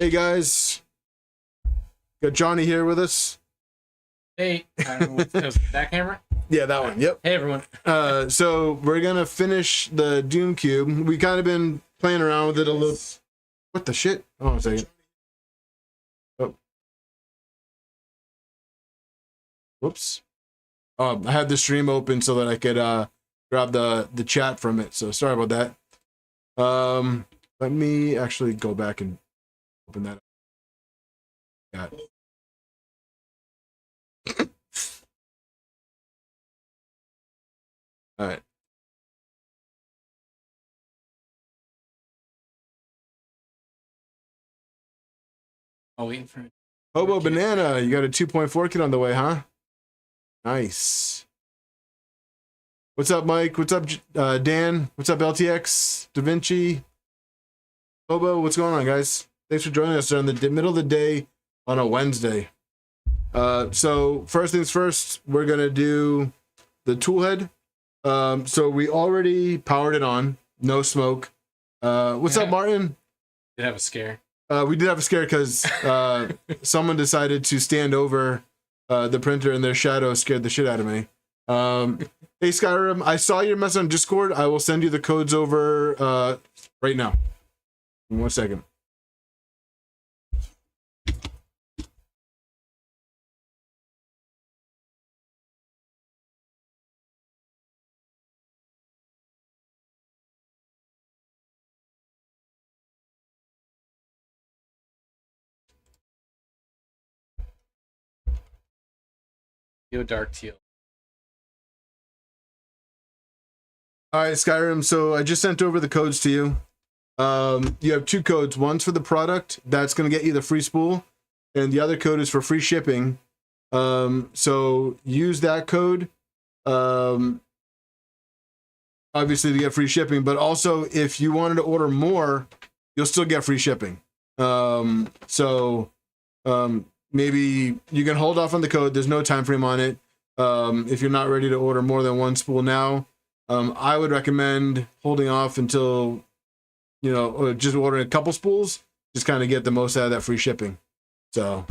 Hey guys, got Johnny here with us. Hey, I don't know what that camera? Yeah, that one. Yep. Hey everyone. So we're gonna finish the Doomcube. We kind of been playing around with it a little. What the shit? Hold on a second. Oh. Whoops. I had the stream open so that I could grab the chat from it. So sorry about that. Let me actually go back and open that up. All right. Oh, waiting for it. Hobo Banana, you got a 2.4 kit on the way, huh? Nice. What's up, Mike? What's up, Dan? What's up, LTX? Da Vinci? Hobo, what's going on, guys? Thanks for joining us in the middle of the day on a Wednesday. So first things first, we're gonna do the tool head. So we already powered it on, no smoke. What's up, Martin? Did have a scare. We did have a scare because someone decided to stand over the printer and their shadow scared the shit out of me. Hey Skyrim, I saw your message on Discord. I will send you the codes over right now. In 1 second. Yo, dark teal. All right, Skyrim. So I just sent over the codes to you. You have two codes. One's for the product. That's going to get you the free spool. And the other code is for free shipping. So use that code. Obviously to get free shipping. But also, if you wanted to order more, you'll still get free shipping. Maybe you can hold off on the code. There's no time frame on it. If you're not ready to order more than one spool now, I would recommend holding off until, or just ordering a couple spools, just kind of get the most out of that free shipping. So,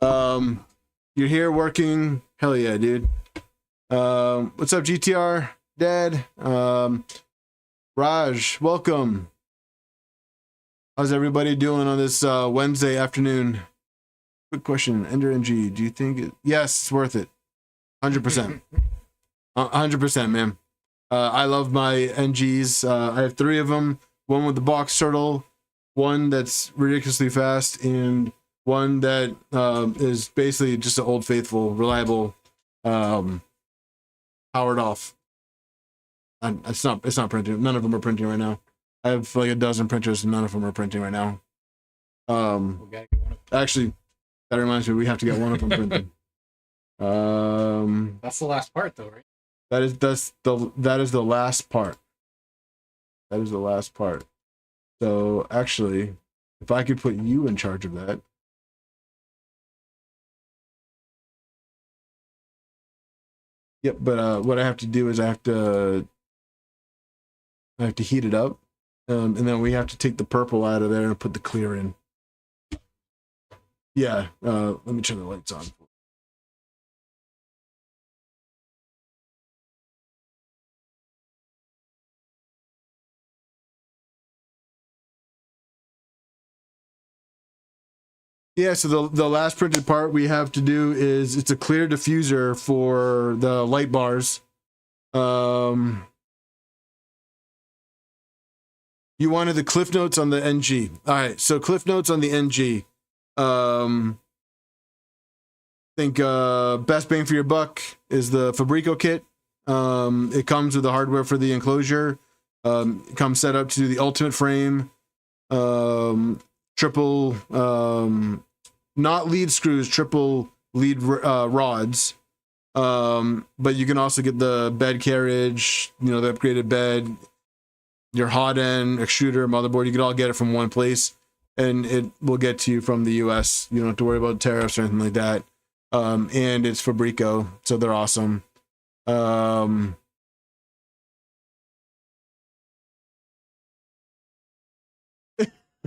you're here working. Hell yeah, dude. What's up, GTR Dad? Raj, welcome. How's everybody doing on this Wednesday afternoon? Quick question, Ender NG, do you think it? Yes, it's worth it. 100%. 100%, man. I love my NGs. I have 3 of them. One with the box turtle, one that's ridiculously fast, and one that is basically just an old faithful, reliable, powered off. And it's not printing. None of them are printing right now. I have like a dozen printers, and none of them are printing right now. Actually, that reminds me, we have to get one of them printed. That's the last part, though, right? That is the last part. That is the last part. So actually, if I could put you in charge of that. Yep, but what I have to do is I have to heat it up, and then we have to take the purple out of there and put the clear in. Yeah, let me turn the lights on. Yeah, so the last printed part we have to do is it's a clear diffuser for the light bars. You wanted the cliff notes on the NG. All right, so cliff notes on the NG. I think best bang for your buck is the Fabrico kit. It comes with the hardware for the enclosure. It comes set up to the ultimate frame. Triple not lead screws, triple lead rods. But you can also get the bed carriage, the upgraded bed, your hot end, extruder, motherboard. You can all get it from one place, and it will get to you from the US. You don't have to worry about tariffs or anything like that. And it's Fabrico, so they're awesome.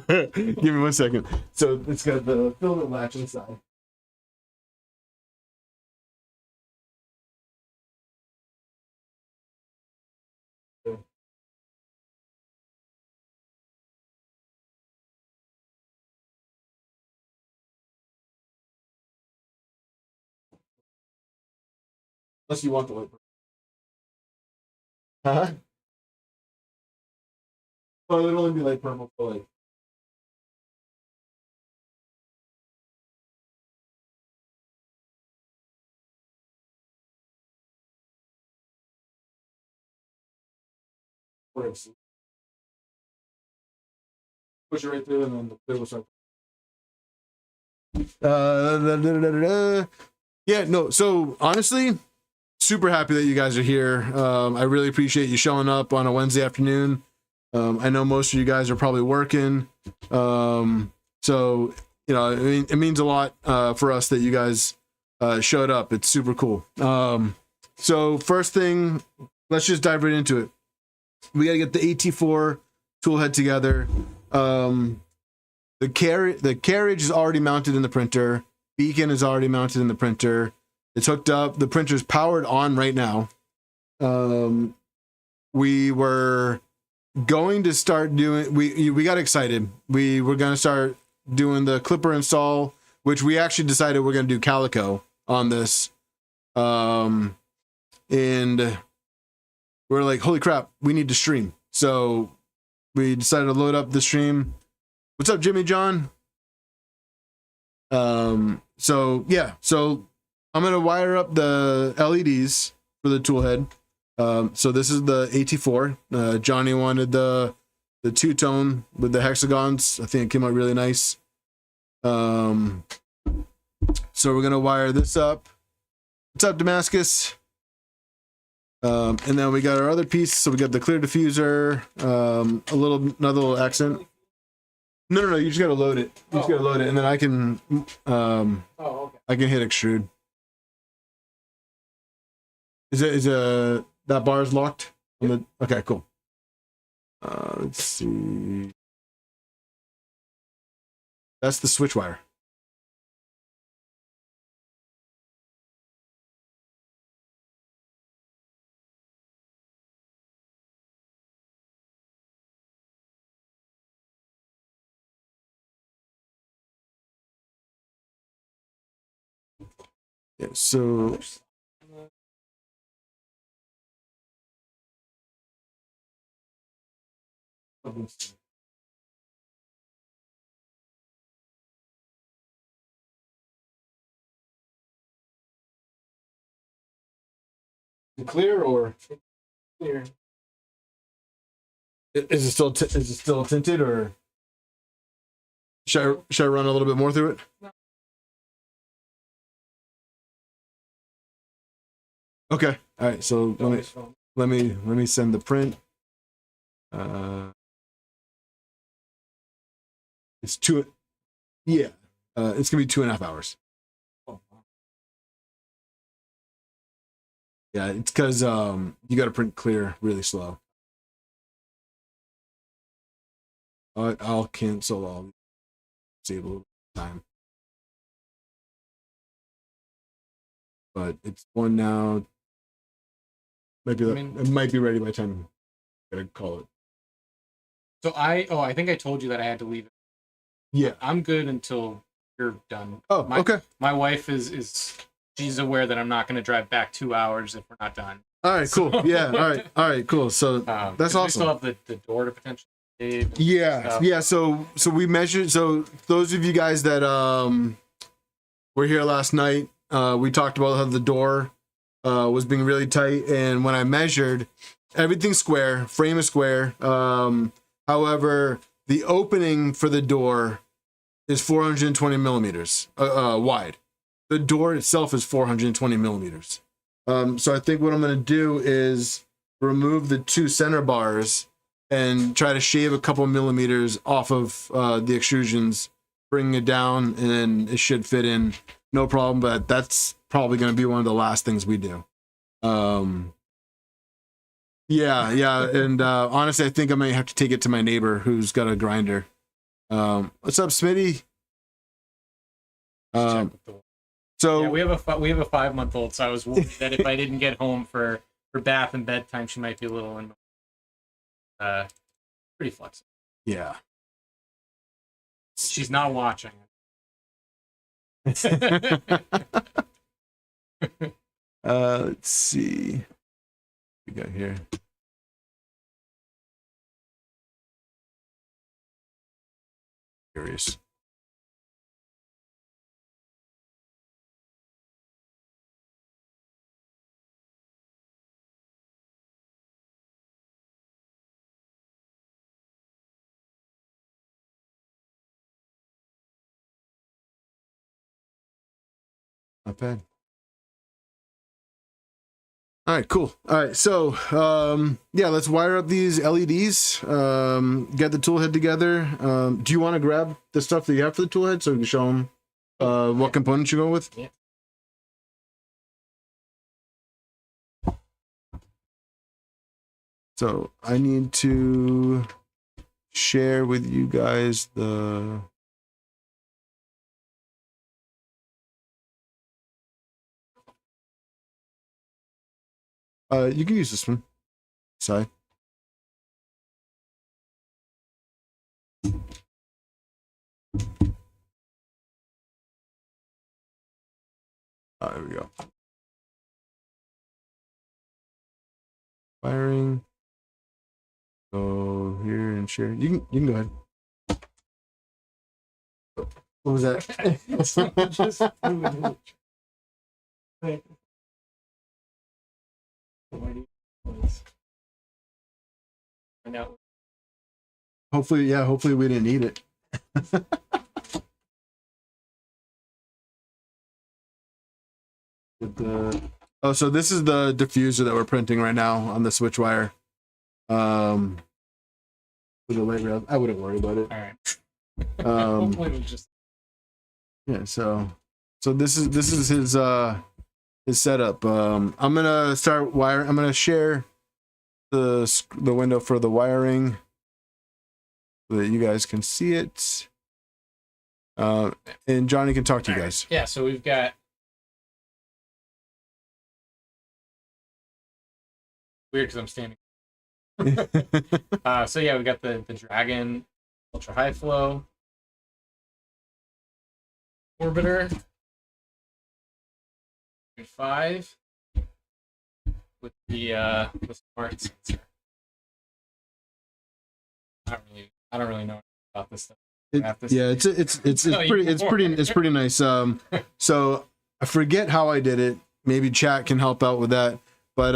Give me 1 second. So it's got the filament latch inside. Unless you want the light purple. Huh? Well, it'll only be light purple for like. Push it right through, and then the clear will start. Yeah, no. So honestly, super happy that you guys are here. I really appreciate you showing up on a Wednesday afternoon. I know most of you guys are probably working. So you know, it means a lot for us that you guys showed up. It's super cool. So first thing, let's just dive right into it. We got to get the AT4 tool head together. The carriage is already mounted in the printer. Beacon is already mounted in the printer. It's hooked up. The printer's powered on right now. We were going to start doing. We got excited. We were going to start doing the clipper install, which we actually decided we're going to do Calico on this. And we're like, holy crap, we need to stream. So we decided to load up the stream. What's up, Jimmy John? So yeah, so I'm gonna wire up the LEDs for the tool head. So this is the AT4. Johnny wanted the two-tone with the hexagons. I think it came out really nice. So we're gonna wire this up. What's up, Damascus? And then we got our other piece. So we got the clear diffuser, another little accent. No. You just gotta load it. You just gotta load it, and then I can, okay. I can hit extrude. Is that bar is locked? Yep. Okay, cool. Let's see. That's the switch wire. Yeah, so clear or Clear. is it still tinted, or should I run a little bit more through it? No. Okay. All right. So let me send the print. It's two. Yeah. It's gonna be 2.5 hours. Yeah, it's because you got to print clear really slow. I'll cancel. I'll save a little time. But it's one now. It might be ready by the time I gotta call it. So I think I told you that I had to leave it. Yeah. I'm good until you're done. Oh, okay. My wife is she's aware that I'm not going to drive back 2 hours if we're not done. All right, cool. So, Yeah, all right, cool. So that's awesome. We still have the door to potentially save. Yeah. So we measured. So those of you guys that were here last night, we talked about how the door was being really tight, and when I measured, everything's square, frame is square. However, the opening for the door is 420 millimeters wide. The door itself is 420 millimeters. So I think what I'm going to do is remove the two center bars and try to shave a couple millimeters off of the extrusions, bring it down, and then it should fit in no problem. But that's probably going to be one of the last things we do. Yeah. And honestly, I think I might have to take it to my neighbor who's got a grinder. What's up, Smitty? Check with the- So yeah, we have a 5-month-old, so I was worried that if I didn't get home for bath and bedtime, she might be a little pretty flexible. yeah. She's not watching. Let's see. What we got here. Curious. Not bad. All right, cool. All right, so yeah, let's wire up these LEDs. Get the tool head together. Do you want to grab the stuff that you have for the tool head so we can show them what components you go with? Yeah. So I need to share with you guys the. You can use this one. Side. There we go. Firing. Go here and share. You can go ahead. What was that? I know. Hopefully we didn't need it. Oh, so this is the diffuser that we're printing right now on the switch wire. For the light rail, I wouldn't worry about it. All right. Hopefully it was just. Yeah, so this is his setup. I'm gonna start wiring. I'm gonna share the window for the wiring so that you guys can see it. And Johnny can talk to you guys. Yeah, so we've got. Weird because I'm standing. So yeah, we got the Dragon Ultra High Flow Orbiter 5 with the smart sensor. I don't really know about this stuff. It's pretty nice. So I forget how I did it. Maybe chat can help out with that. But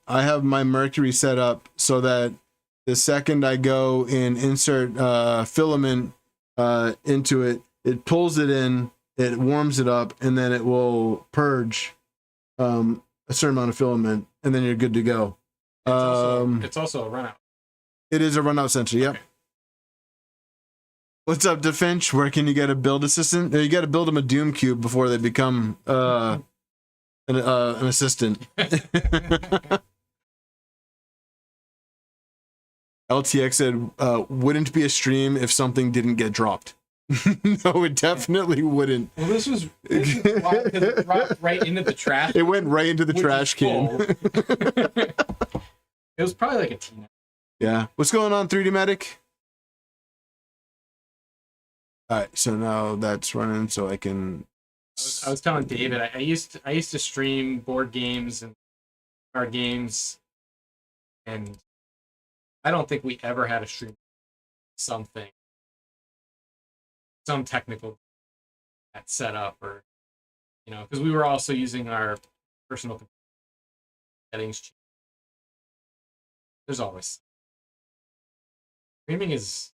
I have my Mercury set up so that the second I go and insert filament into it, it pulls it in, it warms it up, and then it will purge a certain amount of filament, and then you're good to go. It's also a runout. It is a runout sensor, yep. Okay. What's up, DeFinch? Where can you get a build assistant? You got to build them a Doomcube before they become an assistant. LTX said, wouldn't be a stream if something didn't get dropped. No, it definitely wouldn't. Well, this was wild because it dropped right into the trash. It went right into the trash can. It was probably like a teen. Yeah. What's going on, 3D Medic? All right, so now that's running, so I can. I was telling David, I used to stream board games and card games, and I don't think we ever had a stream some technical setup, or because we were also using our personal settings. There's always streaming is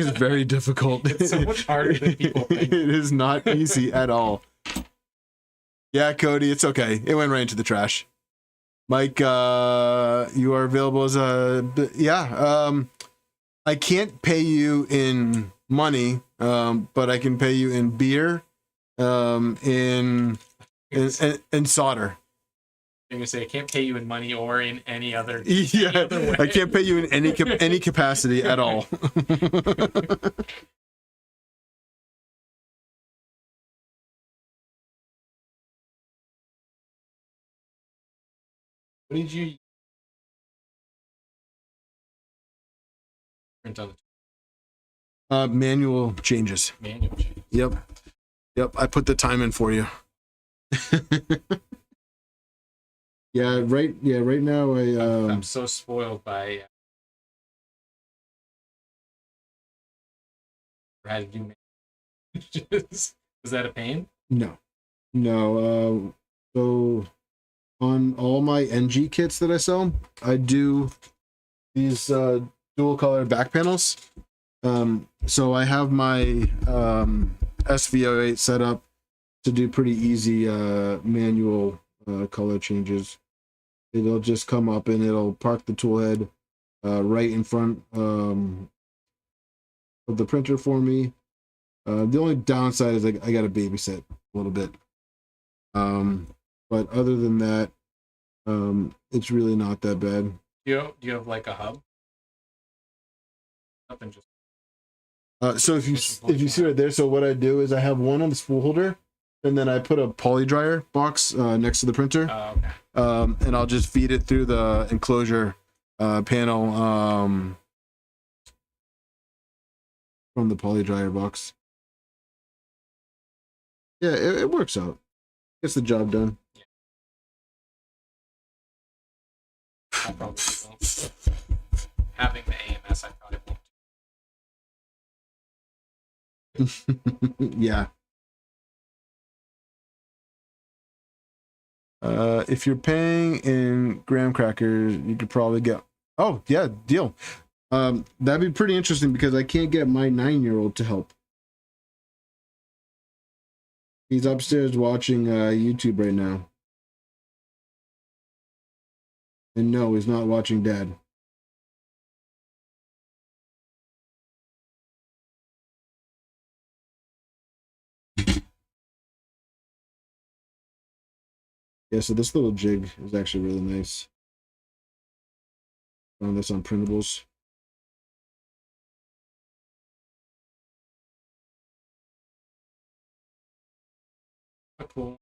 very difficult. It's so much harder than people think. It is not easy at all. Yeah, Cody, it's okay. It went right into the trash. Mike, you are available as a I can't pay you in money, but I can pay you in beer, in solder. I'm gonna say I can't pay you in money or in any other. Yeah, any other way. I can't pay you in any capacity at all. What did you print on the Manual changes. manual? Change? Yep. I put the time in for you. Right now I'm so spoiled by how to do managers. Is that a pain? no. So on all my NG kits that I sell, I do these dual color back panels. So I have my SVO8 set up to do pretty easy manual color changes. It'll just come up and it'll park the tool head right in front of the printer for me. The only downside is I got to babysit a little bit. But other than that, it's really not that bad. Do you have like a hub? Up and just So if you see right there, so what I do is I have one on the spool holder, and then I put a poly dryer box next to the printer, okay. and I'll just feed it through the enclosure panel from the poly dryer box. Yeah, it works out. Gets the job done. I probably won't. Having the AMS, I probably won't. Yeah. If you're paying in graham crackers, you could probably get. Oh yeah, deal. That'd be pretty interesting because I can't get my 9-year-old to help. He's upstairs watching YouTube right now. And no, he's not watching Dad. Yeah, so this little jig is actually really nice. Found this on printables. Oh, cool.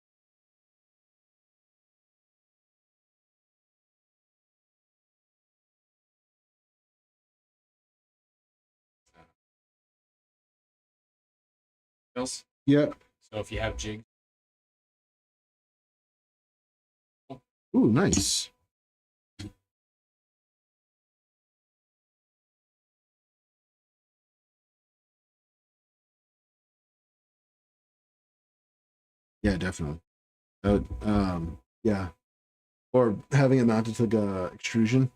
Else? Yeah. So if you have jig, Ooh, nice. Yeah, definitely. Yeah. Or having it mounted to like a extrusion.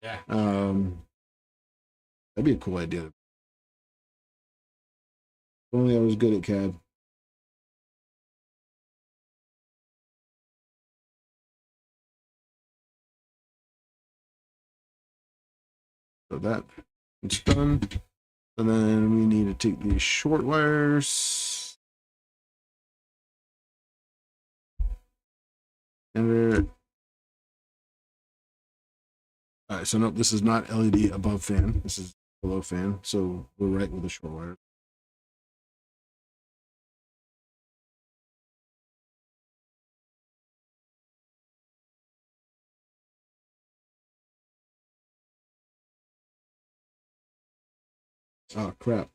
yeah. That'd be a cool idea. If only I was good at CAD. So that it's done. And then we need to take these short wires. Enter. All right, so nope, this is not LED above fan. This is below fan. So we're right with the short wire. Oh crap.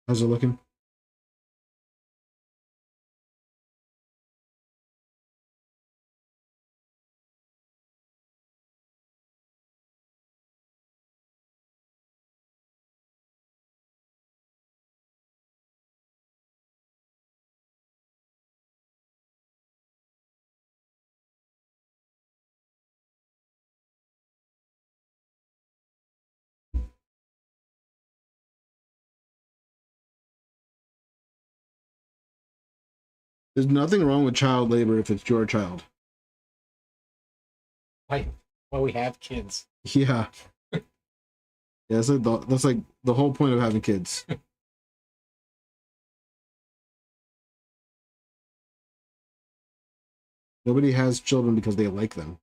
How's it looking? There's nothing wrong with child labor if it's your child. Why we have kids. Yeah. Yeah, that's like the whole point of having kids. Nobody has children because they like them.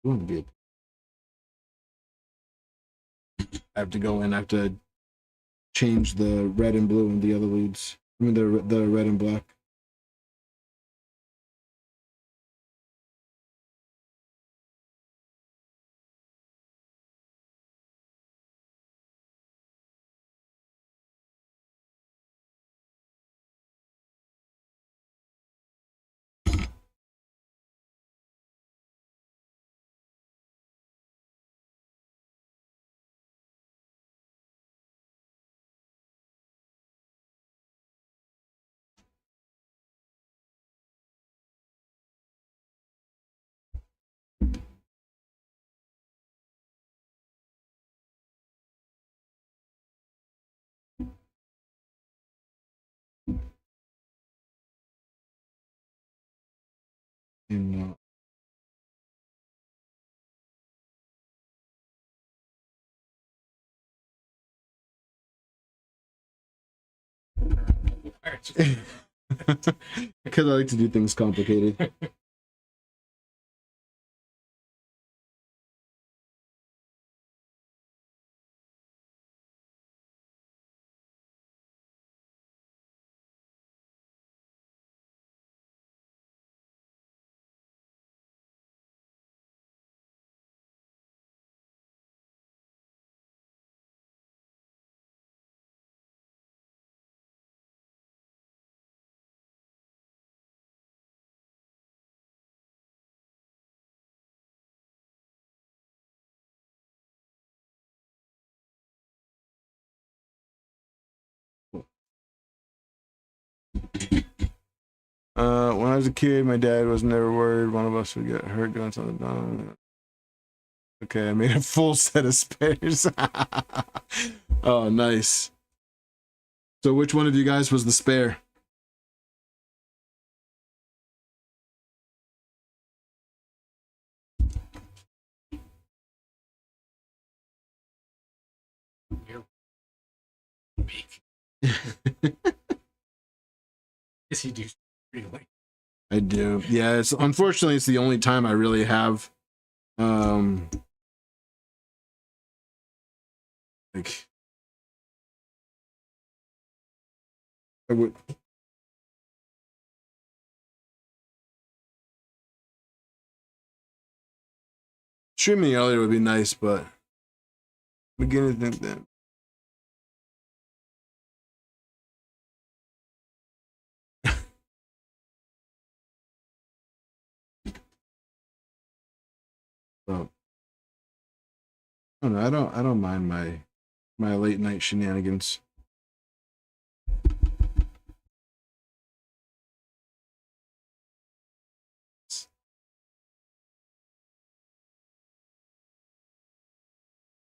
Wouldn't be I have to go in. I have to change the red and blue in the other leads. I mean, the red and black. And because I like to do things complicated. When I was a kid, my dad was never worried one of us would get hurt going something dumb. Okay, I made a full set of spares. Oh, nice. So which one of you guys was the spare? You're weak. Yes, you do. Really. I do. Yeah, it's unfortunately it's the only time I really have like I would streaming earlier would be nice, but I'm beginning to think that well, I don't know, I don't mind my late night shenanigans.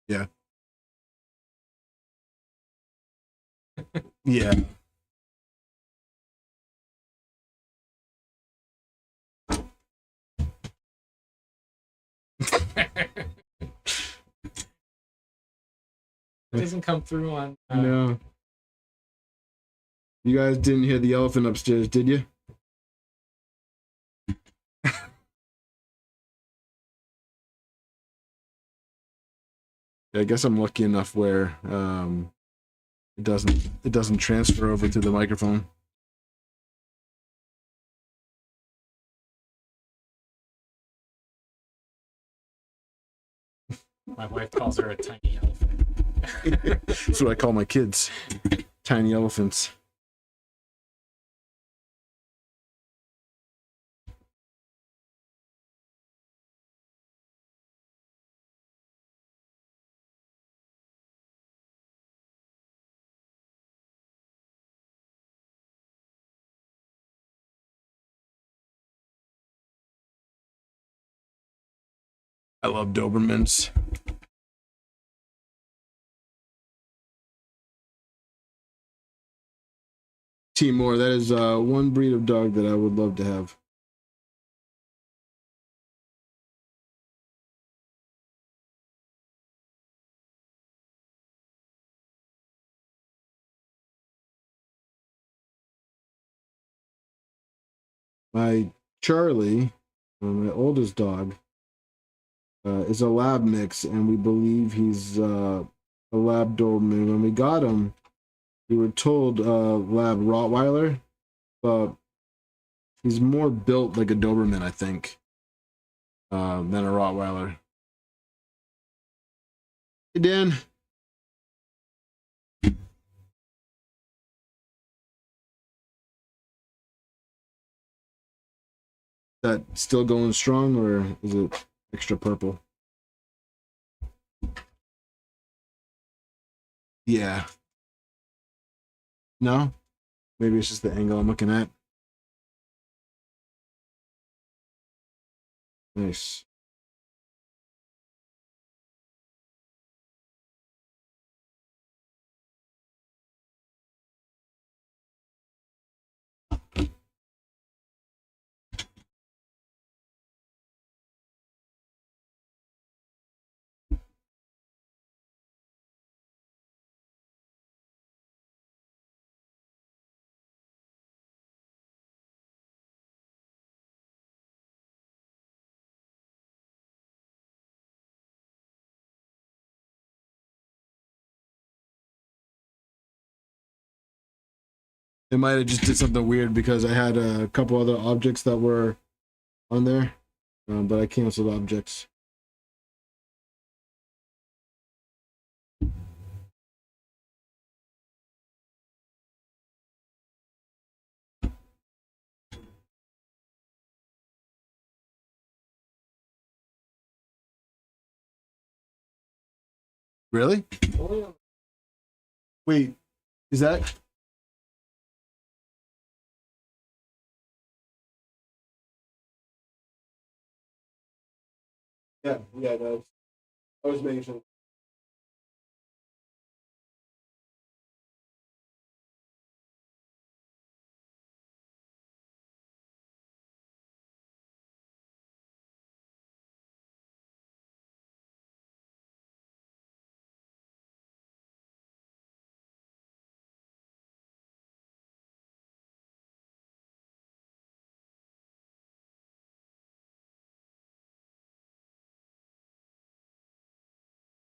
Yeah. Yeah. It doesn't come through on. No. You guys didn't hear the elephant upstairs, did you? I guess I'm lucky enough where it doesn't transfer over to the microphone. My wife calls her a tiny elephant. That's what I call my kids. Tiny elephants. I love Dobermans. Team Moore, that is one breed of dog that I would love to have. My Charlie, my oldest dog, is a lab mix, and we believe he's a lab Doberman. When we got him, we were told lab Rottweiler, but he's more built like a Doberman, I think, than a Rottweiler. Hey, Dan. That still going strong, or is it extra purple? Yeah. No? Maybe it's just the angle I'm looking at. Nice. It might have just did something weird because I had a couple other objects that were on there, but I canceled objects. Really? Wait, is that? Yeah, no. I was making sure.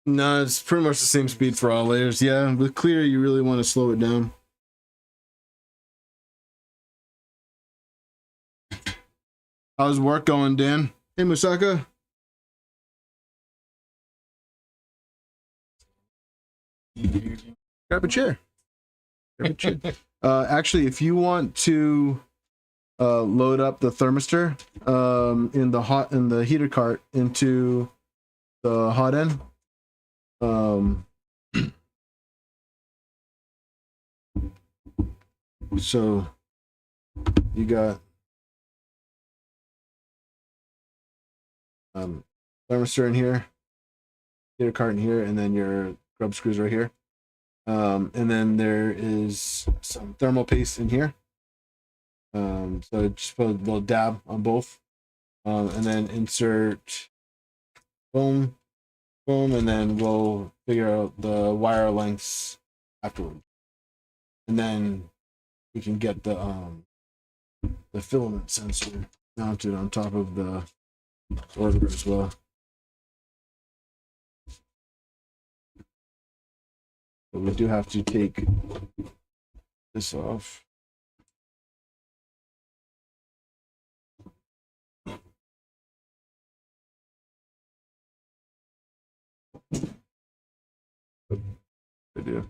No, it's pretty much the same speed for all layers. Yeah, with clear, you really want to slow it down. How's work going, Dan? Hey, Musaka. Grab a chair. Grab a chair. Actually, if you want to load up the thermistor in the heater cart into the hot end, so you got thermistor in here, heater cart in here, and then your grub screws right here. And then there is some thermal paste in here. So just put a little dab on both. And then insert boom, boom, and then we'll figure out the wire lengths afterward. And then we can get the filament sensor mounted on top of the orbiter as well. But we do have to take this off. I do.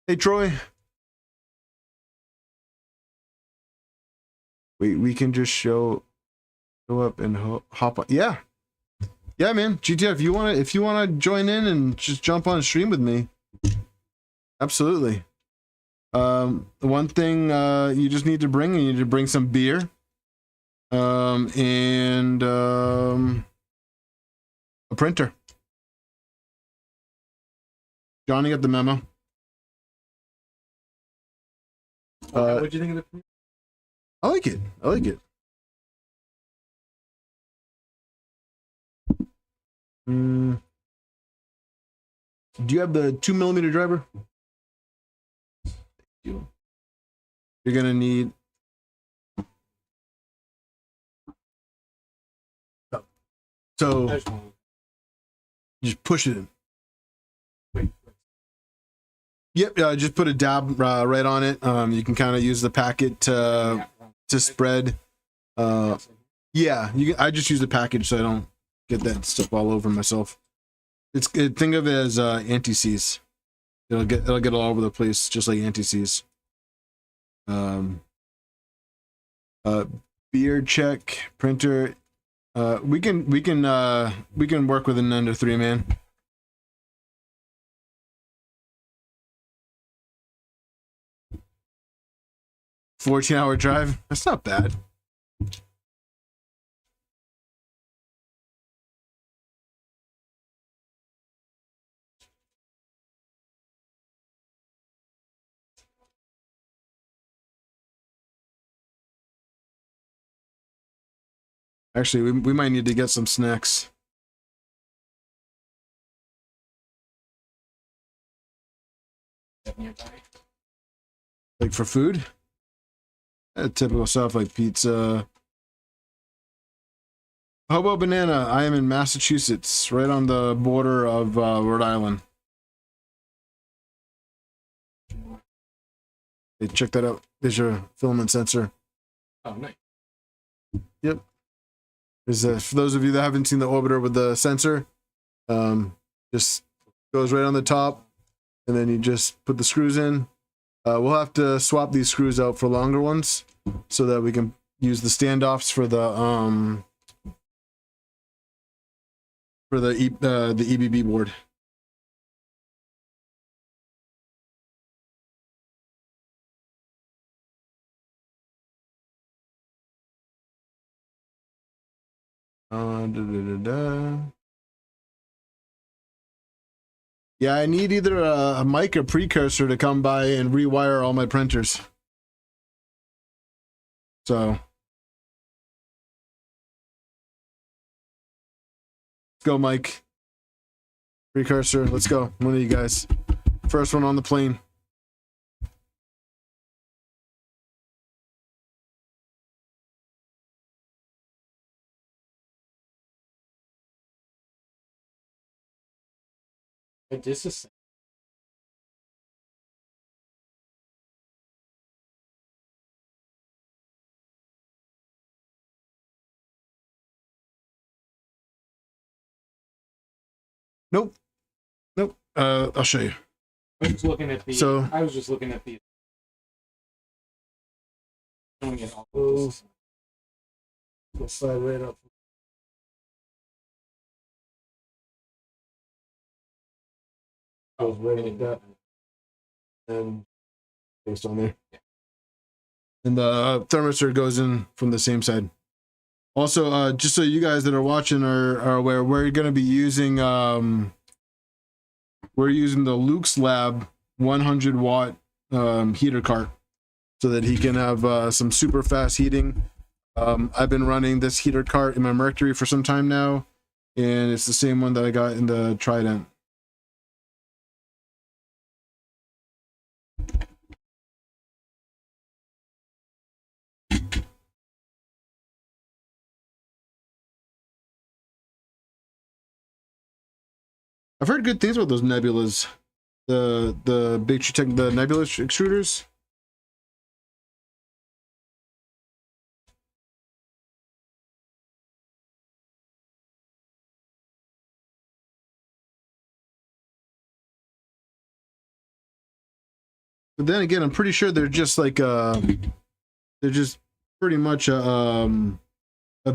Hey, Troy. We can just show up and hop on. Yeah, man. GTF, if you wanna join in and just jump on a stream with me, absolutely. The one thing you just need to bring some beer, and a printer. Johnny got the memo. What'd you think of the? I like it. Do you have the 2mm driver? you. You're gonna need. So There's one. just push it in. Wait. Yep, just put a dab right on it. You can kind of use the packet to spread. Yeah, I just use the package so I don't get that stuff all over myself. It's good. Think of it as anti-seize. It'll get all over the place, just like anti-seize. Beard check printer. We can work with an under 3 man. $14-hour drive. That's not bad. Actually, we might need to get some snacks. Like for food? Typical stuff like pizza. Hobo Banana. I am in Massachusetts, right on the border of Rhode Island. Hey, check that out. There's your filament sensor. Oh, nice. Yep. There's for those of you that haven't seen the orbiter with the sensor, just goes right on the top, and then you just put the screws in. We'll have to swap these screws out for longer ones so that we can use the standoffs for the EBB board. Yeah, I need either a mic or precursor to come by and rewire all my printers. So let's go, Mike. Precursor, let's go. One of you guys. First one on the plane. This is Nope. Nope. I'll show you. I was just looking at the. So- I was just looking at the. Showing it all. We'll slide right up. Goes right like that. And based on there. And the thermistor goes in from the same side. Also, just so you guys that are watching are aware, we're going to be using we're using the Luke's Lab 100 watt heater cart so that he can have some super fast heating. I've been running this heater cart in my Mercury for some time now, and it's the same one that I got in the Trident. I've heard good things about those nebulas, the big the nebula extruders. But then again, I'm pretty sure they're just like they're just pretty much a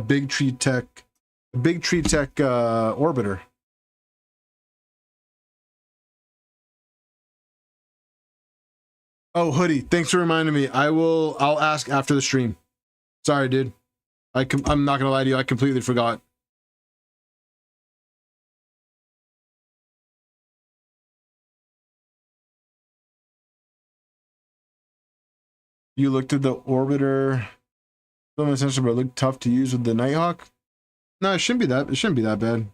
big tree tech orbiter. Oh, Hoodie, thanks for reminding me. I'll ask after the stream. Sorry, dude. I'm not gonna lie to you. I completely forgot. You looked at the orbiter filament sensor, but it looked tough to use with the Nighthawk. No, it shouldn't be that. It shouldn't be that bad.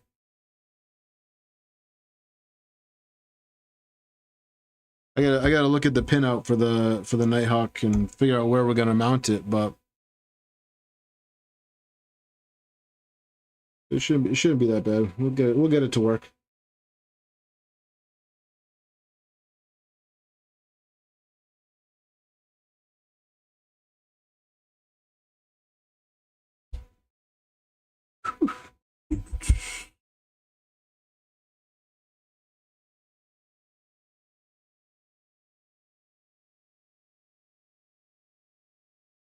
'Cause, I mean, I gotta look at the pinout for the Nighthawk and figure out where we're gonna mount it, but it shouldn't be that bad. We'll get it to work.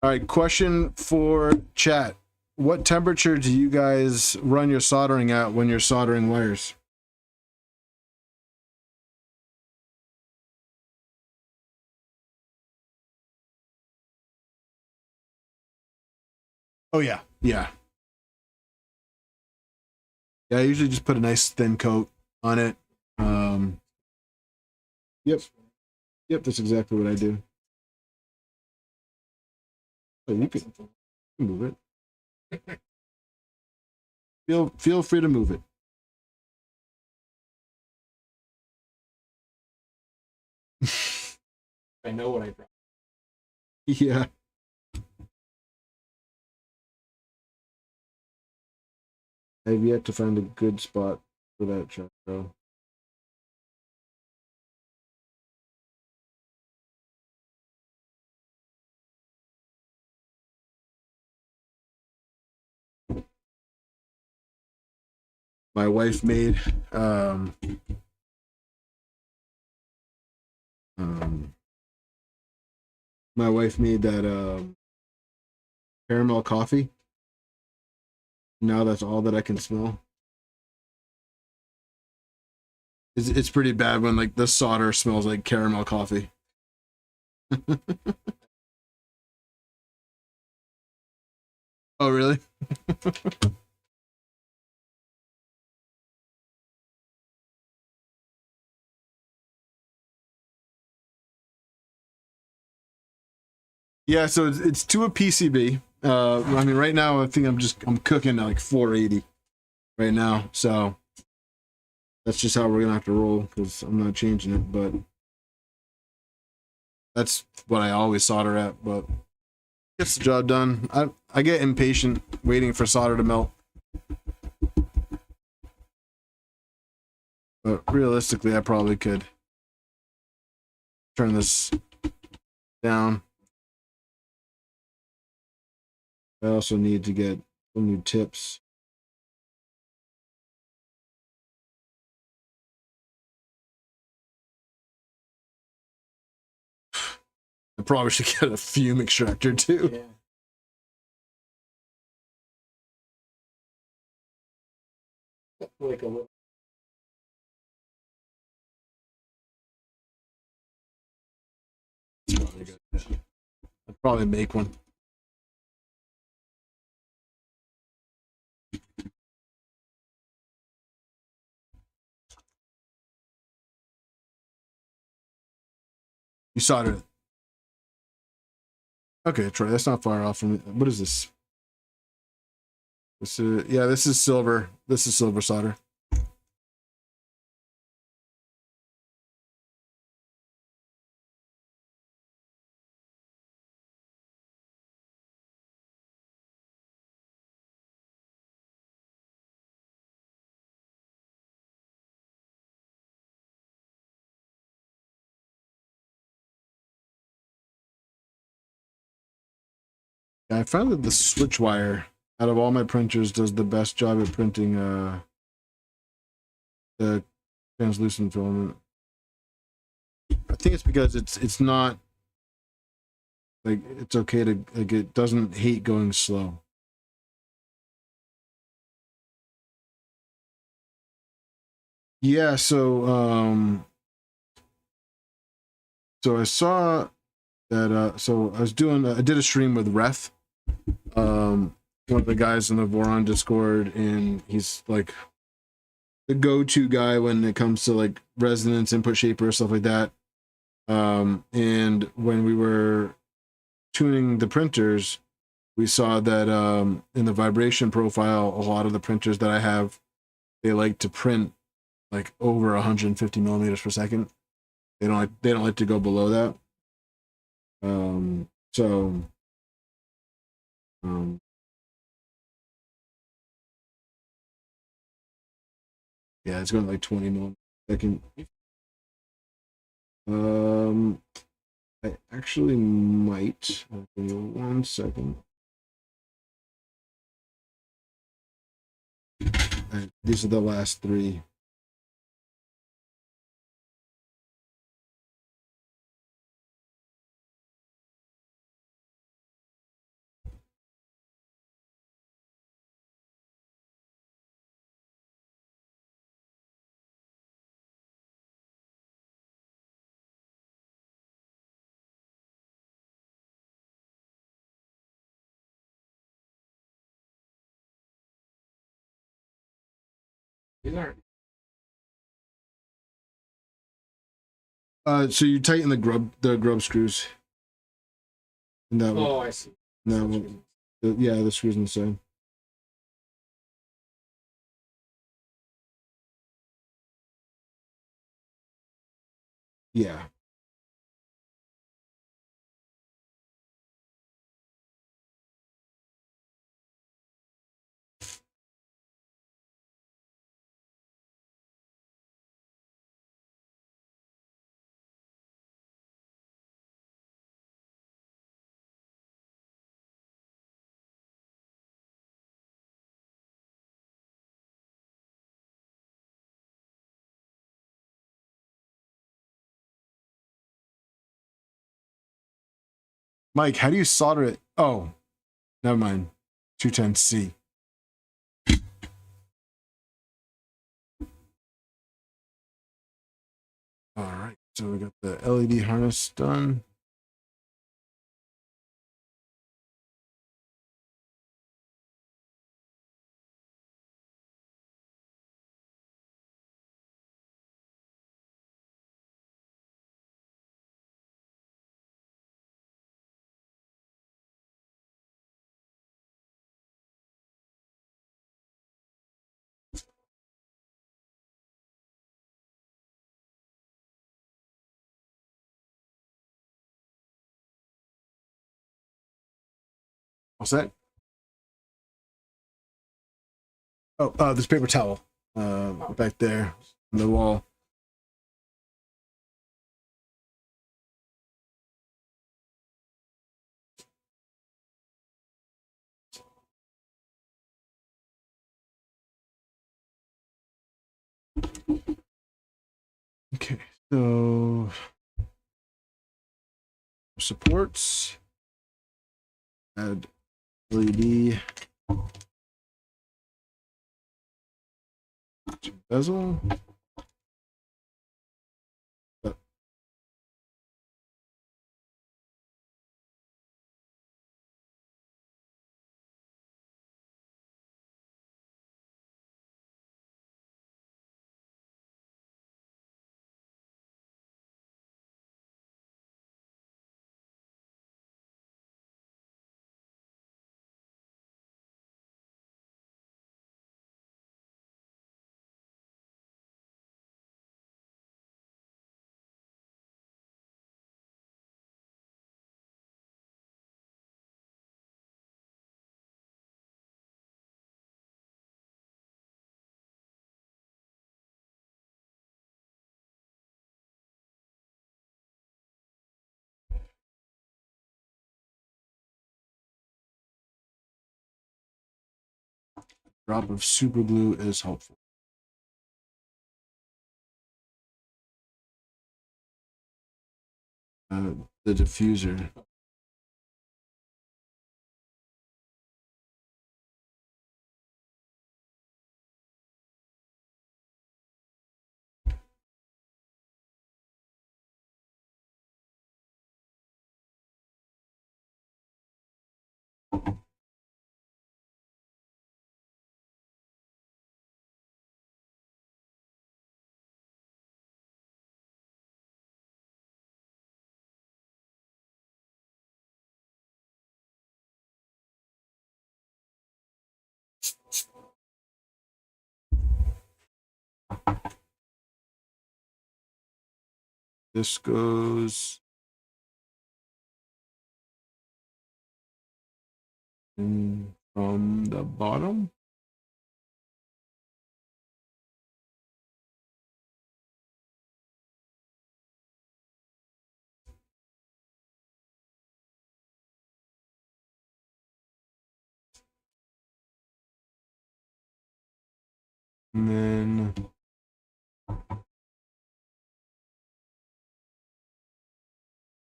All right, question for chat. What temperature do you guys run your soldering at when you're soldering wires? Oh yeah, yeah. Yeah, I usually just put a nice thin coat on it. Yep. Yep, that's exactly what I do. Oh, you can move it. Feel free to move it. I know what I brought. Yeah. I've yet to find a good spot for that truck, though. My wife made my wife made that caramel coffee. Now that's all that I can smell. It's pretty bad when like the solder smells like caramel coffee. Oh really? Yeah, so it's to a PCB. I mean, right now I think I'm cooking at like 480 right now, so that's just how we're gonna have to roll because I'm not changing it. But that's what I always solder at. But gets the job done. I get impatient waiting for solder to melt. But realistically, I probably could turn this down. I also need to get some new tips. I probably should get a fume extractor too. Yeah. Like a little. I'd probably make one. You soldered it. Okay, Troy, that's not far off from it. What is this? This is, yeah, this is silver. This is silver solder. I found that the switch wire out of all my printers does the best job at printing the translucent filament. I think it's because it's not like it's okay to like it doesn't hate going slow. Yeah, so I saw that so I did a stream with Reth, one of the guys in the Voron Discord, and he's like the go-to guy when it comes to like resonance, input shaper, stuff like that. And when we were tuning the printers, we saw that in the vibration profile, a lot of the printers that I have, they like to print like over 150 millimeters per second. They don't like to go below that. So yeah, it's going like 20 mil a second. I actually might. Give me 1 second. These are the last 3. These aren't. So you tighten the grub screws. And that Oh, I see. No, yeah, the screws inside. Yeah. Mike, how do you solder it? Oh, never mind. 210C. All right, so we got the LED harness done. What's that? Oh, this paper towel back there on the wall. Okay, so supports, add LED to bezel. Drop of super glue is helpful. The diffuser. This goes in from the bottom. And then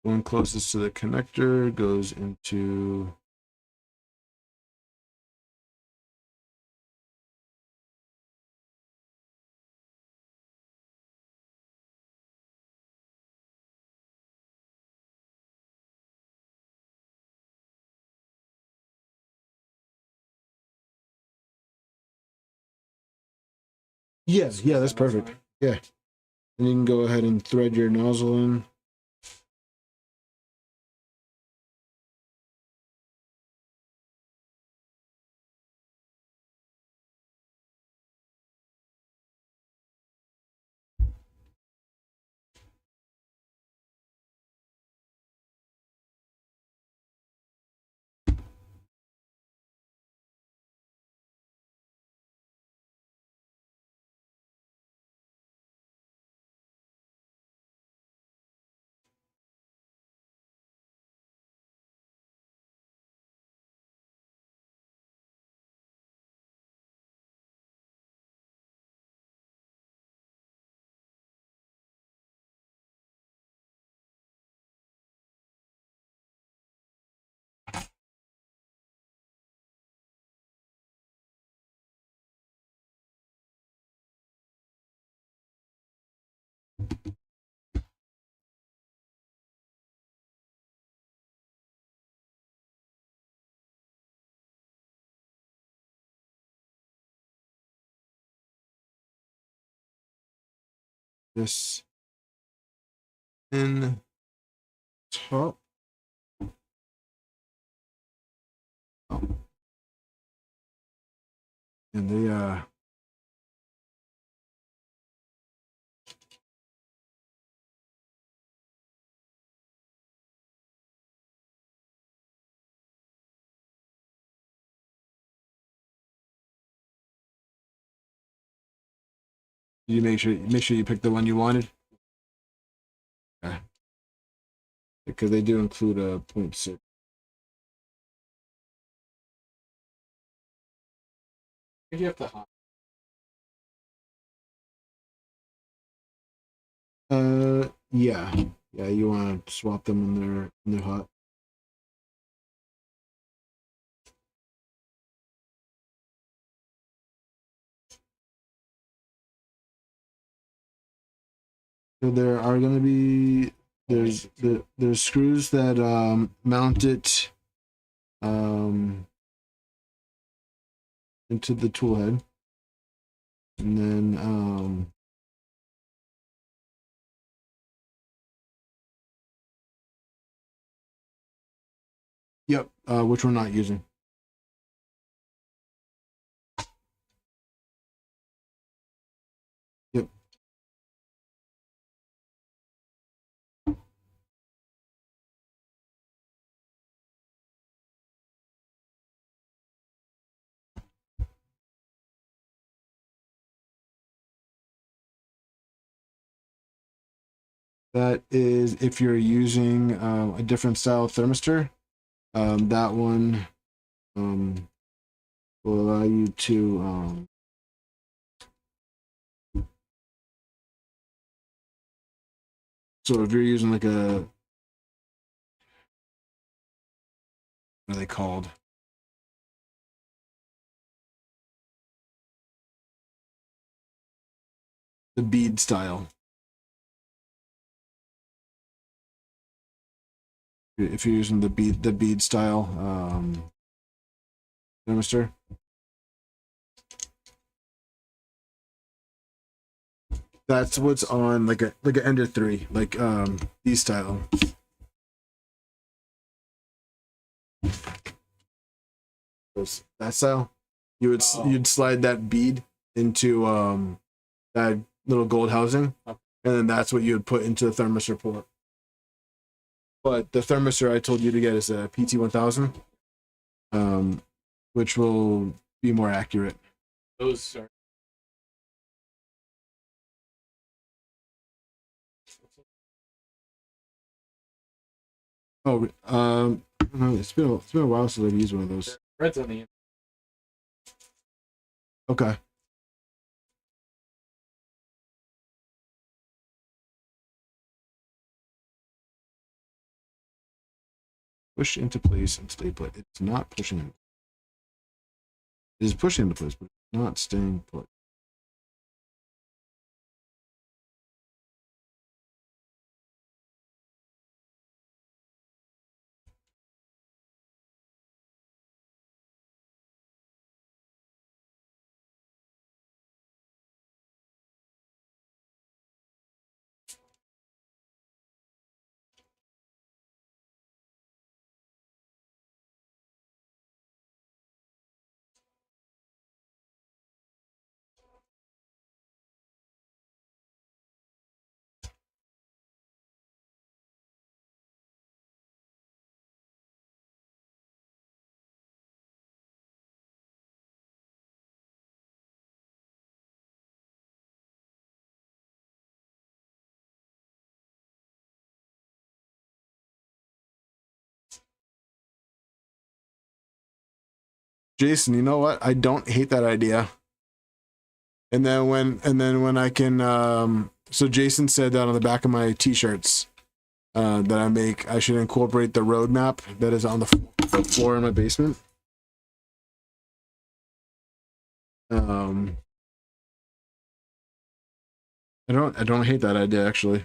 one closest to the connector goes into yeah, that's perfect. Yeah. And you can go ahead and thread your nozzle in. This in top. Oh. And they you make sure you pick the one you wanted. Okay. Because they do include a 0.6. If you have to hot. Yeah. Yeah, you want to swap them when they're hot. So there are going to be there's screws that mount it into the tool head, and then yep, which we're not using. Yep. That is if you're using a different style thermistor. That one will allow you to so if you're using like a what are they called? The bead style. If you're using the bead style thermistor. That's what's on like an Ender 3, like these style. That style, you'd slide that bead into that little gold housing, and then that's what you would put into the thermistor port. But the thermistor I told you to get is a PT1000, which will be more accurate. Those are. Oh, no, it's been a while since I've used one of those. Red's on the. Okay. Push into place and stay put. It's not pushing in. It is pushing into place, but it's not staying put. Jason, you know what? I don't hate that idea. And then when I can, so Jason said that on the back of my t-shirts that I make, I should incorporate the roadmap that is on the floor in my basement. I don't hate that idea actually.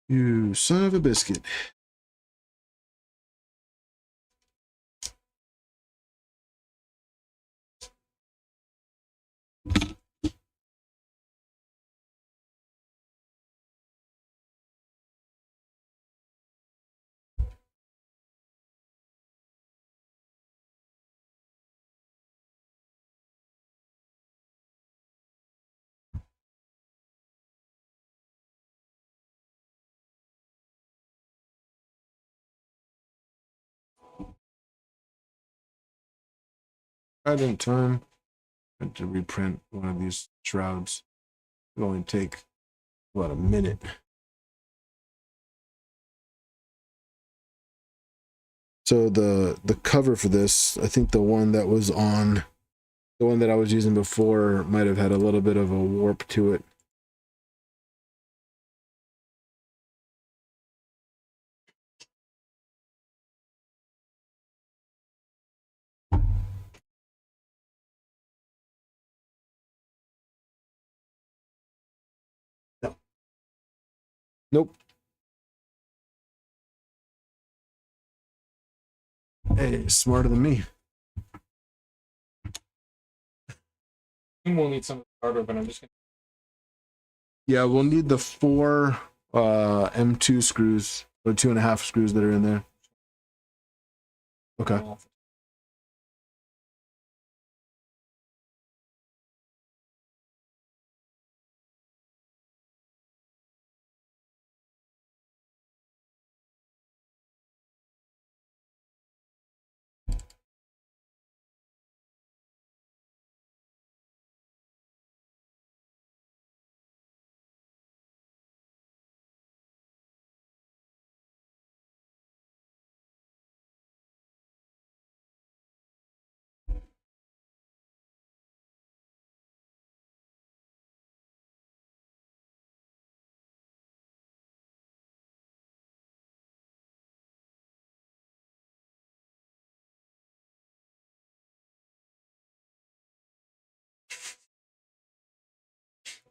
You son of a biscuit. Right in time. I had to reprint one of these shrouds. It'll only take about a minute. So the cover for this, I think the one that I was using before might have had a little bit of a warp to it. No. Nope. Hey, smarter than me. We'll need some hardware, but I'm just gonna. Yeah, we'll need the 4 M2 screws or 2.5 screws that are in there. Okay.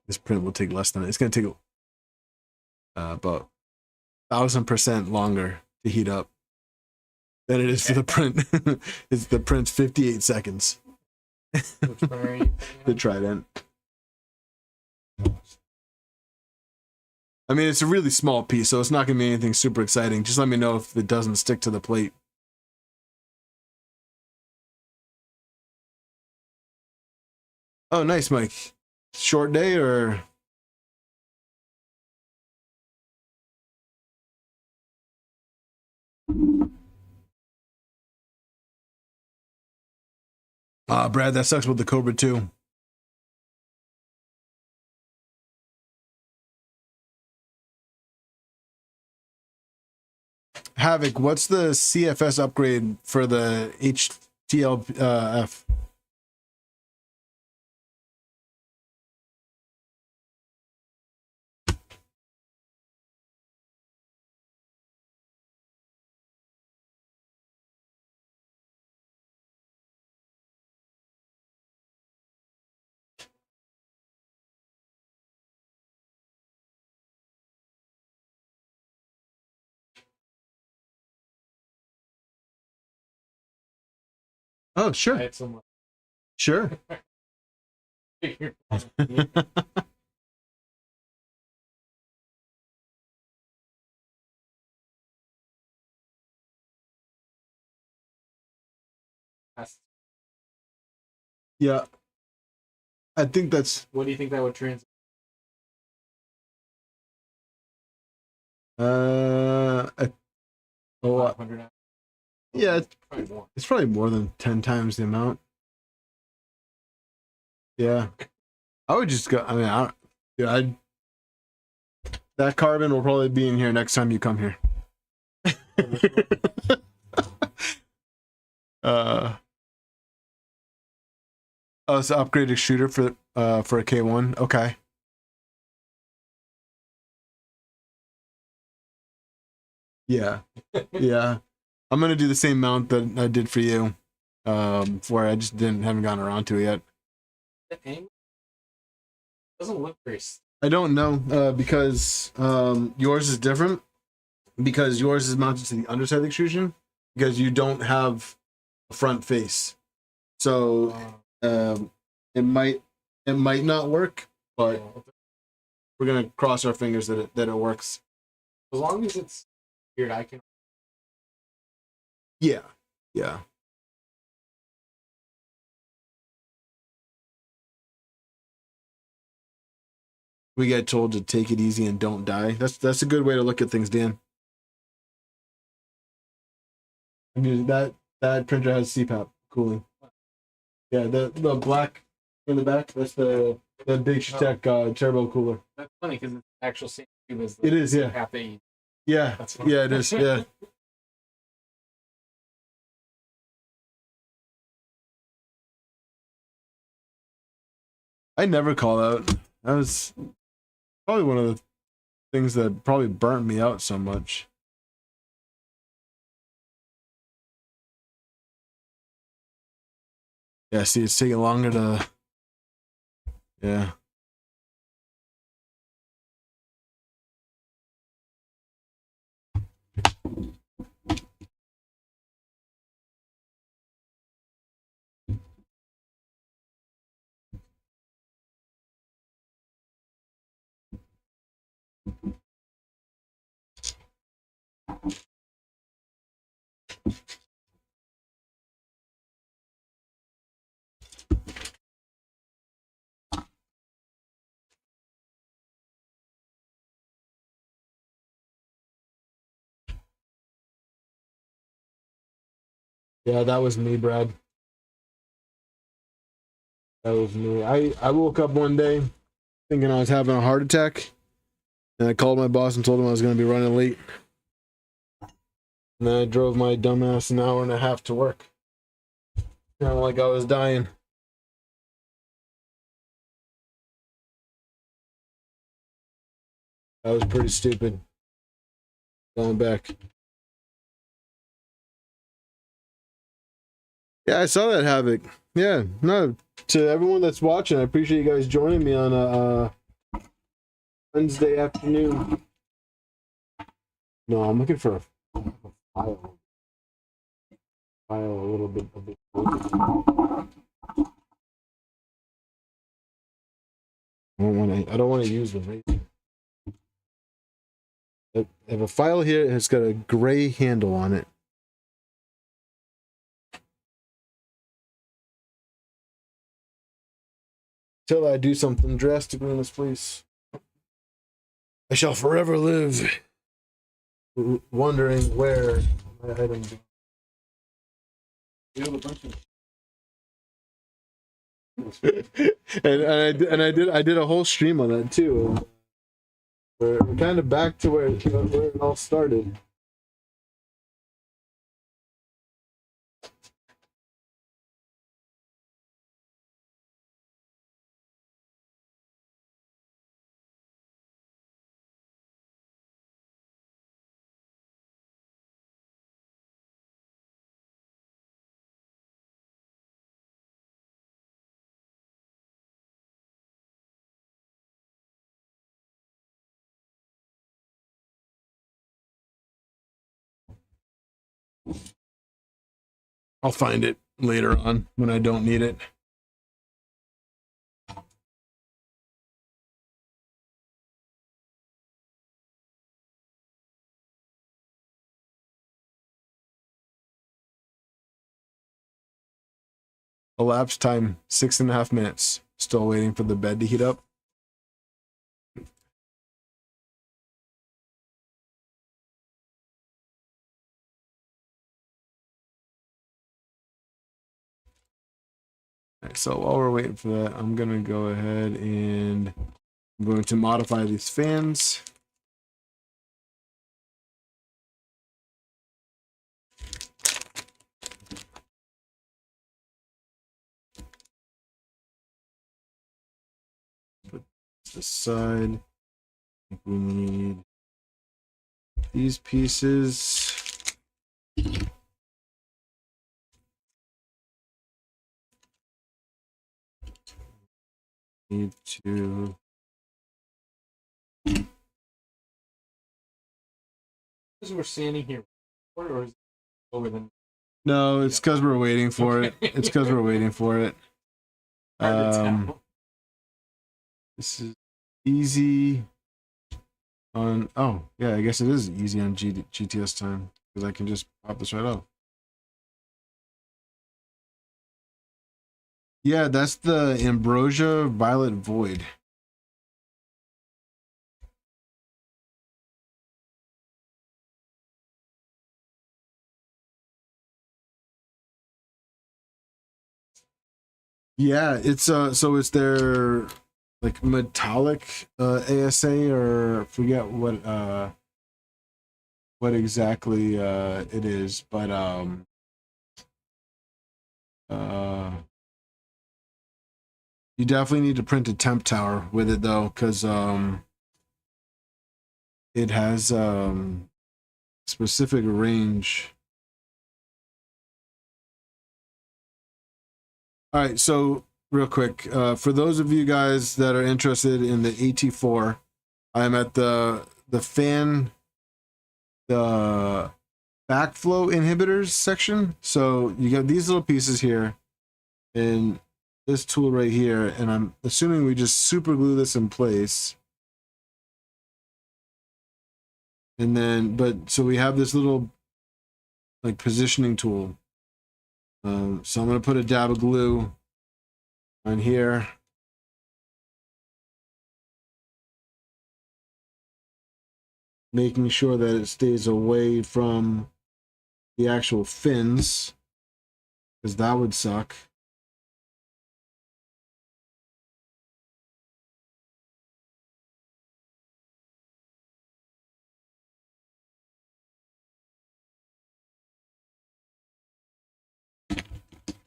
This print will take less than it's going to take about 1,000% longer to heat up than it is for the print. It's the print's 58 seconds. Which one are you The Trident. I mean, it's a really small piece, so it's not going to be anything super exciting. Just let me know if it doesn't stick to the plate. Oh, nice, Mike. Short day or? Brad, that sucks with the Cobra too. Havoc, what's the CFS upgrade for the HTLF? Oh, sure. I had someone. Sure. Yeah. I think that's What do you think that would translate? oh, 500 hours? yeah, Probably more. it's probably more than 10 times the amount. Yeah. I would just go, I mean, I'd that carbon will probably be in here next time you come here. Oh, it's an upgrade extruder for a K1. Okay. Yeah. Yeah. I'm gonna do the same mount that I did for you. Where I just haven't gotten around to it yet. The angle doesn't look very. I don't know, because yours is different. Because yours is mounted to the underside of the extrusion, because you don't have a front face. So it might not work, but we're gonna cross our fingers that it works. As long as it's weird, I can. Yeah. Yeah. We get told to take it easy and don't die. That's a good way to look at things, Dan. I mean, that printer has CPAP cooling. Yeah, the black in the back, that's the big Tech turbo cooler. That's funny because it's actual same tube as It is, yeah. cafe. Yeah, That's funny. yeah, it is, yeah. I never call out. That was probably one of the things that probably burnt me out so much. Yeah, see, it's taking longer to. Yeah. Yeah, that was me, Brad. That was me. I woke up one day thinking I was having a heart attack, and I called my boss and told him I was going to be running late. And then I drove my dumbass an hour and a half to work. Kind of like I was dying. That was pretty stupid. Going back. Yeah, I saw that, Havoc. Yeah, no, to everyone that's watching, I appreciate you guys joining me on a Wednesday afternoon. No, I'm looking for a file. File a little bit of it. I don't want to use the razor. I have a file here. It's got a gray handle on it. Till I do something drastically in this place, I shall forever live wondering where my items are. We have a bunch of and I did a whole stream on that too. We're kind of back to where it all started. I'll find it later on when I don't need it. Elapsed time 6.5 minutes. Still waiting for the bed to heat up. Right, so while we're waiting for that, I'm gonna go ahead and I'm going to modify these fans. Put this aside. I think we need these pieces. Need to Because we're standing here, or is it over the? No, it's because we're waiting for it. It's because we're waiting for it. Hard to tell. This is easy on. Oh, yeah, I guess it is easy on GTS time because I can just pop this right off. Yeah, that's the Ambrosia Violet Void. Yeah, it's so it's their like metallic ASA, or forget what exactly it is, but you definitely need to print a temp tower with it though, because it has specific range. All right, so real quick, for those of you guys that are interested in the AT4, I'm at the backflow inhibitors section. So you got these little pieces here and this tool right here, and I'm assuming we just super glue this in place. And then, but so we have this little like positioning tool. So I'm gonna put a dab of glue on here. Making sure that it stays away from the actual fins, because that would suck.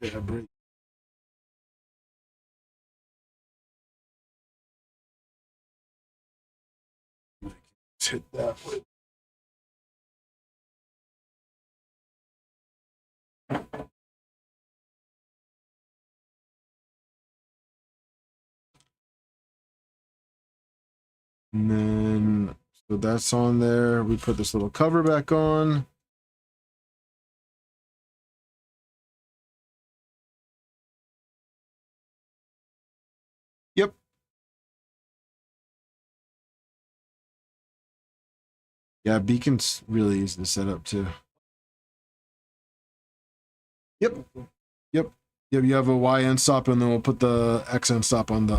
Yeah, break. Let's hit that with. And then, so that's on there. We put this little cover back on. Yep. Yeah, beacon's really easy to set up too. Yep. Yep. Yep. You have a Y end stop, and then we'll put the X end stop on the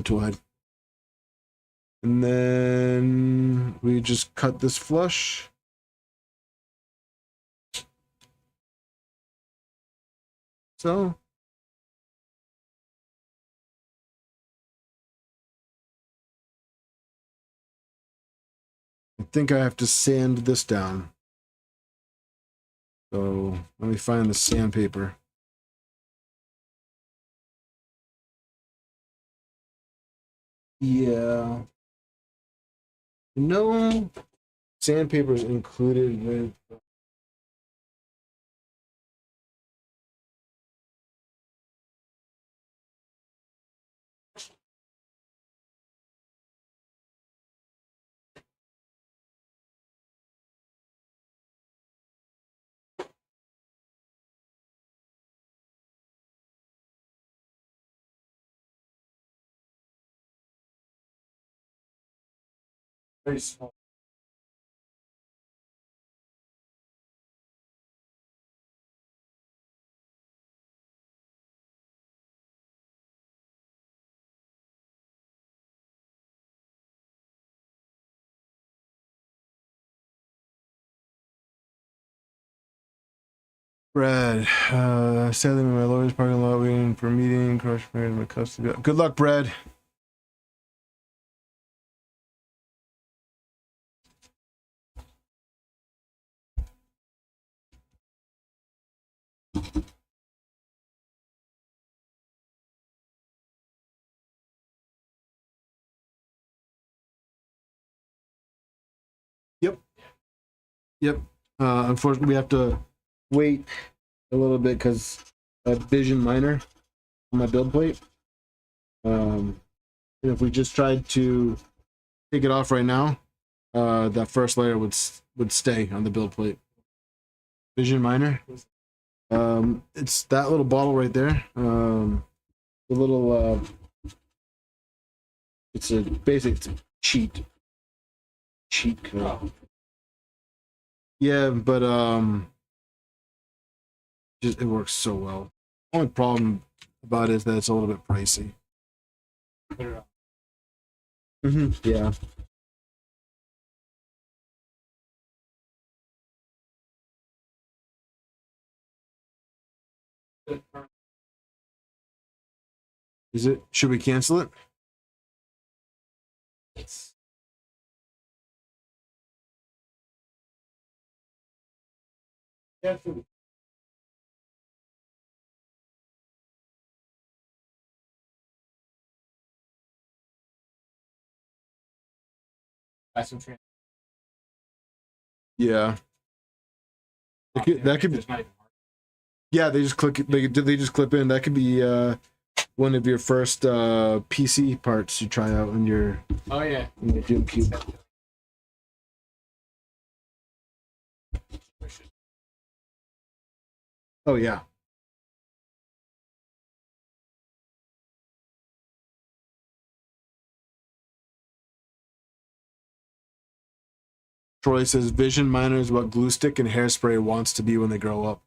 tool head. And then we just cut this flush. So. I think I have to sand this down. So let me find the sandpaper. Yeah. No sandpaper is included with. Very small. Brad, sadly, my lawyer's parking lot waiting for a meeting. Crush married my custody. Good luck, Brad. Yep. Yep. Unfortunately, we have to wait a little bit because Vision Minor on my build plate. And if we just tried to take it off right now, that first layer would stay on the build plate. Vision Minor. It's that little bottle right there. The little it's a cheat code. Oh. Yeah, but just it works so well. Only problem about it is that it's a little bit pricey. Yeah. Is it? Should we cancel it? It's definitely. Yeah. That could be. Yeah, they just click. They just clip in. That could be one of your first PC parts you try out in your. Oh yeah. In your Doomcube. Oh yeah. Troy says Vision Minor is what glue stick and hairspray wants to be when they grow up.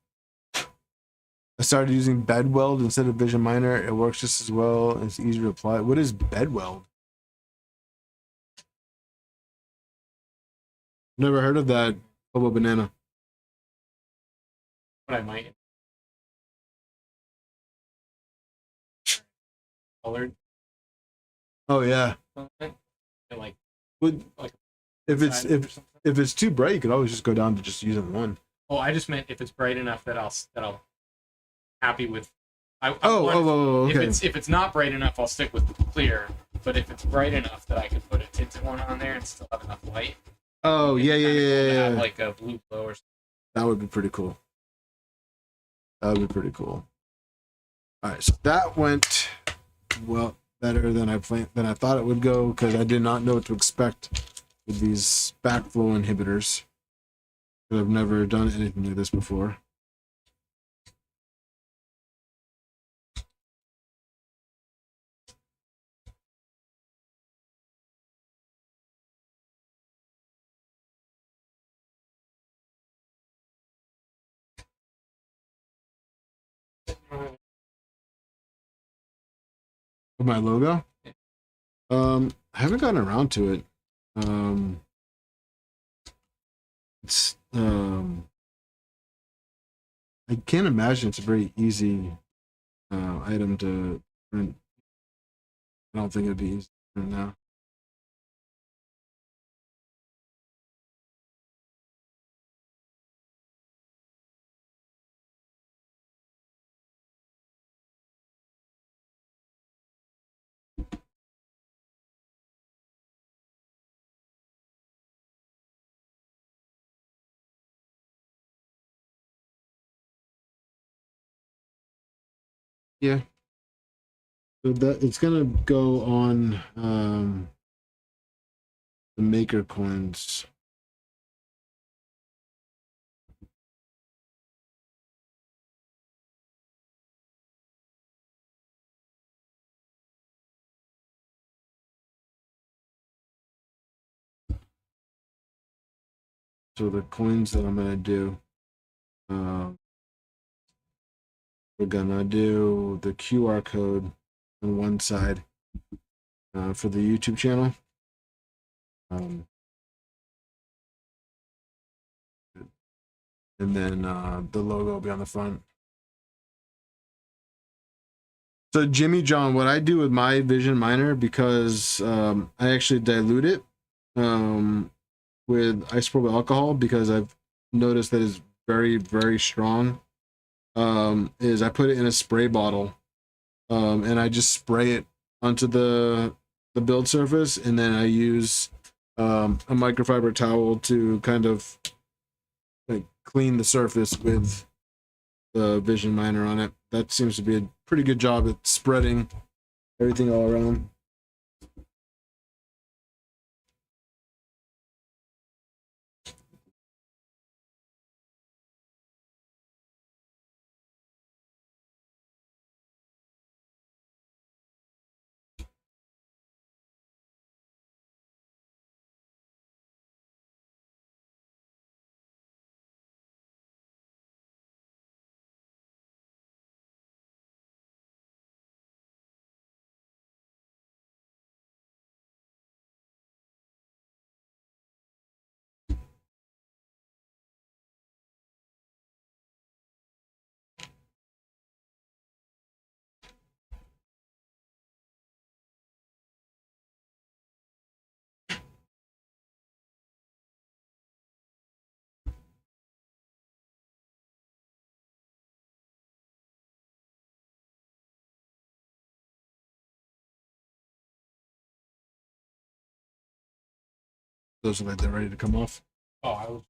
I started using Bedweld instead of Vision Minor. It works just as well and it's easier to apply. What is Bedweld? Never heard of that. Hobo banana. But I might. Colored. Oh yeah. Like if it's too bright, you could always just go down to just using one. Oh, I just meant if it's bright enough that I'll happy with. Okay. If it's not bright enough, I'll stick with clear. But if it's bright enough that I can put a tinted one on there and still have enough light. Oh yeah. Have like a blue glow or something. That would be pretty cool. All right, so that went well better than I thought it would go because I did not know what to expect with these backflow inhibitors. I've never done anything like this before. Of my logo? I haven't gotten around to it. It's I can't imagine it's a very easy item to print. I don't think it'd be easy to print now. Yeah. So that it's gonna go on the maker coins. So the coins that I'm gonna do, we're gonna do the QR code on one side for the YouTube channel. And then the logo will be on the front. So Jimmy John, what I do with my Vision Miner, because I actually dilute it with isopropyl alcohol, because I've noticed that it's very, very strong, is I put it in a spray bottle and I just spray it onto the build surface, and then I use a microfiber towel to kind of like clean the surface with the Vision Miner on it. That seems to be a pretty good job at spreading everything all around. Those look like they're ready to come off. Oh, I was.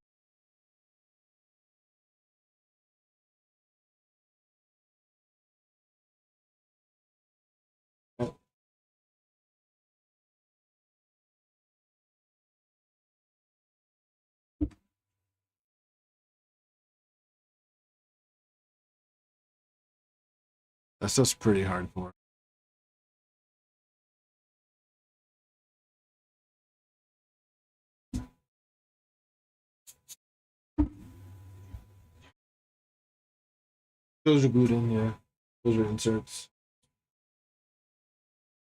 Oh, that stuff's pretty hardcore. Those are glued in, yeah. Those are inserts.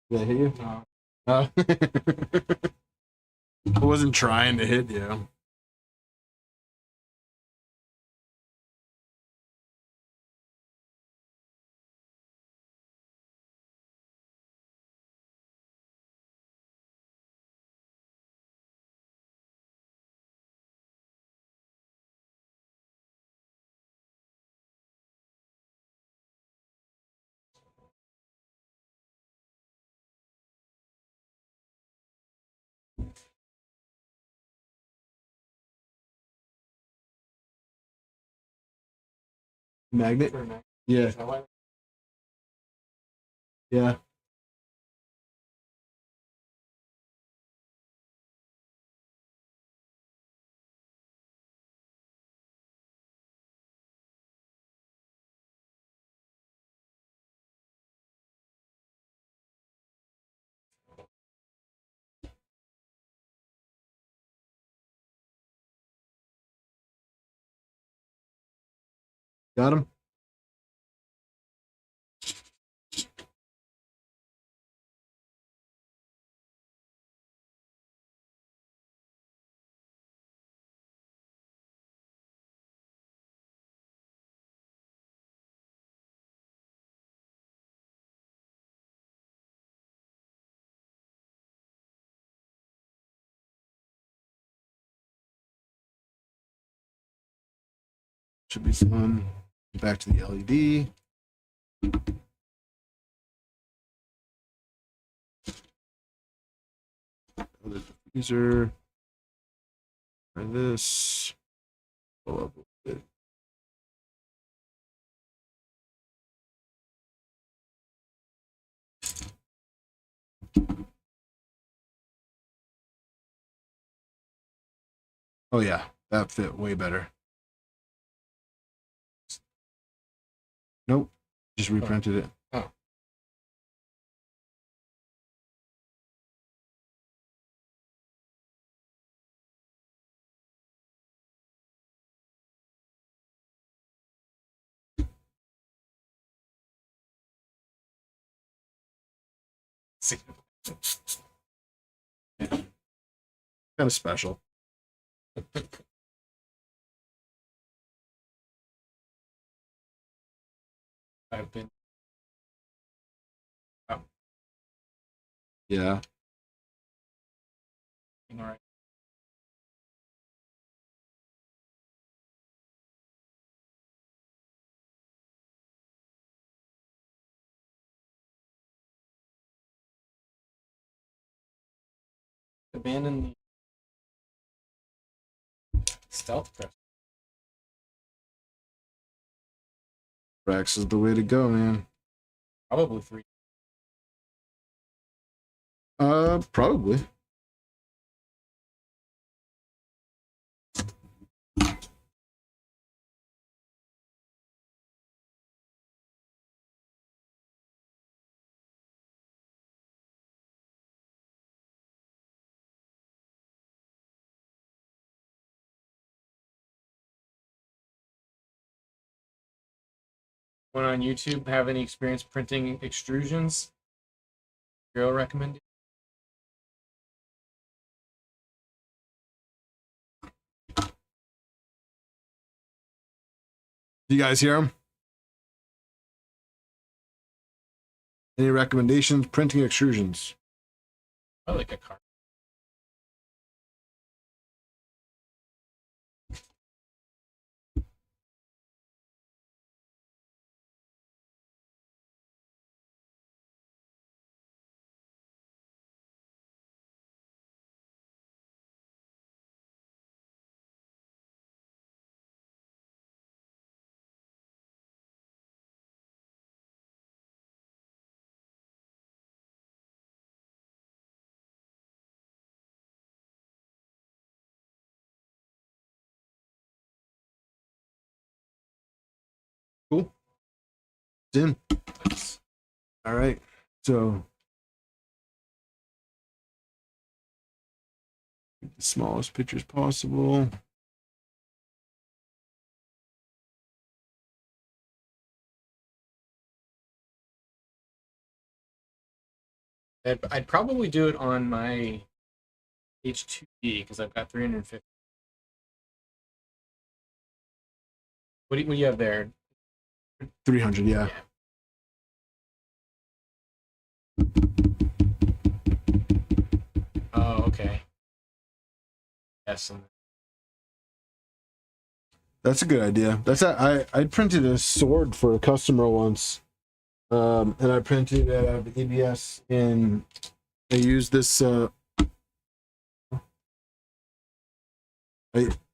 Did I hit you? No. Oh. I wasn't trying to hit you. Magnet? Yeah. Yeah. Got him? Should be fun. Back to the LED. Other diffuser. Try this. Pull up a bit. Oh yeah, that fit way better. Nope, just reprinted it. Oh. See. Kind of special. I've been. Oh, Yeah. all right. Abandon the stealth press. Rex is the way to go, man. Probably 3. Probably. One on YouTube have any experience printing extrusions? Girl recommended. Do you guys hear him? Any recommendations? Printing extrusions. I like a card. Cool. It's in. Nice. All right. So the smallest pictures possible. I'd probably do it on my H2D because I've got 350. What do you have there? 300, yeah. Oh, okay. Yes. That's a good idea. I printed a sword for a customer once. And I printed it out of ABS, and I used this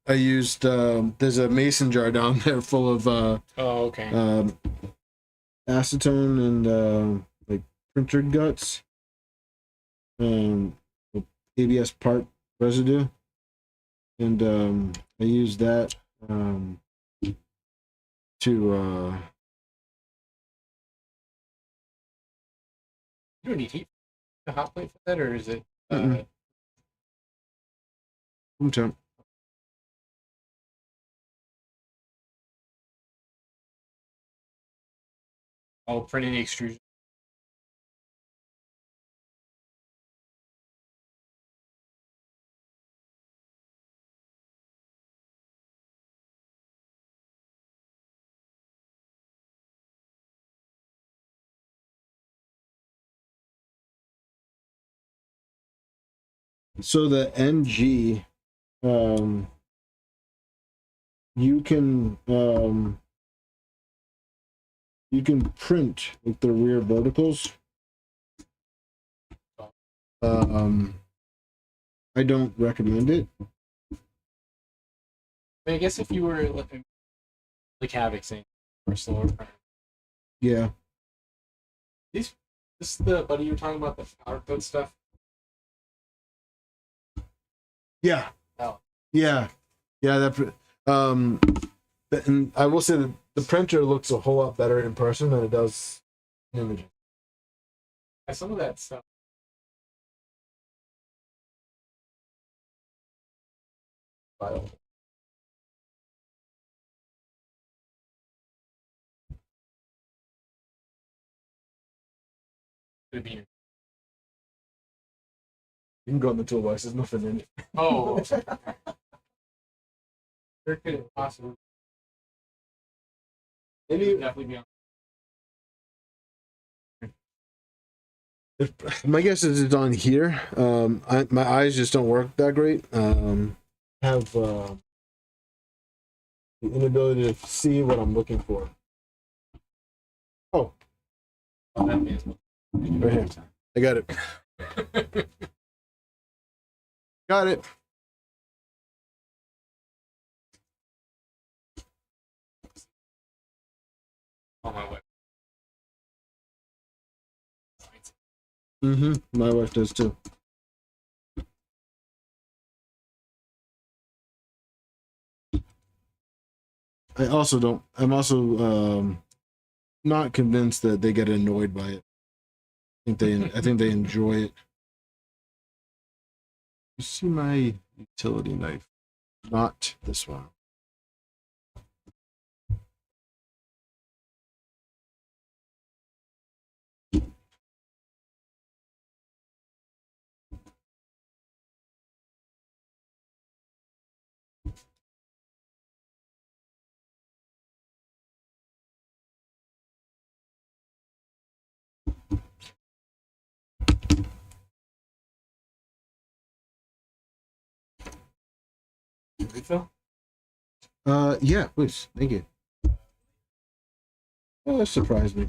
I used there's a mason jar down there full of Oh, okay. acetone and like printer guts, ABS part residue, and I used that to You don't need heat. A hot plate for that, or is it? room temp. Oh, printing the extrusion. So the NG you can print like the rear verticals. I don't recommend it. I guess if you were like Havoc saying or slower. Yeah. This is the buddy you were talking about, the powder coat stuff. Yeah. Oh. Yeah. Yeah. And I will say that the printer looks a whole lot better in person than it does in images. Yeah, some of that stuff. File. Could be. You can go in the toolbox. There's nothing in it. Oh. There could possibly. Maybe Definitely be on. my guess is it's on here. My eyes just don't work that great. Have the inability to see what I'm looking for. Oh, That means right here. I got it. Got it. on my way. My wife does too. I'm also not convinced that they get annoyed by it. I think they enjoy it. You see my utility knife? Not this one. Refill? Yeah, please. Thank you. Oh, that surprised me.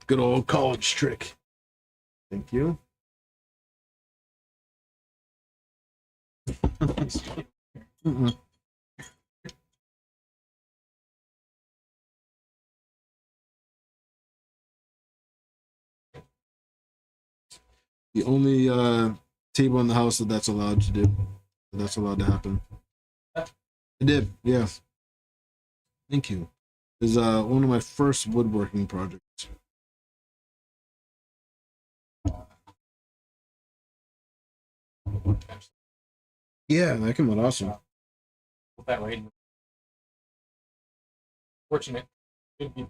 Good old college trick. Thank you. The only table in the house that's allowed to do. That's allowed to happen. I did, yeah. Thank you. It's one of my first woodworking projects. Yeah, that came out awesome. Put that right in. Fortunate. Could be.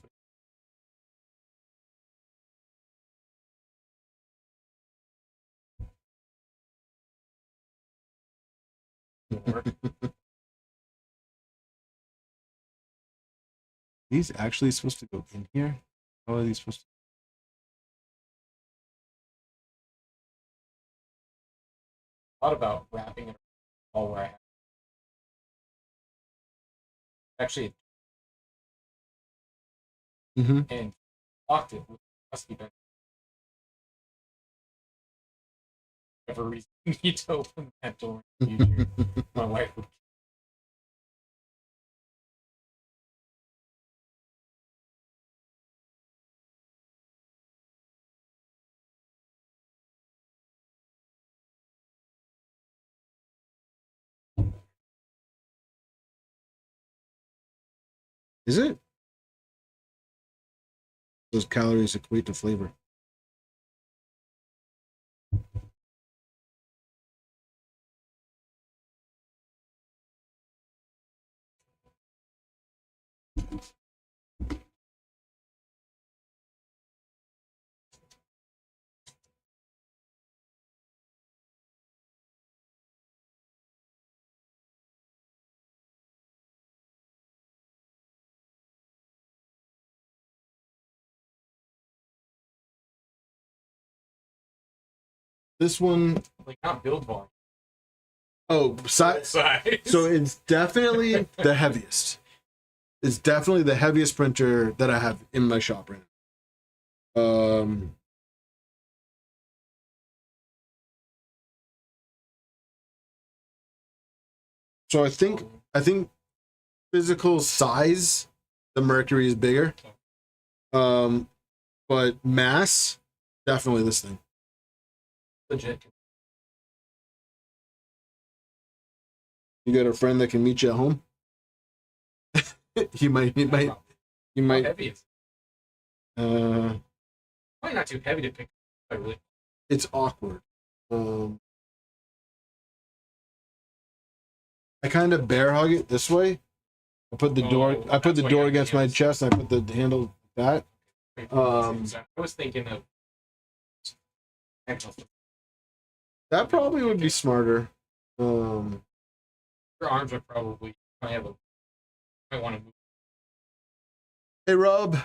These actually supposed to go in here? How are these supposed to? Thought about wrapping it all where I have. Actually, and locked it with rusty bend. Whatever reason you need to open that door in the future. My wife would. Is it? Those calories equate to flavor. This one, Like not build volume. oh, size. So it's definitely the heaviest. It's definitely the heaviest printer that I have in my shop right now. So I think physical size, the Mercury is bigger. But mass, definitely this thing. Legit. You got a friend that can meet you at home? He might. How heavy is it? Uh, Probably not too heavy to pick up. Really. it's awkward. I kind of bear hug it this way. I put the door. I put the door against my chest. And I put the handle like that. I was thinking of. That probably would be smarter. Your arms are probably. I want to move. Hey, Rob.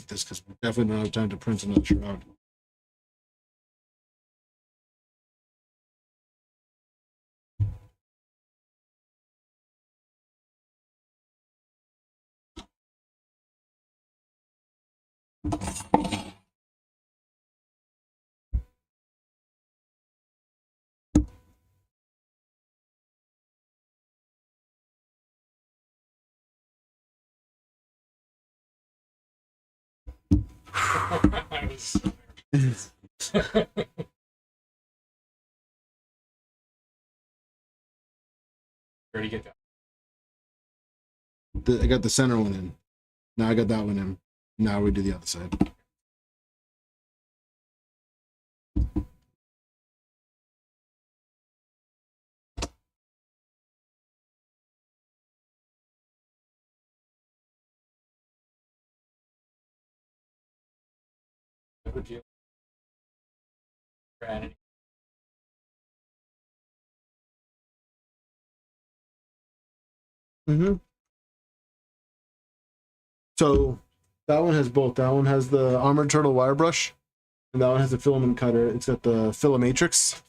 This because we definitely don't have time to print another shroud. I was. Already get that. I got the center one in. Now I got that one in. Now we do the other side. Would you? Mm-hmm. So that one has both. That one has the Armored Turtle wire brush, and that one has the filament cutter. It's got the Filamatrix.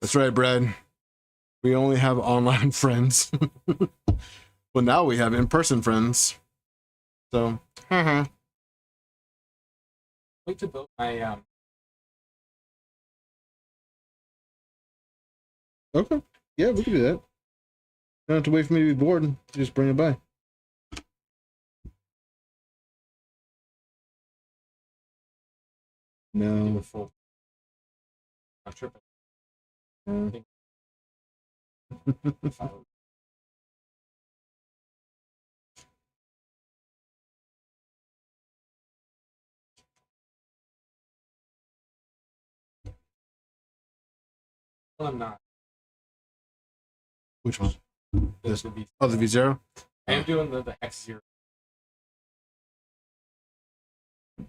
That's right, Brad. We only have online friends. Well, now we have in-person friends. So, I'd like to build my okay. Yeah, we can do that. You don't have to wait for me to be bored. Just bring it by. No. full. I'm tripping. Well, I'm not. Which one? This would be. Oh, the V0? I am doing the X0.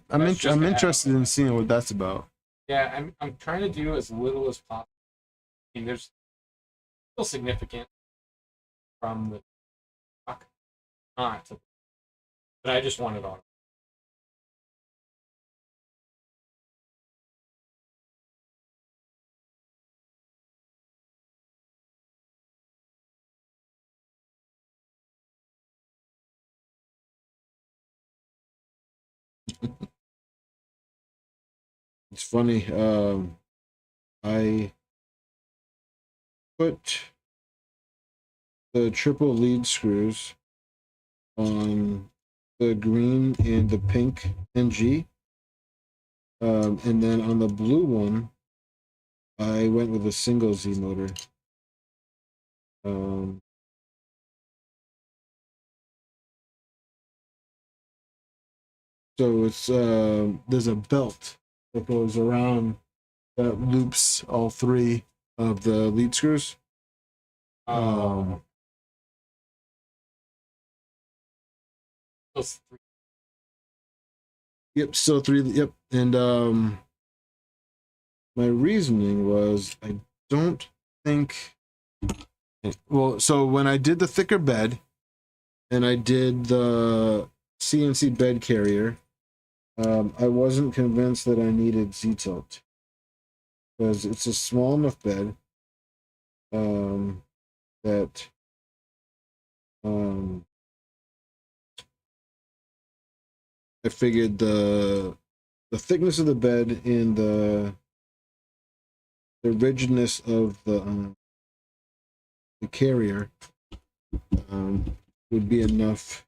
I'm interested in seeing what that's about. Yeah, I'm trying to do as little as possible. I mean, there's still significant from the not, but I just want it on. It's funny. I put the triple lead screws on the green and the pink NG. And then on the blue one, I went with a single Z motor. So it's there's a belt that goes around that loops all three of the lead screws. Those three. Yep, still three. Yep, and my reasoning was I don't think. Well, so when I did the thicker bed, and I did the CNC bed carrier, I wasn't convinced that I needed Z-tilt because it's a small enough bed that I figured the thickness of the bed and the rigidness of the carrier would be enough.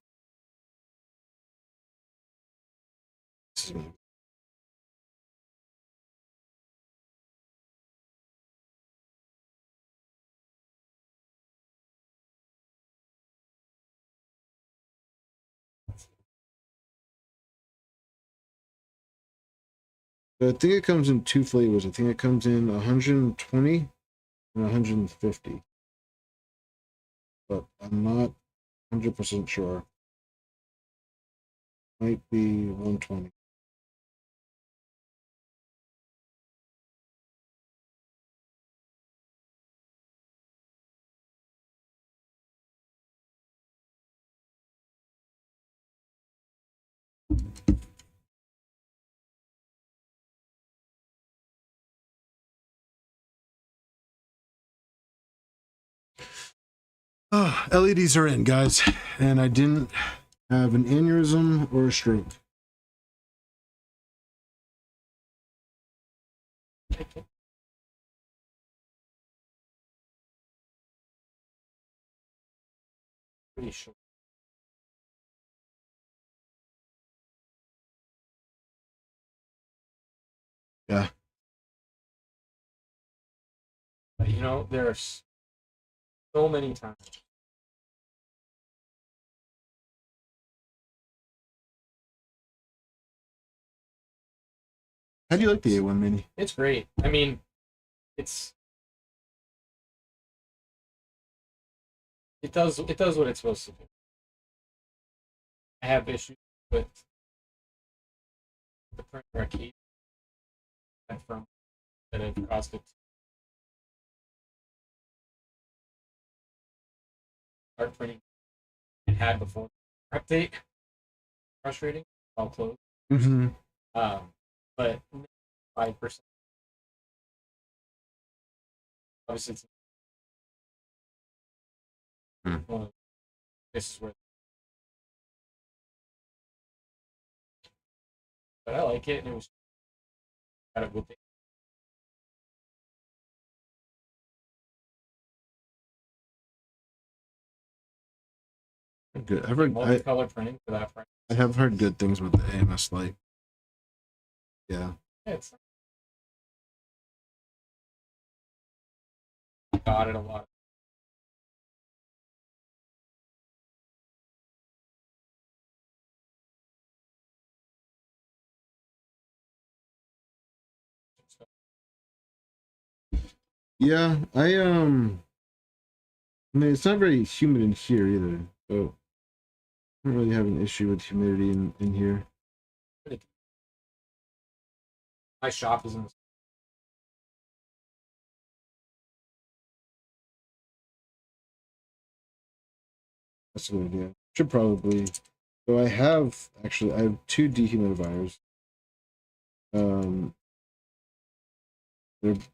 I think it comes in two flavors. I think it comes in 120 and 150. But I'm not 100% sure. Might be 120. Oh, LEDs are in, guys, and I didn't have an aneurysm or a stroke. Pretty sure. Yeah. But you know, there's so many times. How do you like the A1 Mini? It's great. I mean, it does what it's supposed to do. I have issues with the printer arcade from that have caused it to start printing it had before update. Frustrating. All closed. Mm-hmm. But 5%. Obviously, it's one of this is where. But I like it, and it was kind of good thing. Good. Multicolor printing for that price. I have heard good things about the AMS Lite. Yeah. It's got it a lot. Yeah, I mean, it's not very humid in here either, so I don't really have an issue with humidity in here. My shop is in. That's a good idea. Should probably. So I have two dehumidifiers.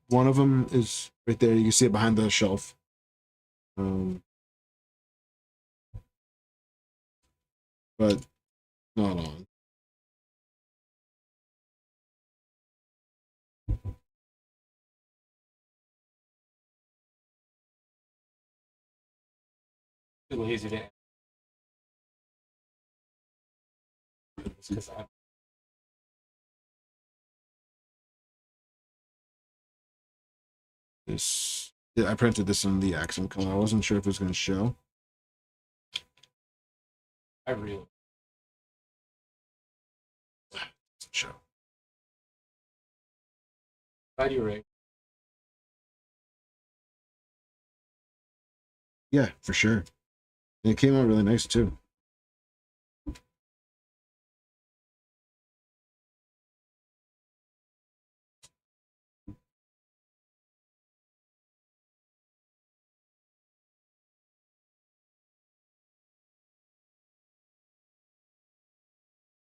One of them is right there. You can see it behind the shelf. But not on. Too lazy to. It's because I. This, yeah, I printed this in the accent color. I wasn't sure if it was going to show. I really. Show. Glad you were. Yeah, for sure. And it came out really nice too.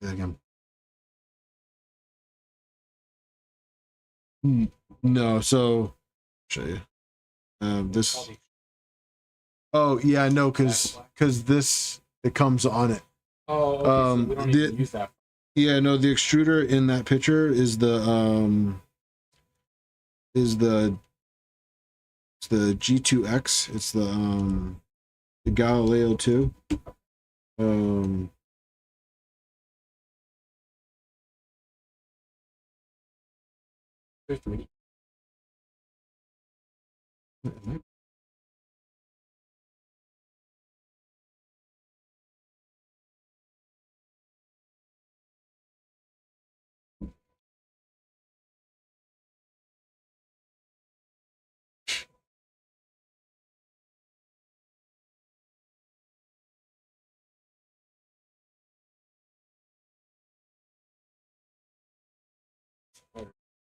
Again. No, so show you. This. Oh yeah, no, because this it comes on it. Oh, okay, so we don't need to use that. Yeah, no, the extruder in that picture is the it's the G2X. It's the Galileo 2.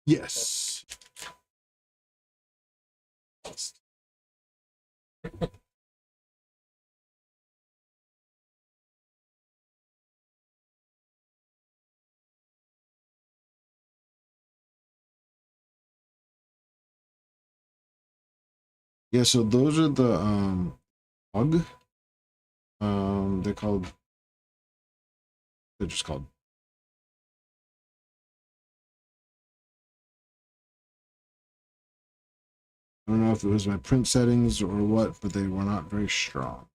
Yes. Yeah, so those are the hug. They're just called. I don't know if it was my print settings or what, but they were not very strong.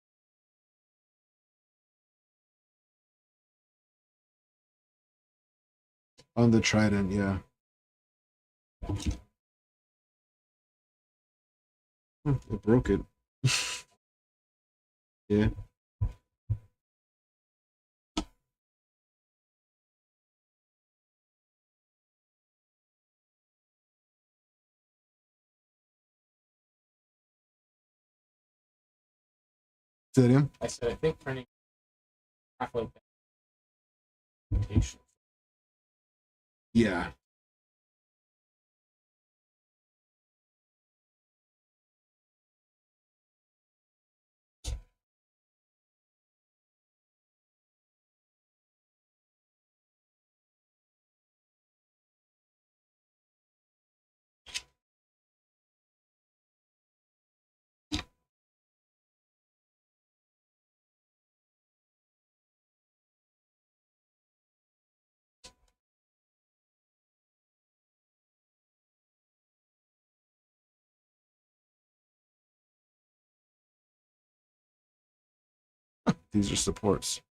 On the Trident, yeah. It broke it. Yeah. Stadium? I said, I think printing halfway back. Yeah. These are supports.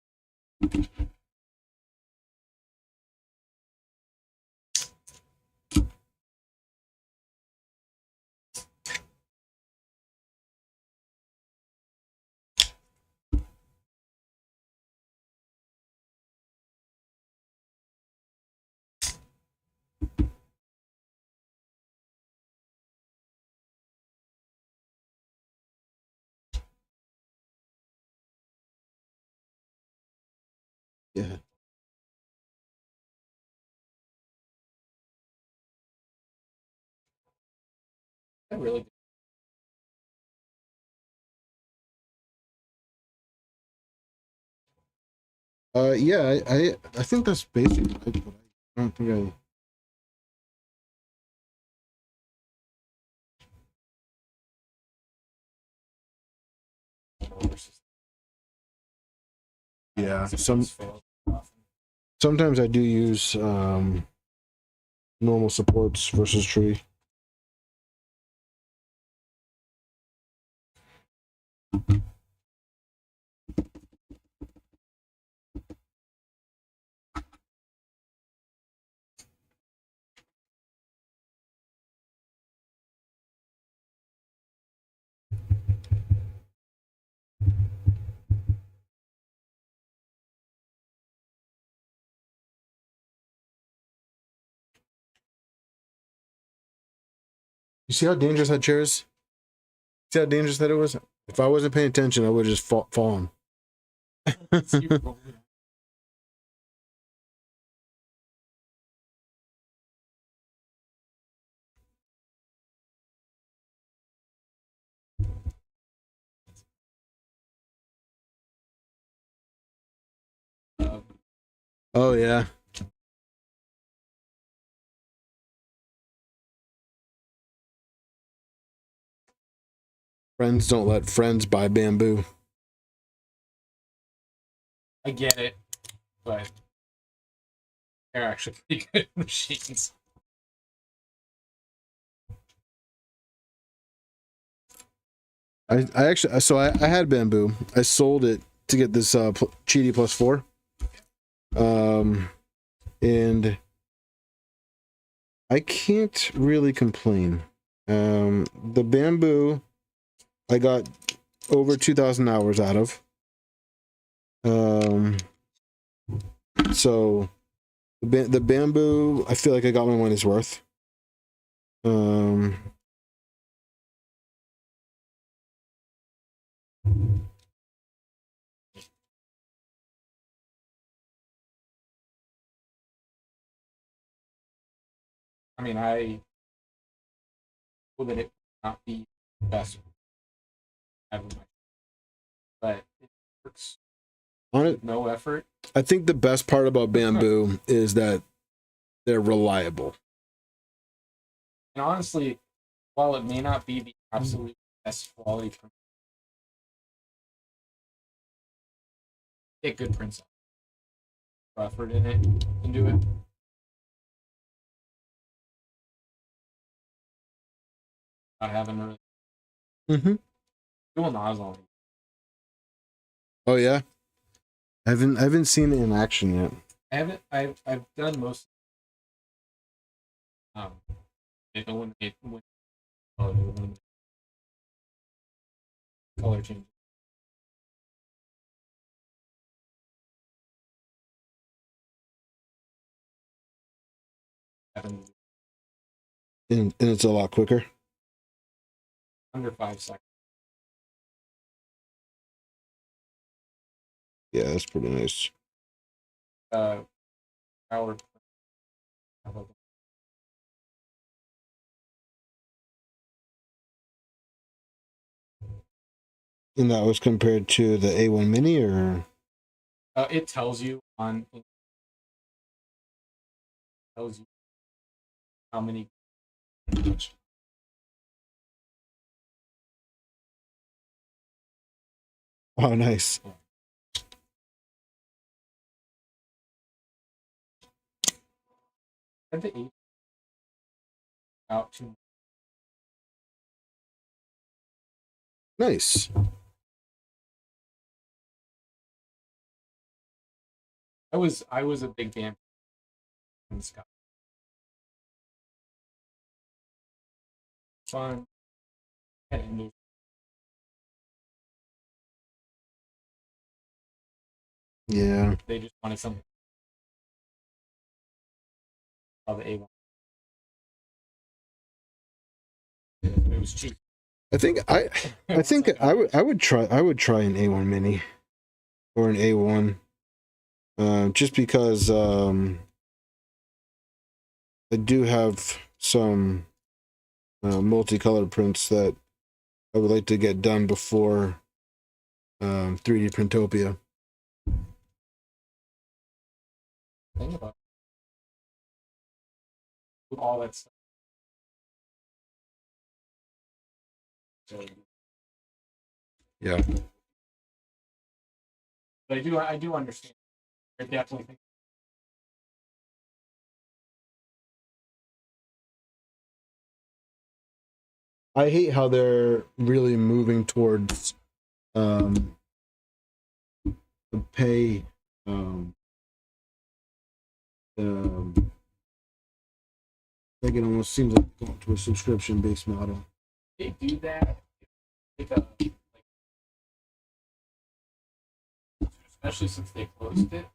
Yeah. I really. Yeah, I think that's basic. I don't think I. Yeah, sometimes I do use normal supports versus tree. You see how dangerous that chair is? See how dangerous that it was? If I wasn't paying attention, I would have just fallen. See, roll it. Oh, yeah. Friends don't let friends buy bamboo. I get it, but they're actually pretty good machines. I actually, so I had bamboo. I sold it to get this Cheaty +4. And I can't really complain. The bamboo I got over 2,000 hours out of. So the bamboo, I feel like I got my money's worth. I mean, I know that it might not be the best ever, but it works On it, with no effort. I think the best part about bamboo is that they're reliable. And honestly, while it may not be the absolute best quality print, get good prints. Effort in it and do it. Not having really doing nozzle. Oh yeah, I haven't seen it in action yet. I haven't. I've done most. When color change. Happens And it's a lot quicker. under 5 seconds. Yeah, that's pretty nice. Power. And that was compared to the A1 Mini, or It tells you how many. oh, nice. At the 8 out to Nice. I was a big fan in Scott. Fun. And Yeah. they just wanted something. Of the A1. It was cheap. I think I would try an A1 Mini or an A1, just because I do have some multicolored prints that I would like to get done before 3D Printopia. Think about all that stuff. So, Yeah. but I do understand. I definitely think. I hate how they're really moving towards the pay like it almost seems like going to a subscription based model. They do that. Especially since they closed it.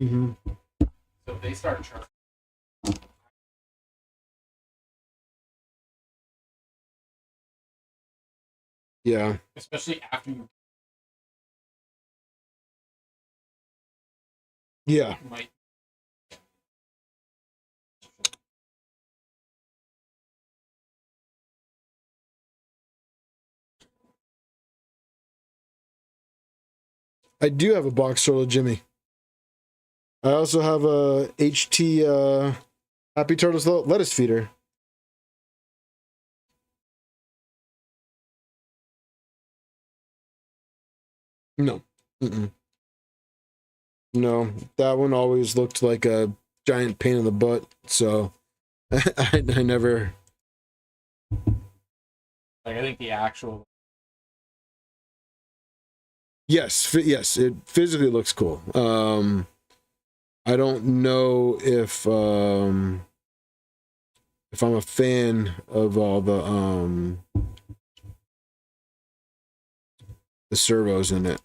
Mm-hmm. So if they start charging Yeah. especially after you Yeah. might. I do have a box turtle, Jimmy. I also have a HT Happy Turtles lettuce feeder. No. Mm-mm. No, that one always looked like a giant pain in the butt, so I never. Like I think the actual. Yes, yes, it physically looks cool. I don't know if I'm a fan of all the servos in it.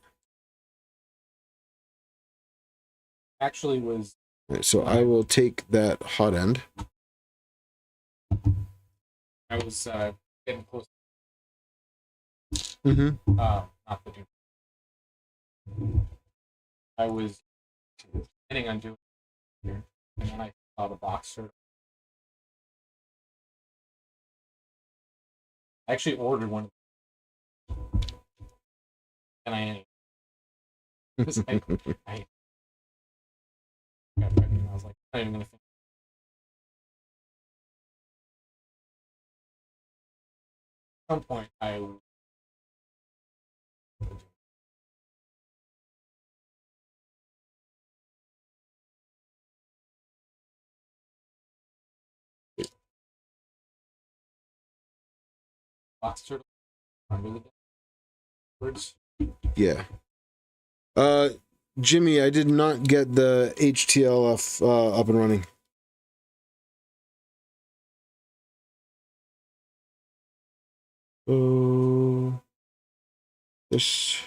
Actually was. So I will take that hot end. I was getting close. Mm-hmm. Not the Doom. I was planning on doing it here, and then I saw the box turtle. I actually ordered one, and I was like, I got pregnant. I was like, I'm not even gonna think. At some point, I box turtle. I'm really good. Words. Yeah. Jimmy, I did not get the HTLF up and running. Oh, this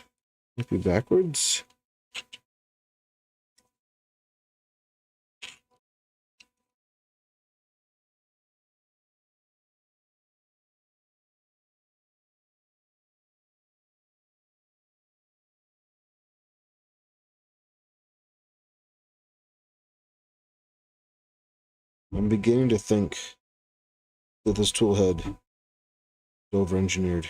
might be backwards. I'm beginning to think that this tool head is over-engineered.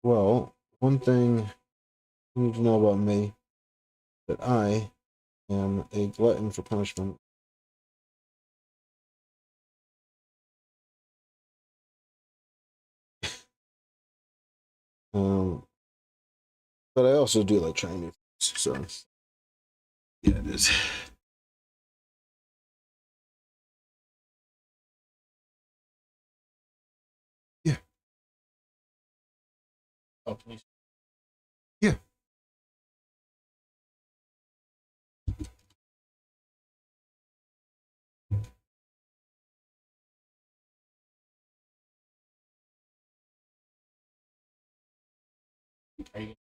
Well, one thing you need to know about me, that I am a glutton for punishment. But I also do like trying new things, so yeah, it is. Yeah. Oh, can you? Yeah. Are you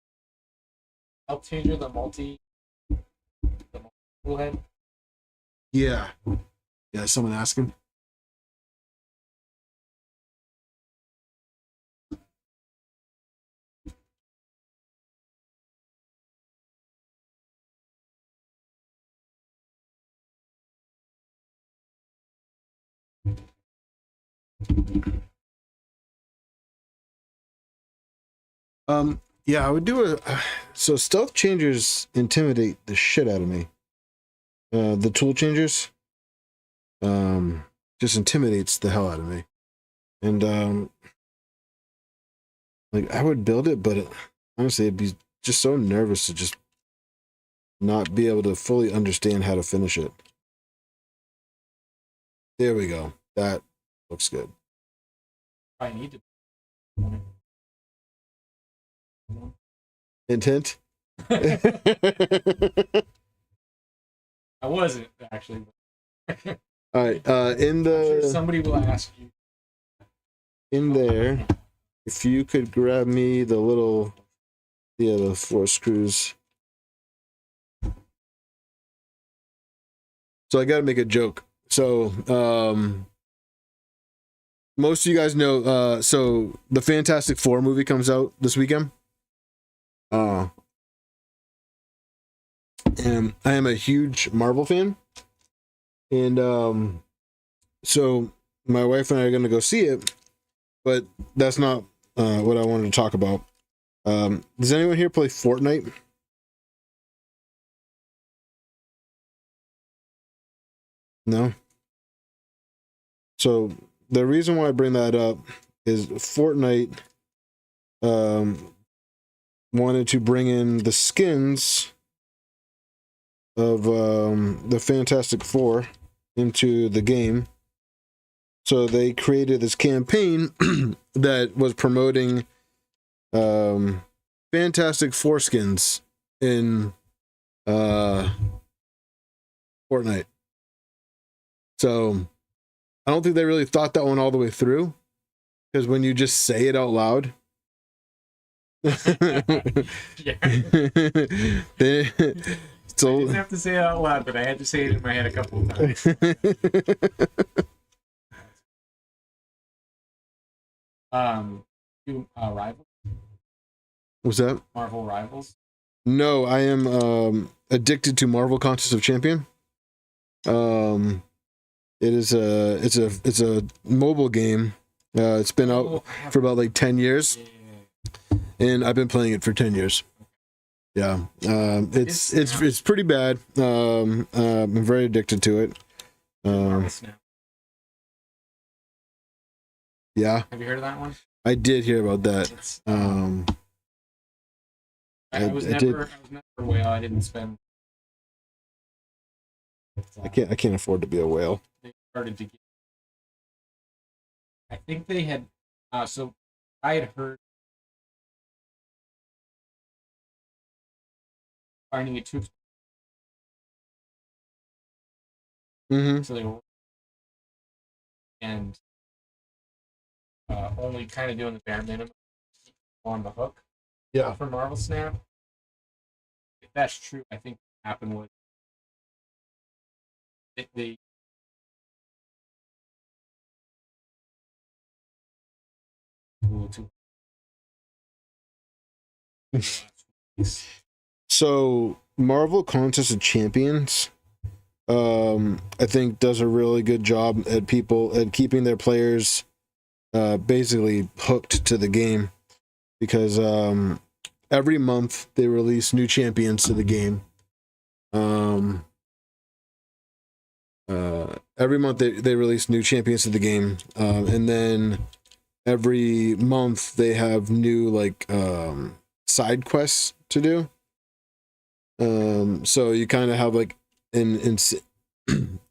help changer the multi tool head? Yeah. Yeah, someone asking. Yeah, I would do a so stealth changers intimidate the shit out of me. The tool changers just intimidates the hell out of me. And like I would build it, but honestly I'd be just so nervous to just not be able to fully understand how to finish it. There we go. That looks good. I need to. Intent? I wasn't actually. All right, in I'm sure the somebody will ask you. in there, if you could grab me the little, the 4 screws. So I got to make a joke. So most of you guys know. So the Fantastic Four movie comes out this weekend. And I am a huge Marvel fan, and so my wife and I are going to go see it, but that's not what I wanted to talk about. Does anyone here play Fortnite? No? So the reason why I bring that up is Fortnite wanted to bring in the skins of the Fantastic Four into the game. So they created this campaign that was promoting Fantastic Four skins in Fortnite. So I don't think they really thought that one all the way through, because when you just say it out loud, they, I didn't have to say it out loud, but I had to say it in my head a couple of times. Rivals? What's that? Marvel Rivals? No, I am addicted to Marvel Contest of Champion. It's a mobile game. It's been out for about like 10 years, and I've been playing it for 10 years. Yeah, it's pretty bad. I'm very addicted to it. Yeah. Have you heard of that one? I did hear about that. I was never a whale. I didn't spend. I can't afford to be a whale. They started to get. I think they had. So I had heard finding it too. Mm-hmm. So they were and only kind of doing the bare minimum on the hook. Yeah. For Marvel Snap. If that's true, I think what happened was they So Marvel Contest of Champions, I think does a really good job at keeping their players basically hooked to the game, because every month they release new champions to the game. Every month they release new champions to the game, and then every month they have new like side quests to do. So you kind of have like an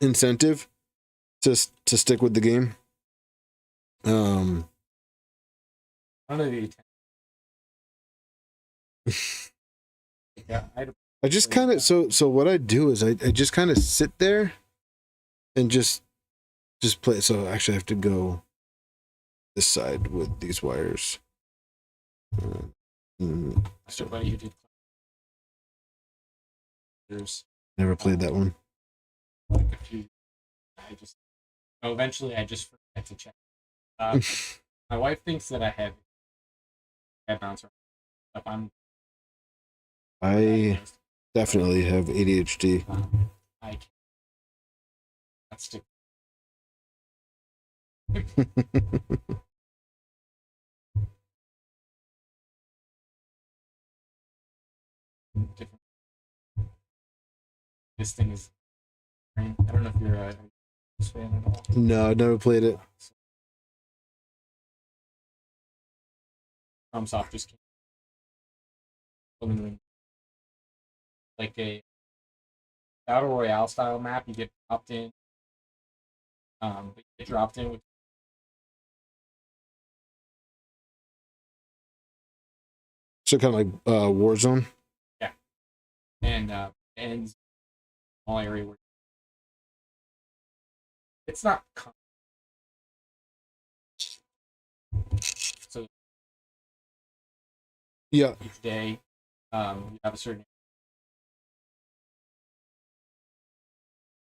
incentive to stick with the game. None of the yeah, I just kind of so what I do is I just kind of sit there and just play. So actually I have to go this side with these wires. Somebody who did Never played that one. Like a few. Eventually I just forget to check. My wife thinks that I have head bouncer up. I definitely have ADHD. I can't. That's too. Different. This thing is. I don't know if you're a fan at all. No, I've never played it. FromSoft just came. Like a battle royale style map. You get dropped in. But you get dropped in with. So kind of like Warzone. Yeah, and ends small area where it's not. So Yeah. each day, you have a certain.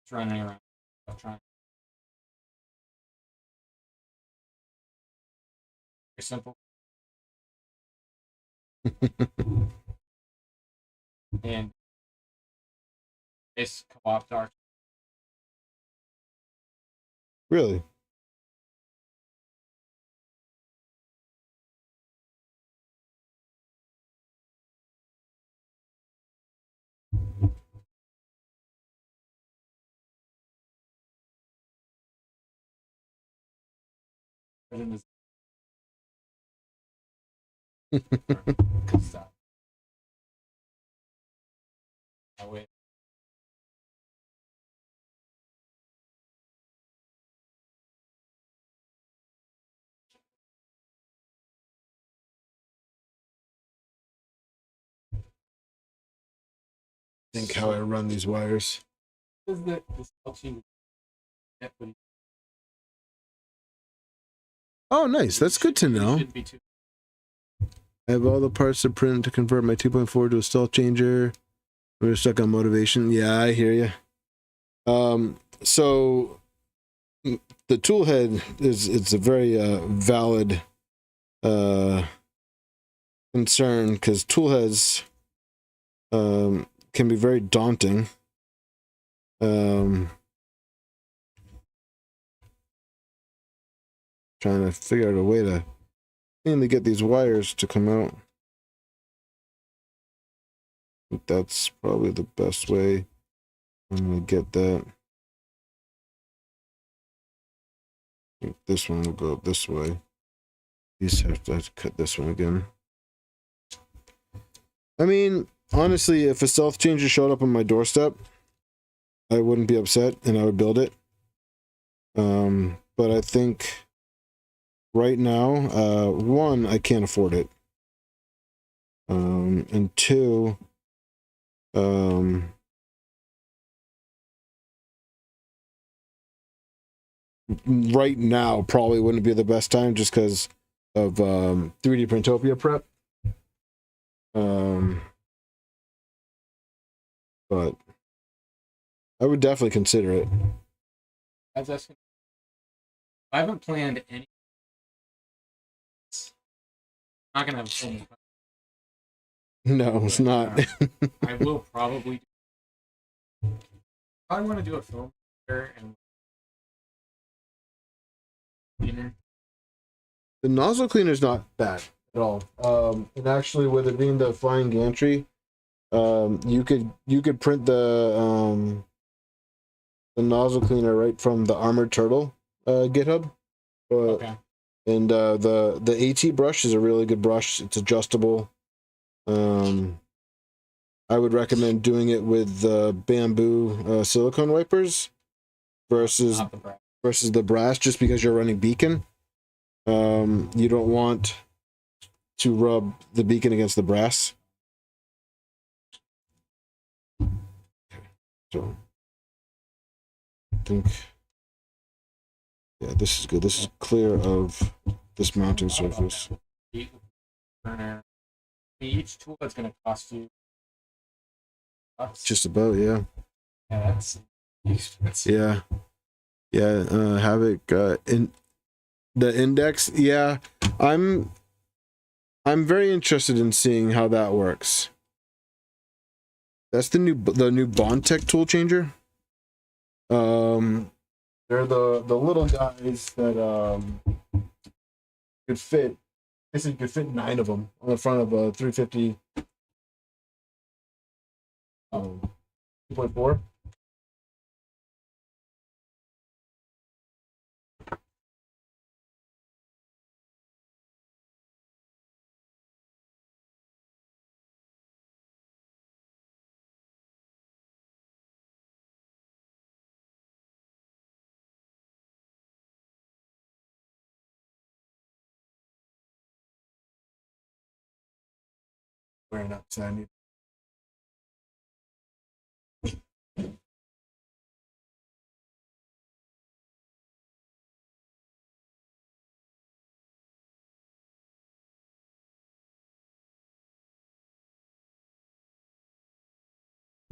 Just running around. Trying. Very simple. And it's co-op dark. Really? Stop. Oh, wait. Think how I run these wires. Is that this helps you? Oh, nice. That's good to know. Shouldn't be too. I have all the parts to print to convert my 2.4 to a stealth changer. We're stuck on motivation. Yeah, I hear you. So the tool head it's a very valid concern because tool heads can be very daunting. Trying to figure out a way to mainly get these wires to come out. That's probably the best way. I'm gonna get that. I think this one will go this way. These have to cut this one again. I mean, honestly, if a stealth changer showed up on my doorstep, I wouldn't be upset and I would build it. But I think right now, one, I can't afford it. And two, right now probably wouldn't be the best time just because of 3D Printopia prep. But I would definitely consider it. I was asking. I haven't planned any. I'm not gonna have a film. No, it's not. I will probably. I want to do a film here and. Cleaner. The nozzle cleaner is not bad at all. And actually, with it being the flying gantry, you could print the nozzle cleaner right from the Armored Turtle GitHub. Okay. And the AT brush is a really good brush. It's adjustable. I would recommend doing it with bamboo silicone wipers versus the brass, just because you're running beacon. You don't want to rub the beacon against the brass. So I think, yeah, this is good. This is clear of this mounting surface. Each tool is going to cost you. Just about, yeah. Yeah, that's expensive. Yeah. Havoc in the index. Yeah, I'm very interested in seeing how that works. That's the new Bondtech tool changer. They're the little guys that could fit. I said you could fit 9 of them on the front of a 350 2.4. Wearing outside. I need.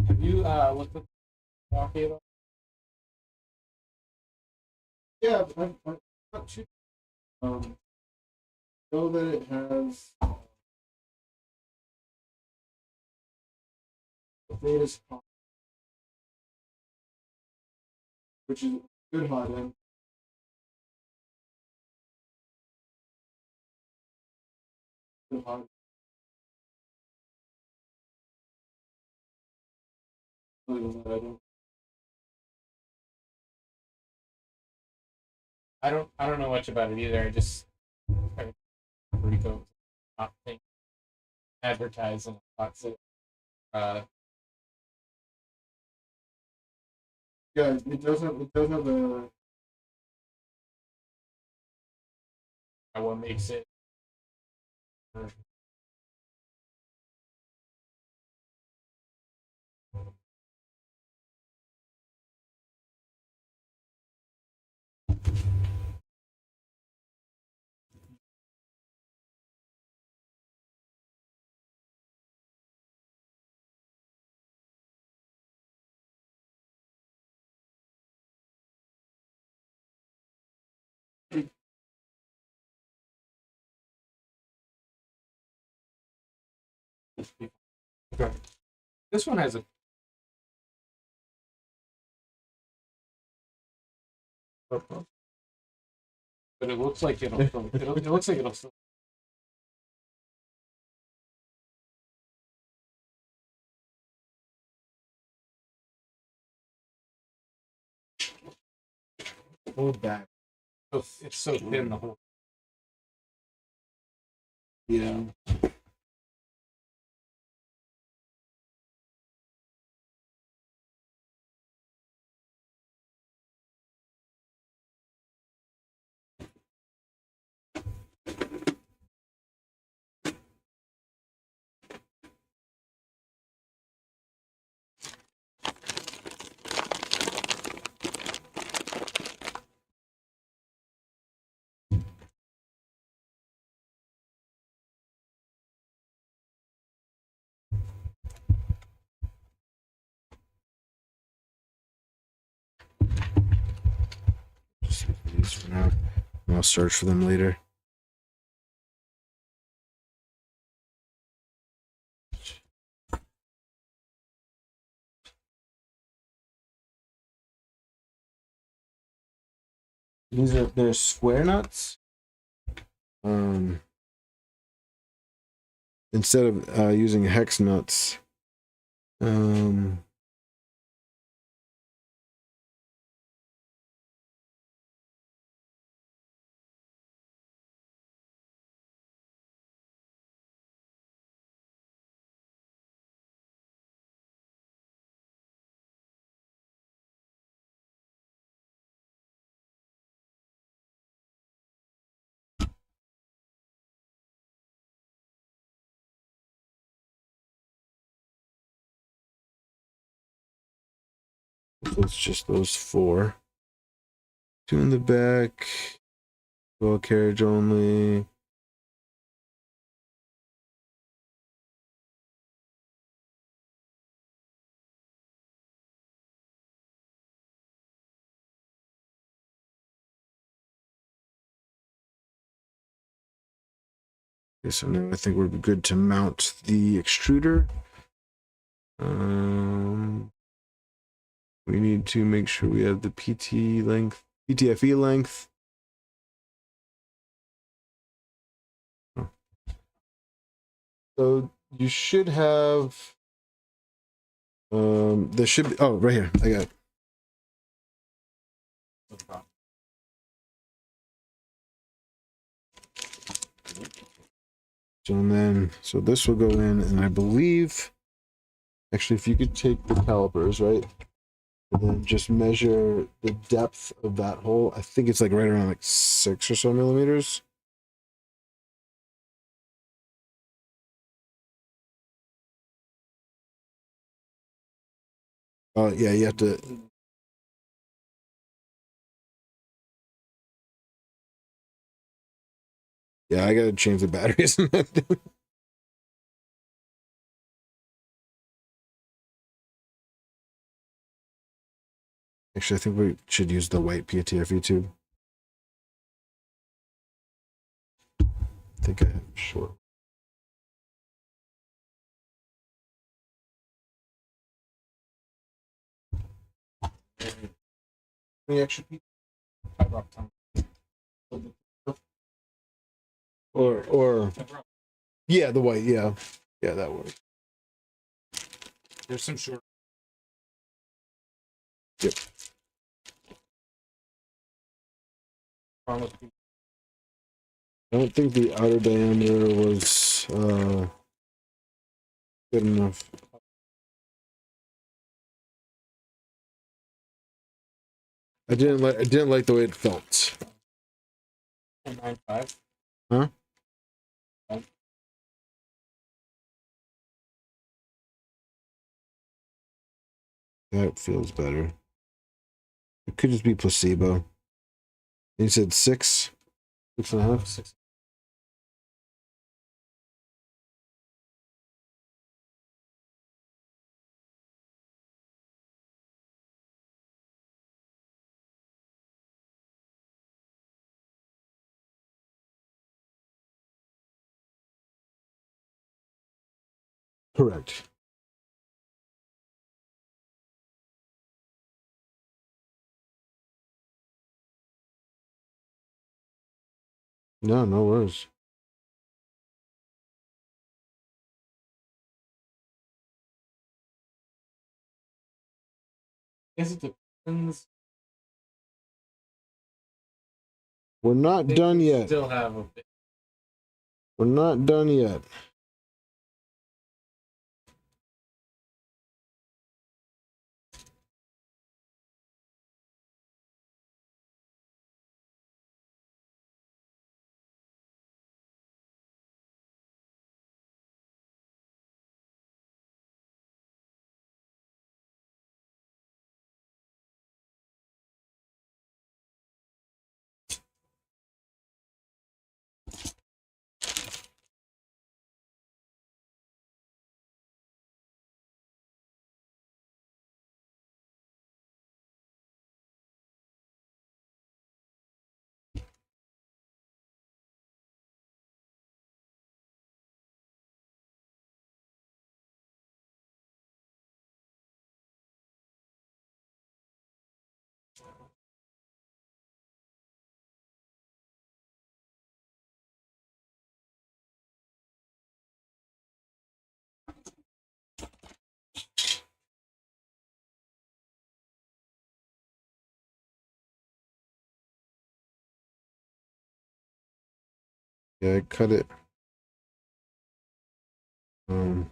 Have you looked at the walkie at all? Yeah, I'm not too. Know that it has the latest, which is good hot end. Good hot. Other than that, I don't know much about it either. I Rico not think advertising lots of yeah, it doesn't. It does have a. what makes it okay. This one has a but it looks like it looks like it'll still Hold back. it's so thin the whole Yeah. Just leave these for now. I'll search for them later. They're square nuts. Instead of using hex nuts. So it's just those 4. 2 in the back. 12 carriage only. Okay, so now I think we're good to mount the extruder. We need to make sure we have the PTFE length. Oh. So you should have. There should be. Oh, right here. I got it. So this will go in, and I believe. Actually, if you could take the calipers, right? And then just measure the depth of that hole. I think it's like right around like 6 or so millimeters. Oh, yeah, you have to. Yeah, I gotta change the batteries in that thing. Actually, I think we should use the white PTFE tube. think I have short. Any extra people? Or yeah, the white, yeah, that works. There's some short. Yep. I don't think the outer diameter was good enough. I didn't like the way it felt. 0.95. Huh? That feels better. It could just be placebo. You said 6, 6.5. 6. Correct. No worries. I guess it depends. We're not done yet. Still have a bit. We're not done yet. Yeah, I cut it. Cut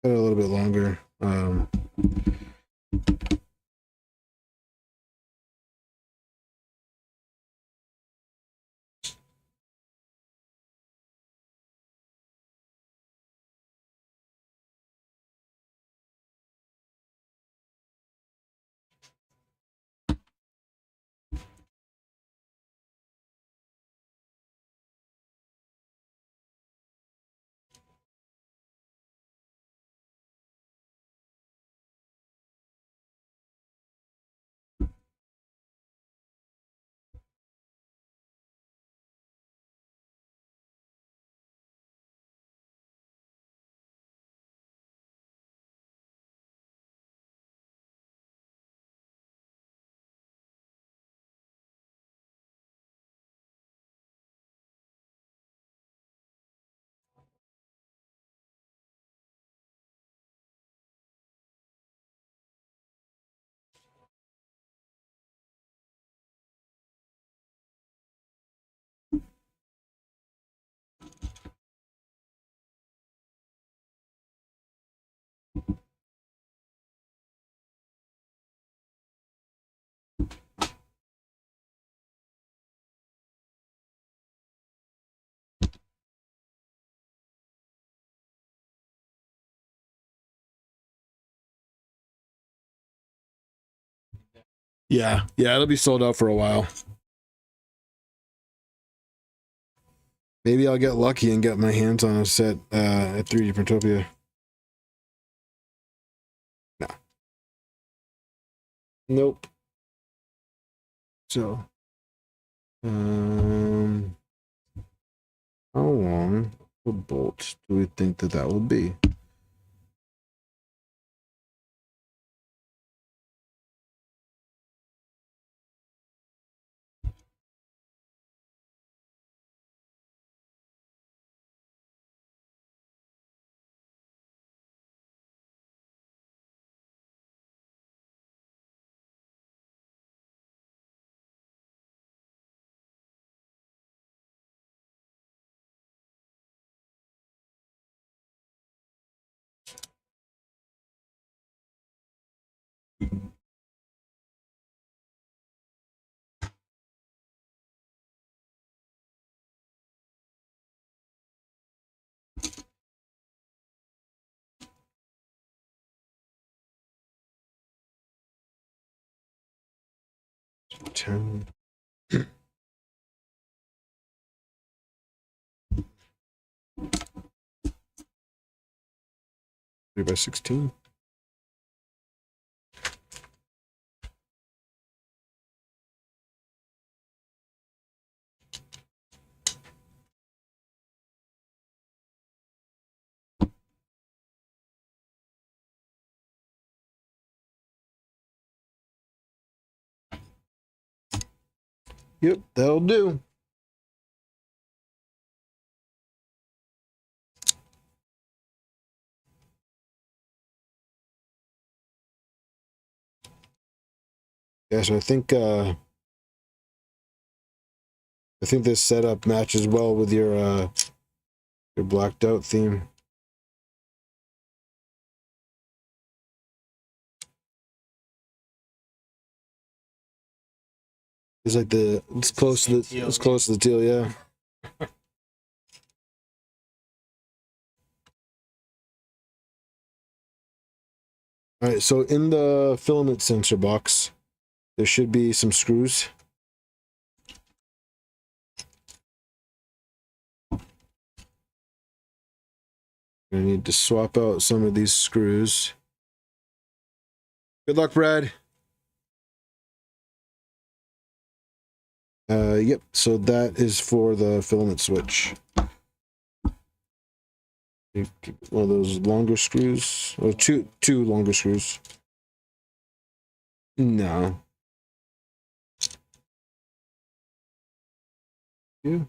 it a little bit longer. Yeah, it'll be sold out for a while. Maybe I'll get lucky and get my hands on a set at 3D Printopia. No. Nope. So, how long a bolt do we think that that will be? Ten. 3 by 16. Yep, that'll do. Yeah, so I think this setup matches well with your blacked out theme. It's like it's close to the teal, yeah. All right, so in the filament sensor box, there should be some screws. I need to swap out some of these screws. Good luck, Brad. Yep, so that is for the filament switch. One of those longer screws, or two longer screws. No. Yeah.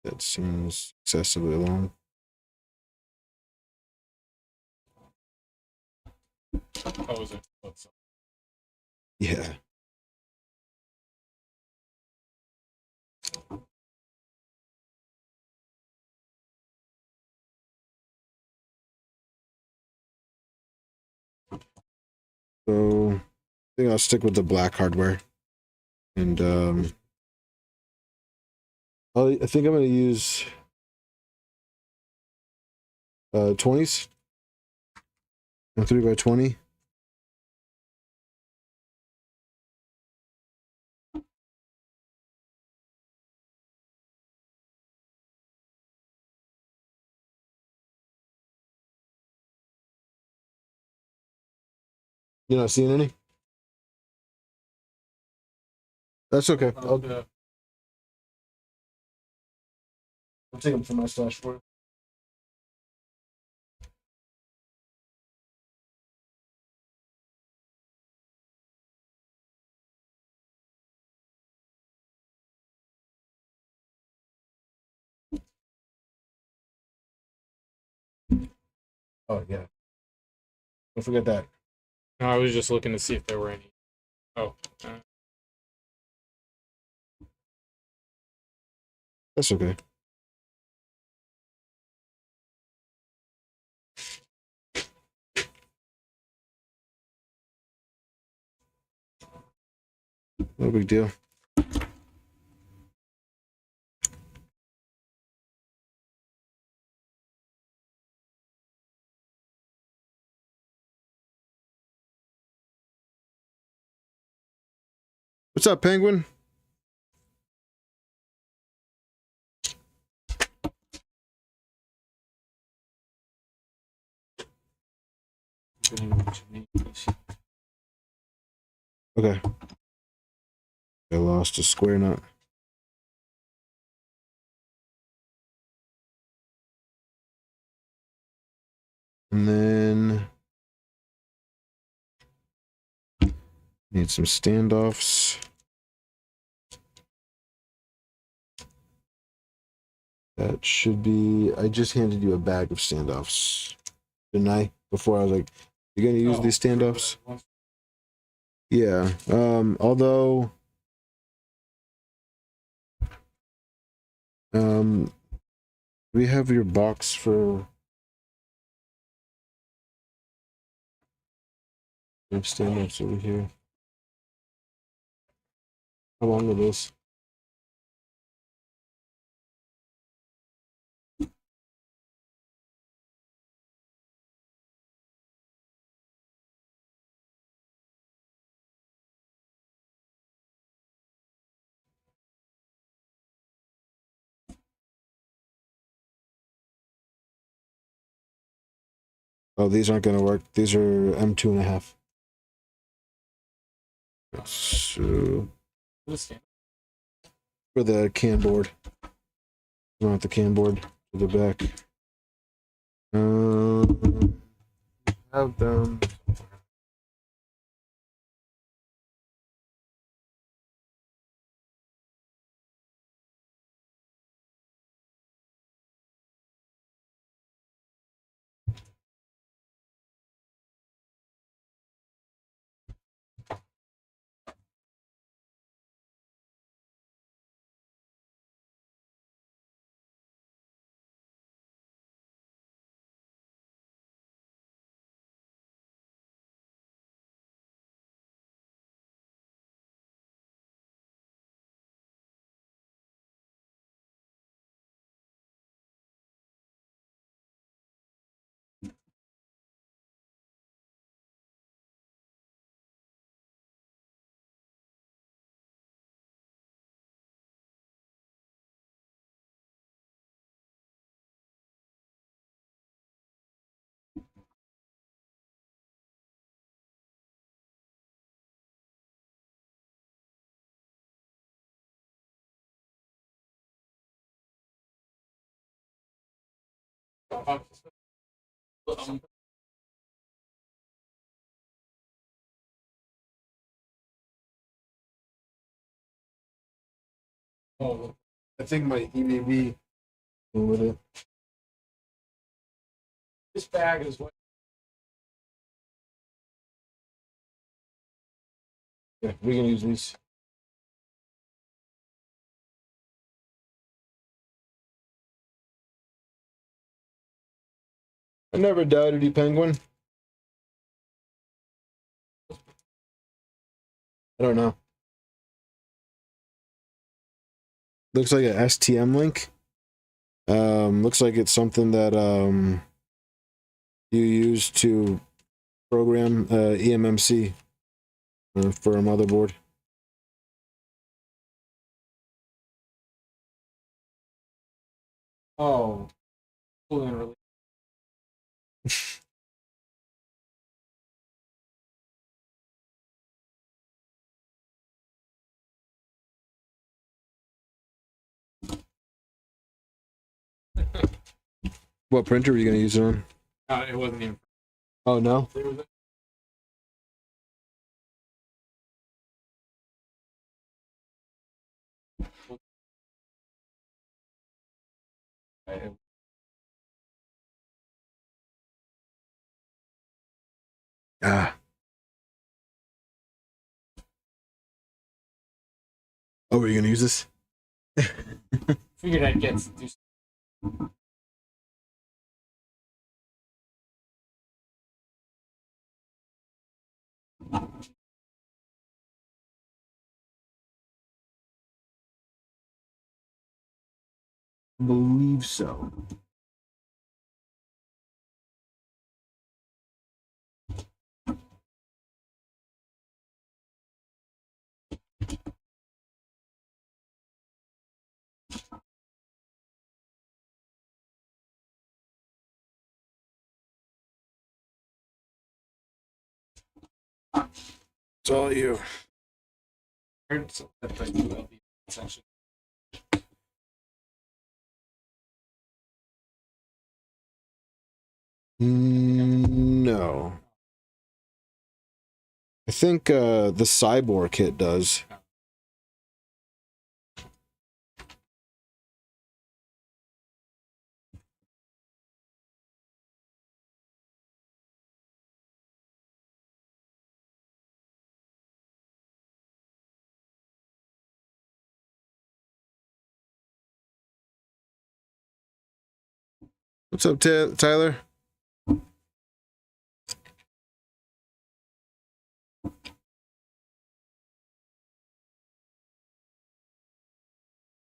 That seems excessively long. Oh, is it? Yeah. So I think I'll stick with the black hardware. And I think I'm gonna use 20s and 3 by 20. You're not seeing any? That's okay. I'll take them from my stash for you. Oh yeah. Don't forget that. No, I was just looking to see if there were any. Oh. That's okay. No big deal. What's up, Penguin? Okay. I lost a square nut. And then need some standoffs. That should be. I just handed you a bag of standoffs, didn't I? Before I was like, "You gonna use these standoffs?" Yeah. Although, we have your box for. We have standoffs over here. How long are those? Oh, these aren't gonna work. These are M2.5. So for the can board. Not the can board to the back. Have them. Oh, I think my EVB with it. This bag is what. Yeah, we can use these. I never doubted you, Penguin. I don't know. Looks like an STM link. Looks like it's something that you use to program eMMC for a motherboard. Oh, cool and really. What printer are you gonna use it on? It wasn't even. Oh no. There was Ah. Oh, are you gonna use this? figured I'd get to do. Believe so. It's all you. No. I think the Cyborg kit does. What's up, Tyler?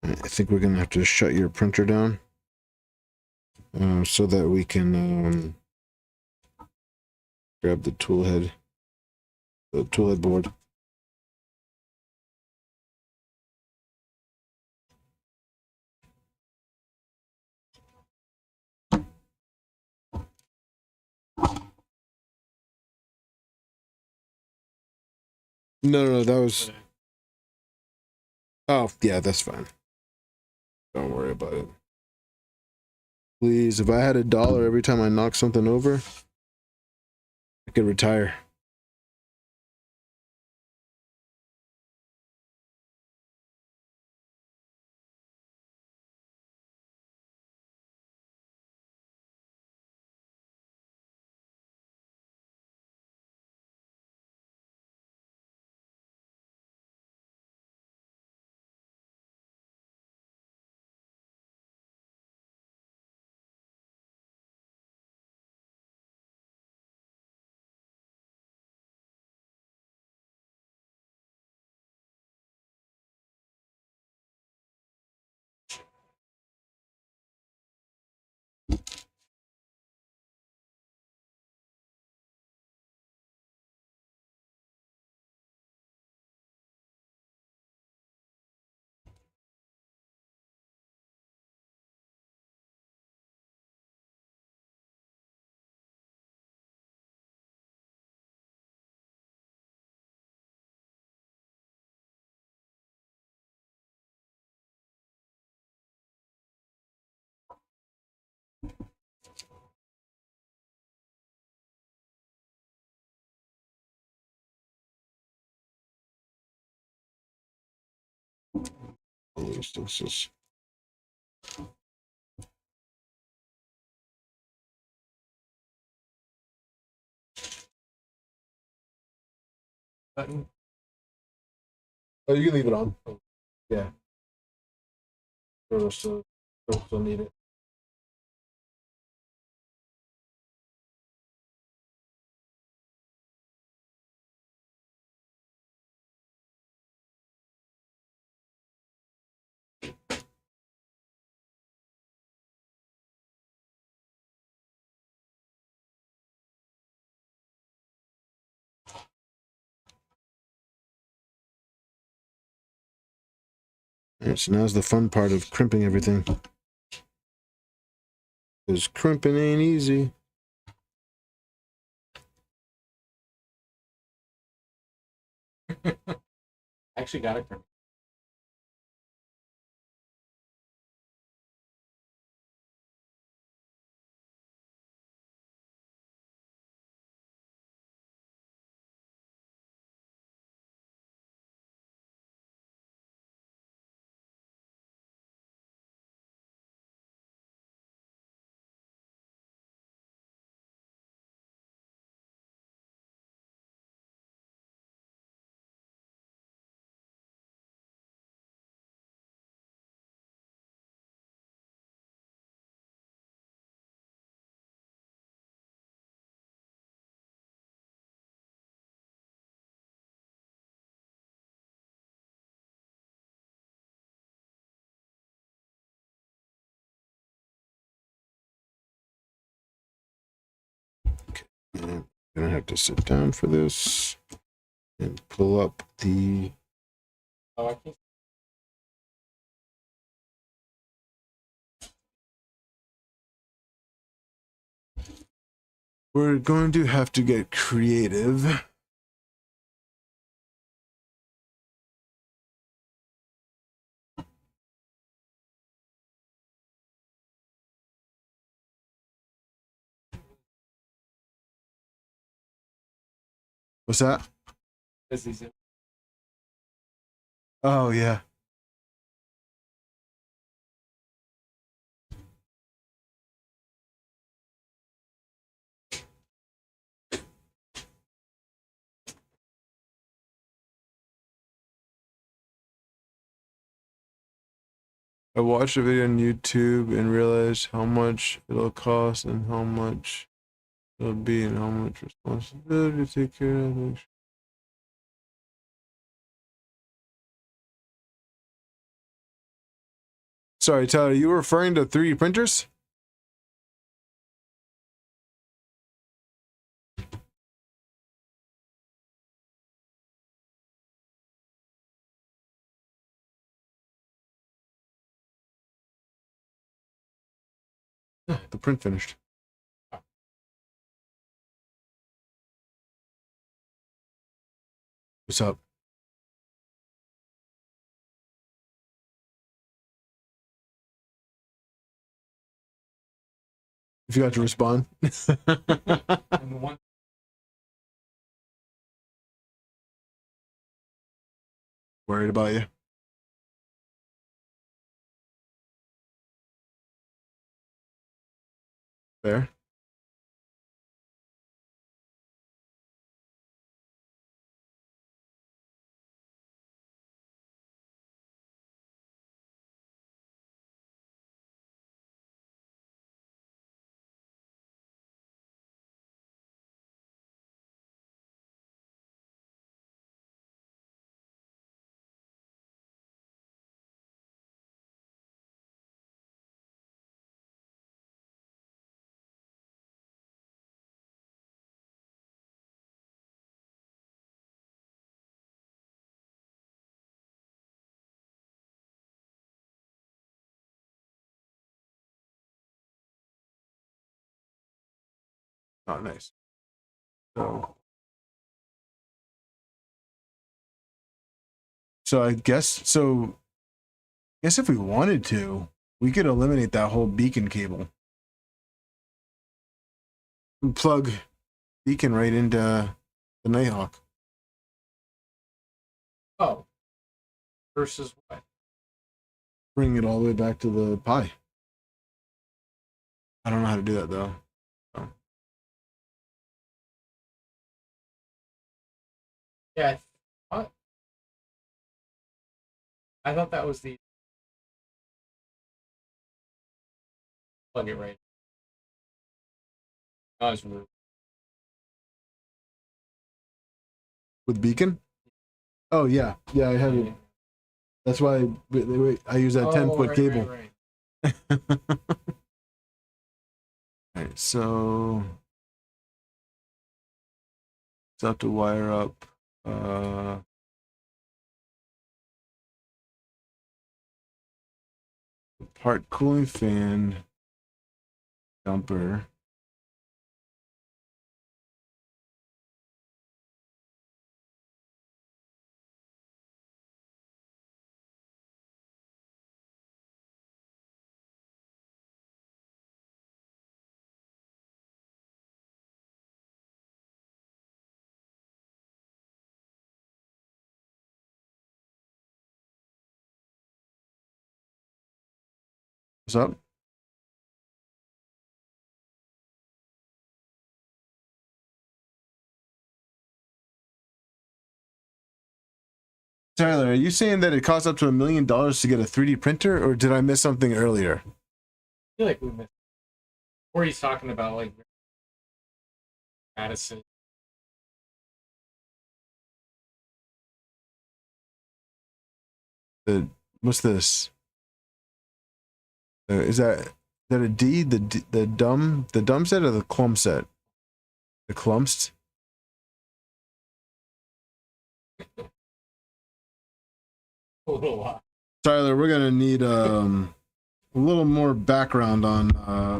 I think we're gonna have to shut your printer down so that we can grab the toolhead board. No, that was. Oh, yeah, that's fine. Don't worry about it. Please, if I had $1 every time I knock something over, I could retire. This is. Button. Oh, you can leave it on. Yeah. Still need it. All right, so now's the fun part of crimping everything. Because crimping ain't easy. Actually got it from I'm gonna have to sit down for this and pull up the. I can't We're going to have to get creative. What's that? Oh, yeah. I watched a video on YouTube and realized how much it'll cost and how much it'll be and how much responsibility to take care of it. Sorry, Tyler, you were referring to 3D printers? The print finished. What's up? If you got to respond. Worried about you. Fair. Oh, nice. So I guess if we wanted to, we could eliminate that whole beacon cable. And plug beacon right into the Nighthawk. Oh. Versus what? Bring it all the way back to the Pi. I don't know how to do that though. So. Yeah, I thought that was the plug it right. That was rude. With beacon? Oh yeah, I have it. That's why I use that 10-foot cable. Right. Alright, so let's have to wire up part cooling fan dumper. What's up? Tyler, are you saying that it costs up to $1 million to get a 3D printer, or did I miss something earlier? I feel like we missed. Or he's talking about like Madison. What's this? Is that a D? The dumb set or the clump set? The clumps. A little lot. Tyler, we're gonna need a little more background on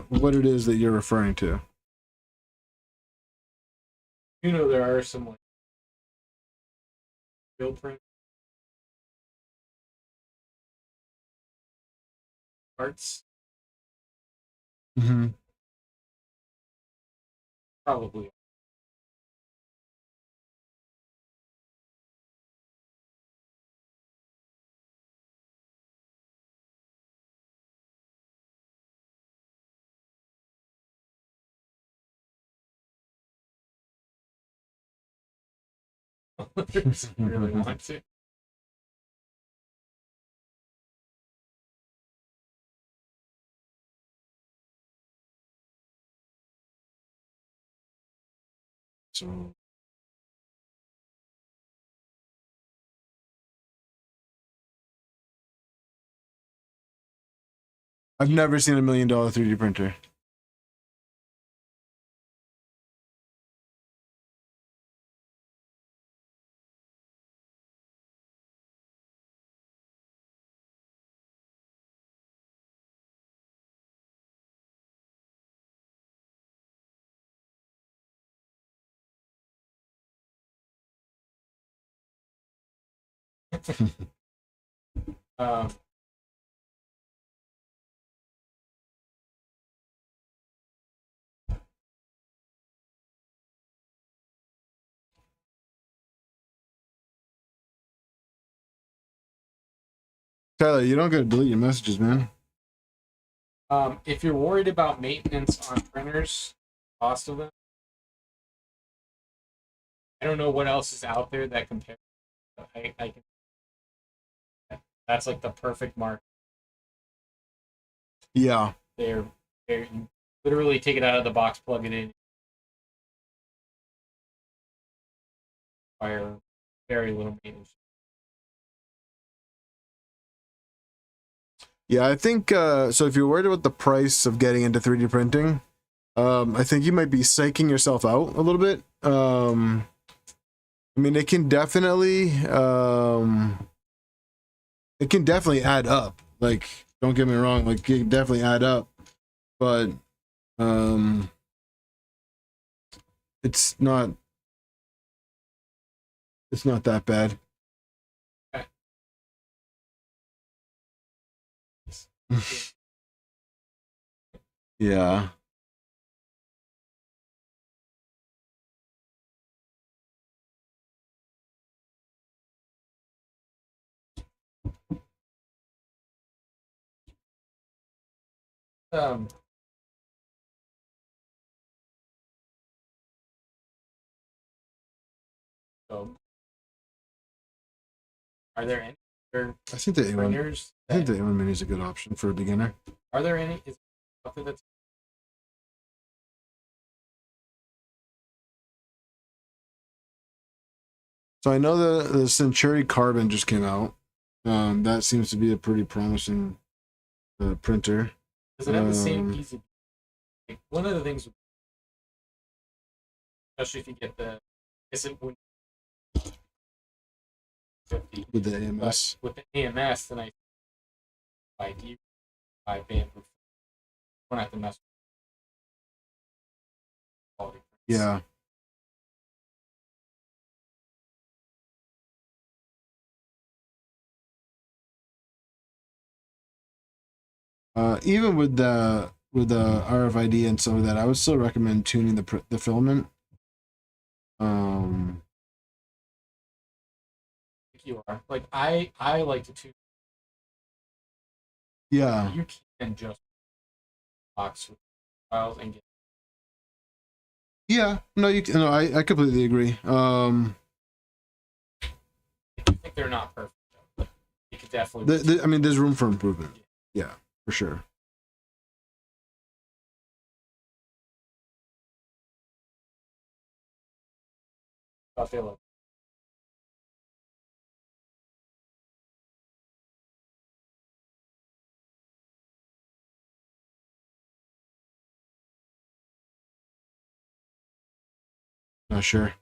what it is that you're referring to. You know, there are some like real print parts. Mm-hmm. Probably. Really want to. So I've never seen $1 million 3D printer. Um, Tyler, you don't gotta delete your messages, man. if you're worried about maintenance on printers, cost of them, I don't know what else is out there that compares. I can. That's like the perfect mark. Yeah. They're you literally take it out of the box, plug it in. Require very little maintenance. Yeah, I think so if you're worried about the price of getting into 3D printing, I think you might be psyching yourself out a little bit. I mean, it can definitely add up. Like, don't get me wrong, like it can definitely add up, but it's not that bad. Yeah. Um, so, are there any other I think the A1 printers? I think the A1 Mini is a good option for a beginner. Are there any? Is something that's So I know the Century Carbon just came out. That seems to be a pretty promising printer. does it have the same easy? Like, one of the things, especially if you get the, is it when 50 with the AMS. with the AMS, then I ID by bamboo. When I have to mess with quality. Yeah. Even with the RFID and some of that, I would still recommend tuning the filament. You are like I like to tune. Yeah. You can just box with files and get. Yeah. No, no, I completely agree. I think they're not perfect, but you could definitely. I mean, there's room for improvement. Yeah, for sure. I feel like. Not sure.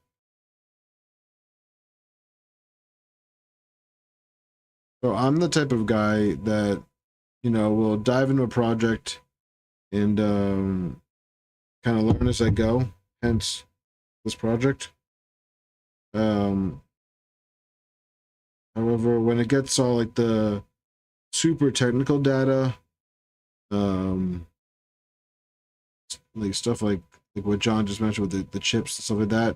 So I'm the type of guy that, will dive into a project and kind of learn as I go. Hence, this project. However, when it gets all like the super technical data, like stuff like what John just mentioned with the chips and stuff like that,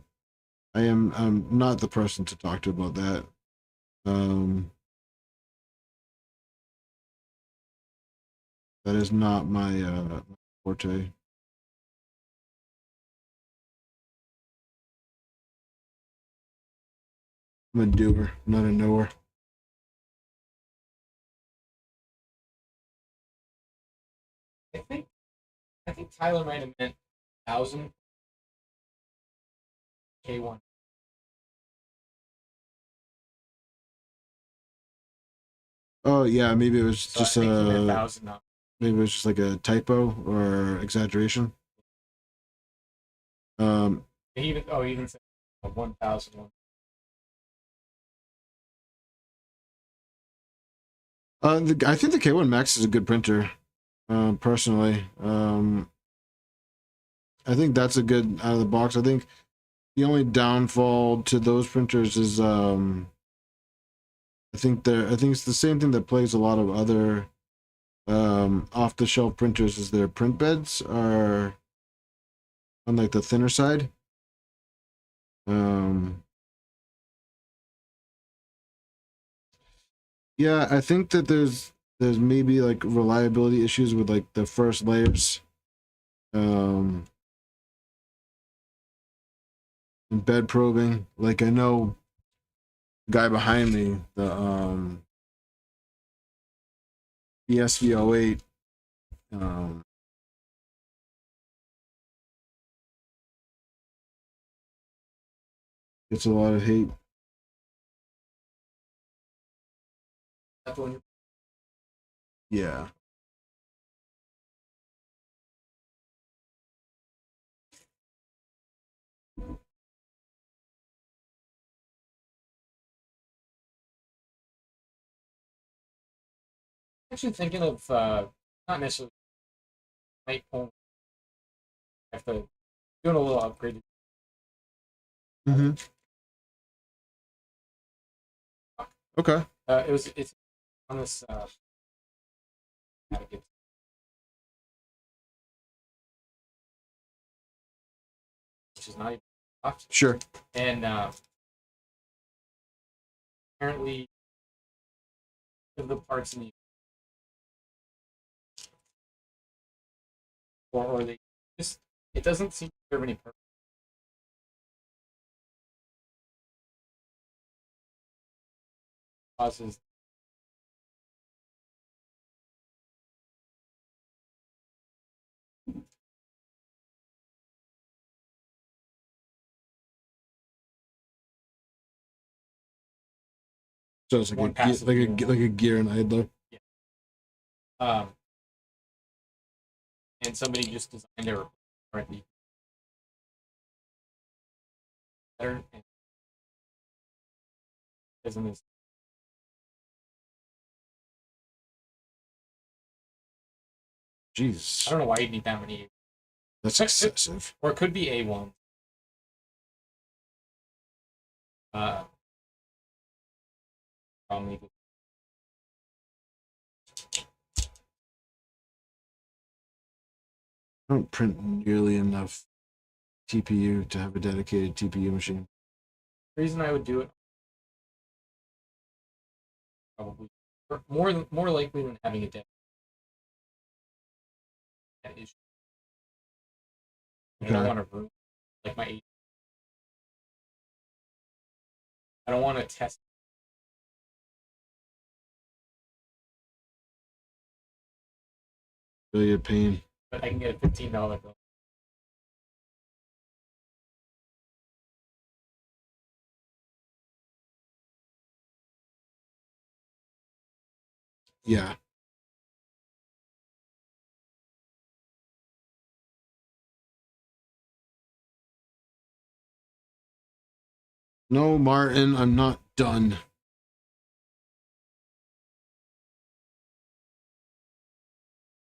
I'm not the person to talk to about that. That is not my forte. I'm a doer, not a knower. I think Tyler might have meant 1,000 K1. Oh yeah, maybe it was So just I think he meant 1,000. maybe it was just like a typo or exaggeration. He even said 1,000. I think the K1 Max is a good printer. Personally, I think that's a good out of the box. I think the only downfall to those printers is I think it's the same thing that plays a lot of other off the shelf printers is their print beds are on like the thinner side. Yeah, I think that there's maybe like reliability issues with like the first layers. And bed probing. Like I know the guy behind me, the SV08, gets a lot of hate. That's the one you're Yeah. actually thinking of not necessarily night home. I have to doing a little upgrade. Mm-hmm. Okay. It's on this how to get which is not even off. Sure. And apparently the parts in the or they just it doesn't seem to serve any purpose. Causes So it's one like passive like a gear and idler. Yeah. And somebody just designed their currently better and isn't as Jeez. I don't know why you'd need that many. That's excessive. Or it could be A1. Probably. I don't print nearly enough TPU to have a dedicated TPU machine. The reason I would do it probably more likely than having a dead issue. I don't want to ruin like my 8. I don't want to test. Really a pain. But I can get a $15 bill. Yeah. No, Martin, I'm not done.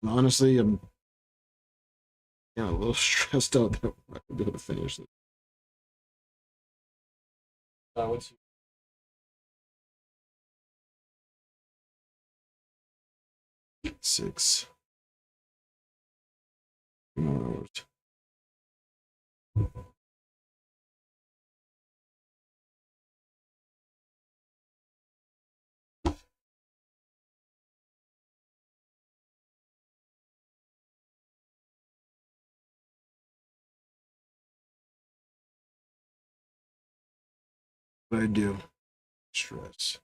Honestly, I'm a little stressed out that I'm not gonna be able to finish this. What's 6 more hours. What I do? Stress.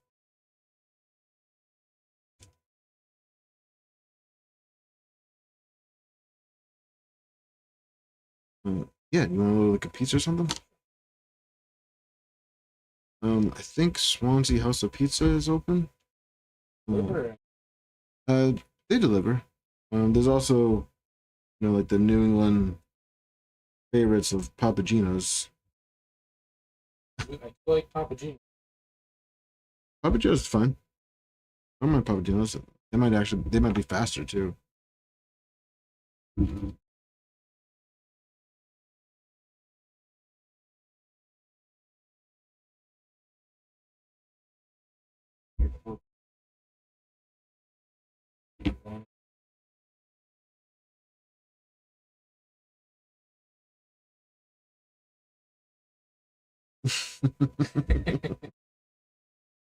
Yeah, you want to like a pizza or something? I think Swansea House of Pizza is open. Uber? Uh, they deliver. There's also, like the New England favorites of Papa Gino's. I feel like Papa Gino. Papa Gino's is fine. I don't mind Papa Gino's. They might be faster too.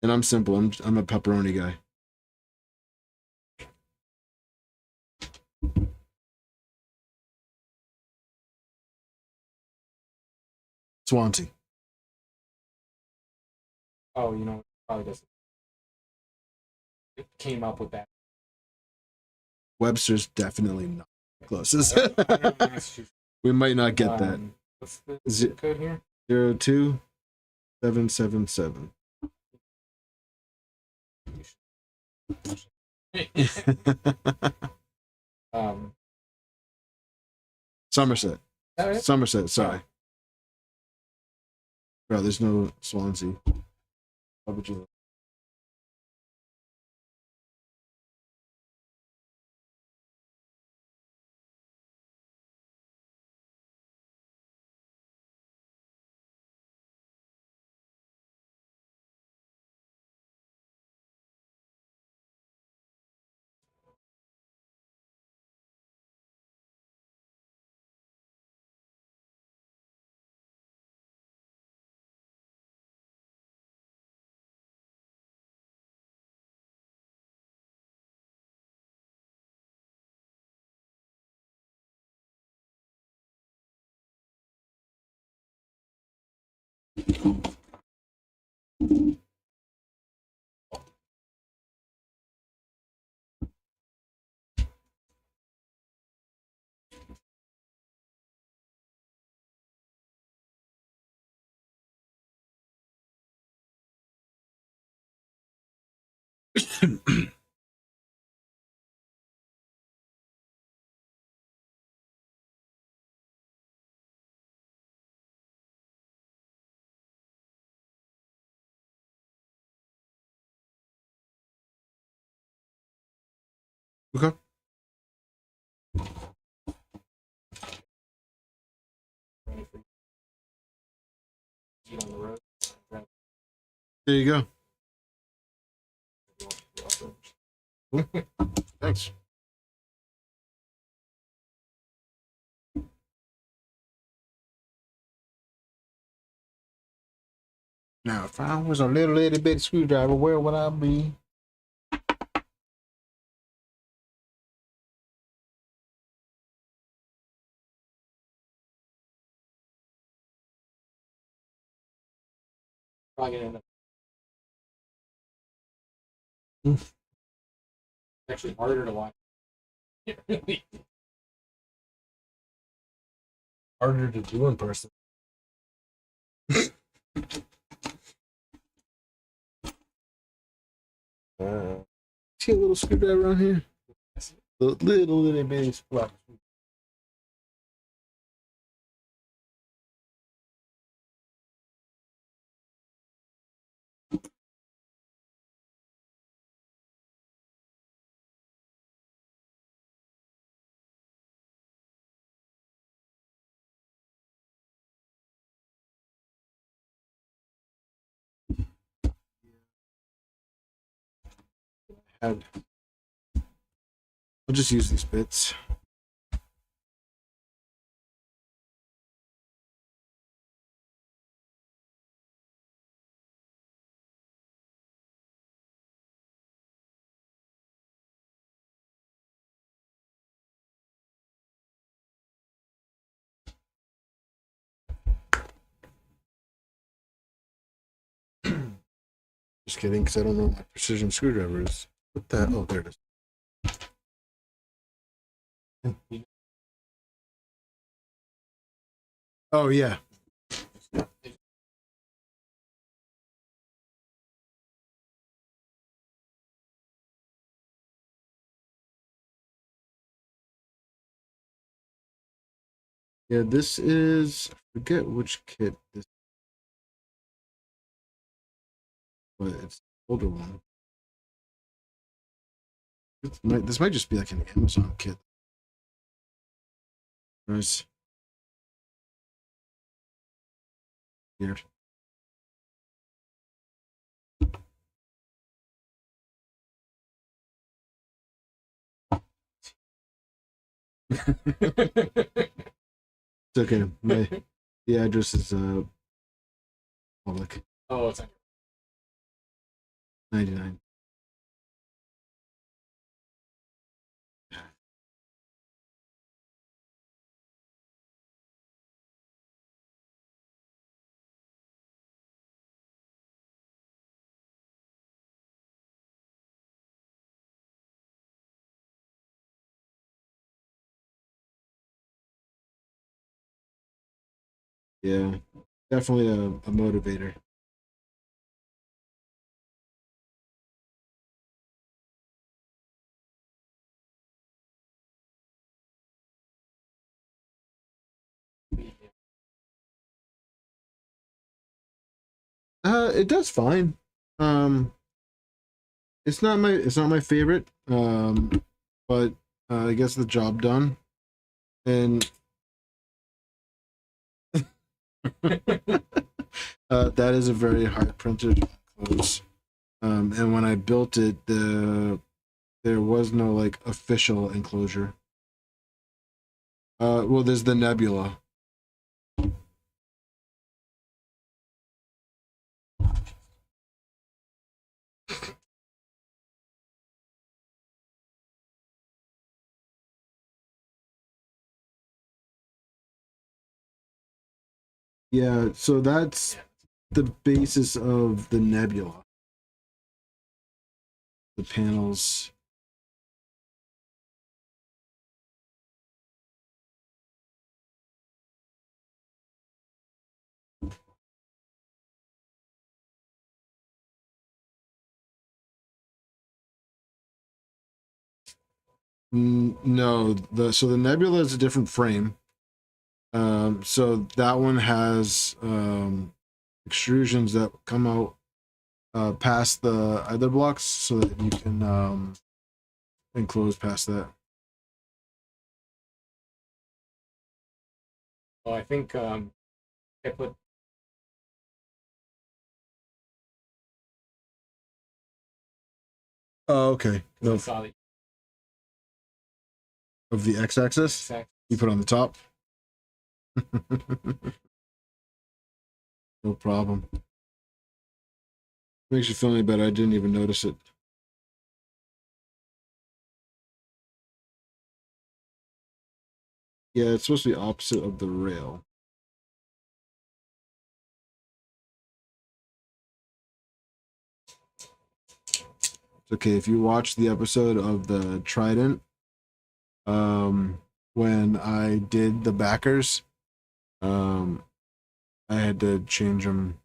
And I'm simple. I'm a pepperoni guy. Swansea. Oh, probably doesn't. It came up with that. Webster's definitely not closest. I don't know Massachusetts. We might not get that. What's the zip code here? 02777. um, Somerset. right? Somerset, sorry. Bro, there's no Swansea. Papa Gino. Okay. On the road. There you go. Cool. Thanks. Now, if I was a little itty bitty screwdriver, where would I be? Probably gonna end up. It's Actually harder to watch. harder to do in person. See a little screwdriver on here? Little itty bitty spot. I'll just use these bits. Just kidding, because I don't know what my precision screwdriver is. What the? Oh, there it is. Oh yeah. Yeah, this is, I forget which kit this, but it's the older one. This might just be like an Amazon kit. Nice. Weird. It's okay. The address is public. Oh, it's 99. Yeah, definitely a motivator. It does fine. It's not my favorite. But I guess the job done. And that is a very hard printed close. And when I built it, there was no like official enclosure. Well, there's the nebula. Yeah, so that's the basis of the nebula. The panels. No, so the nebula is a different frame. So that one has extrusions that come out past the other blocks, so that you can enclose past that. Well, I think I put. Oh, okay. I saw that. Of the x-axis, you put on the top. No problem. Makes you feel any better. I didn't even notice it. Yeah, it's supposed to be opposite of the rail. It's okay if you watch the episode of the Trident. When I did the backers, I had to change them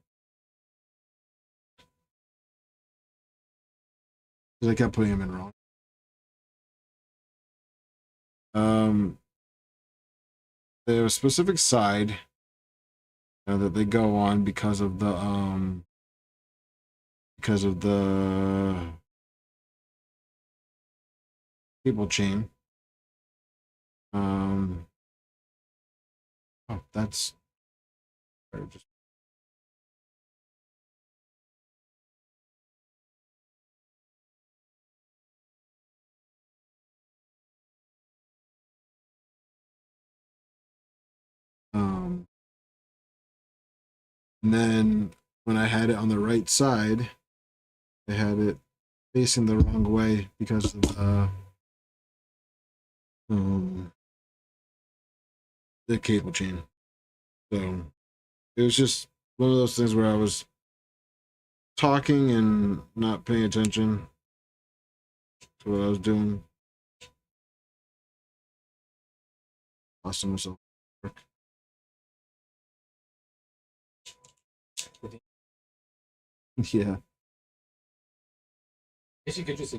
because I kept putting them in wrong. There's a specific side that they go on because of the cable chain. Oh, that's just And then when I had it on the right side, I had it facing the wrong way because of the cable chain. So it was just one of those things where I was talking and not paying attention to what I was doing. Lost myself. Yeah. Guess you could just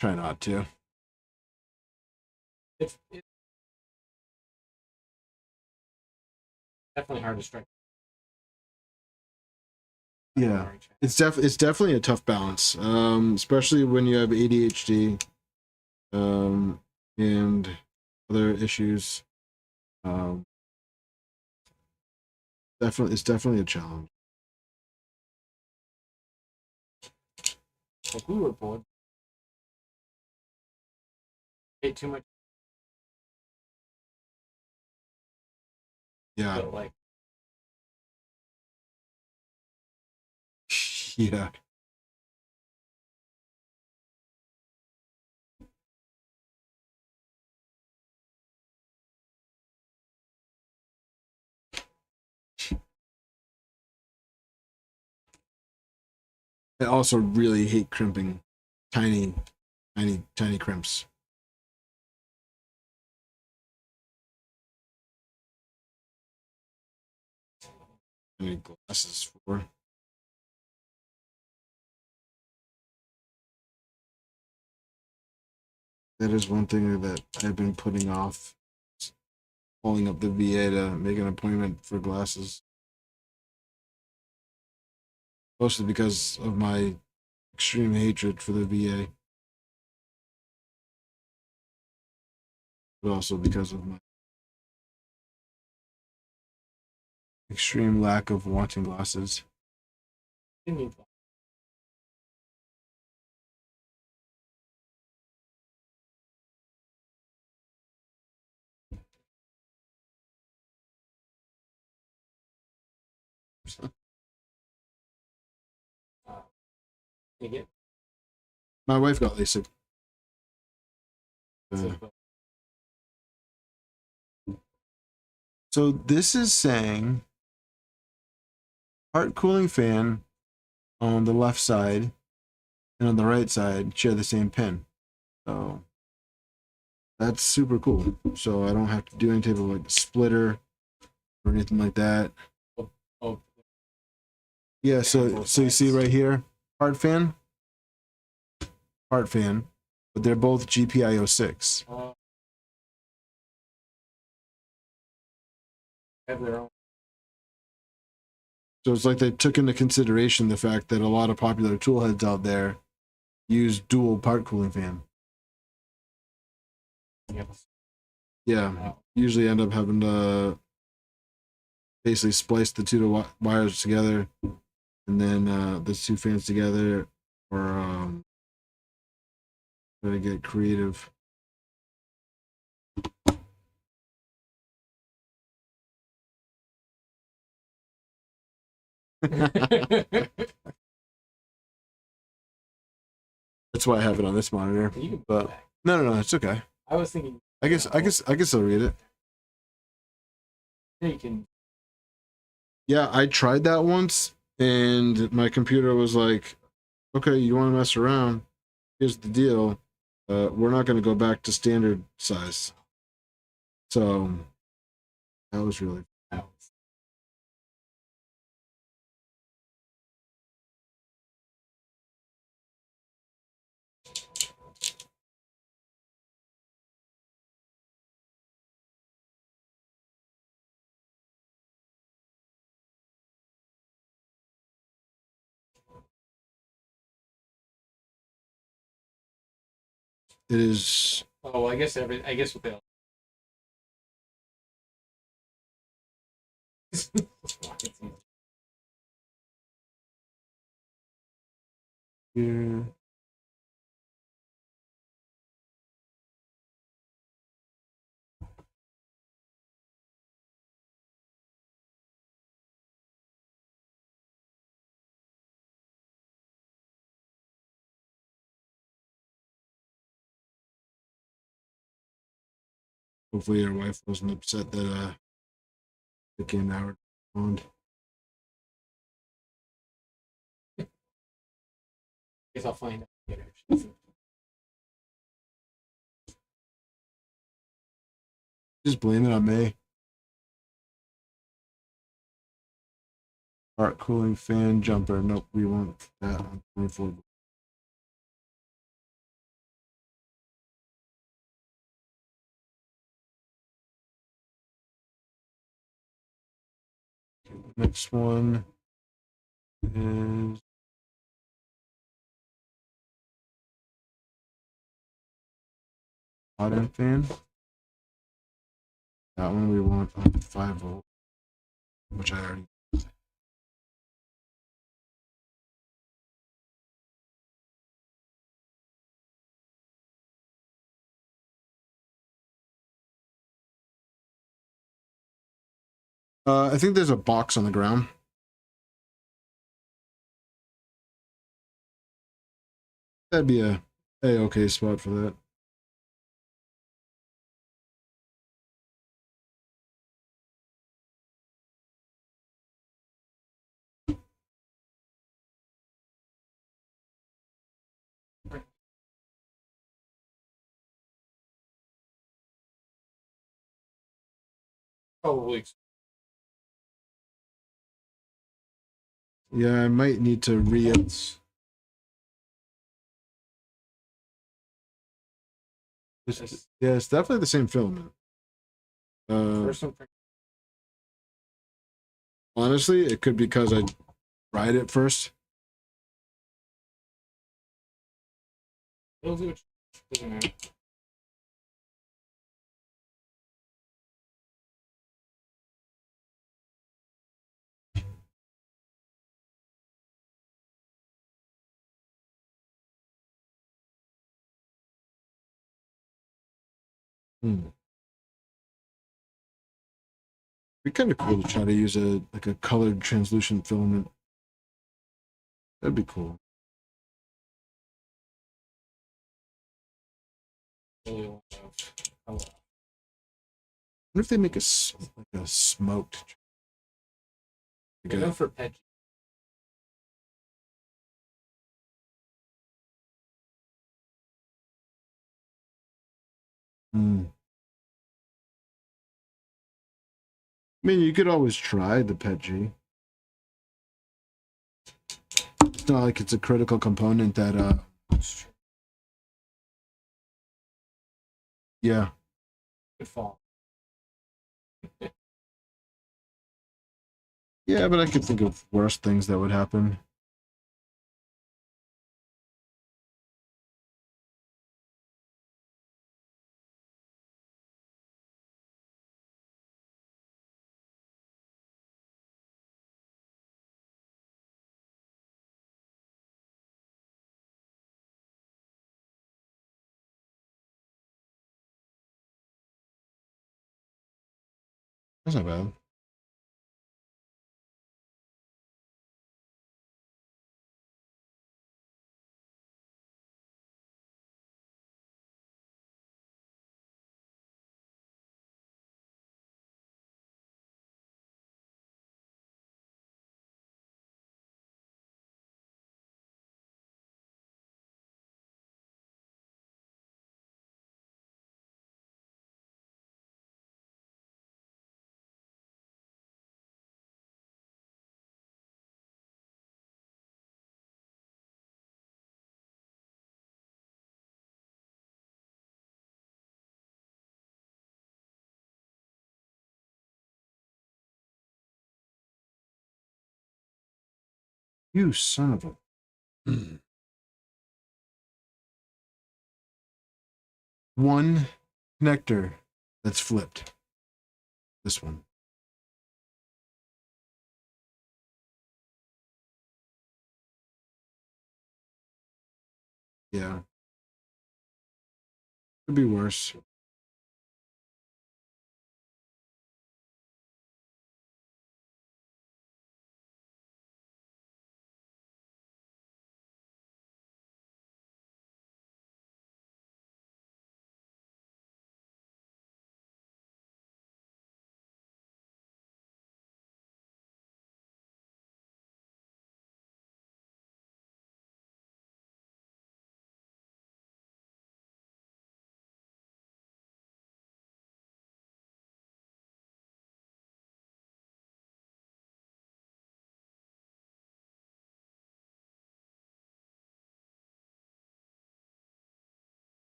Try not to. it's definitely hard to strike. Yeah. It's definitely a tough balance. Especially when you have ADHD and other issues. It's definitely a challenge. Like we were bored. Ate too much. Yeah. But like Yeah. I also really hate crimping tiny crimps. I need glasses for. That is one thing that I've been putting off. Calling up the VA to make an appointment for glasses. Mostly because of my extreme hatred for the VA. But also because of my extreme lack of wanting glasses. you need you get My wife got LASIK. So this is saying part cooling fan on the left side and on the right side share the same pin. So that's super cool. So I don't have to do any type of like splitter or anything like that. oh Yeah, so you see right here, part fan, but they're both GPIO 6. have their own. So it's like they took into consideration the fact that a lot of popular tool heads out there use dual part cooling fan. Yeah, usually end up having to basically splice the two wires together and then the two fans together, or try to get creative. That's why I have it on this monitor. But no, it's okay. I was thinking. I guess I can still read it. You can. Yeah, I tried that once, and my computer was like, "Okay, you want to mess around? Here's the deal. We're not going to go back to standard size." So that was really. It is. Oh, I guess with the. Here. Hopefully your wife wasn't upset that it came out on. Guess I'll find out later. Just blame it on me. Art cooling fan jumper. Nope, we want that on 24. Next one is hotend fan. That one we want on 5 volt, which I already. I think there's a box on the ground. That'd be a okay spot for that. Probably. Yeah, I might need to it's yeah, it's definitely the same filament. Honestly, it could be because I tried it first. It'll do it. Doesn't matter. It'd be kind of cool to try to use a colored translucent filament. That'd be cool. Really I wonder if they make a smoked. Go for pet. I mean, you could always try the PETG. It's not like it's a critical component that yeah. Could fall. Yeah, but I could think of worse things that would happen. That's not bad. You son of a. One connector that's flipped. This one. Yeah. Could be worse.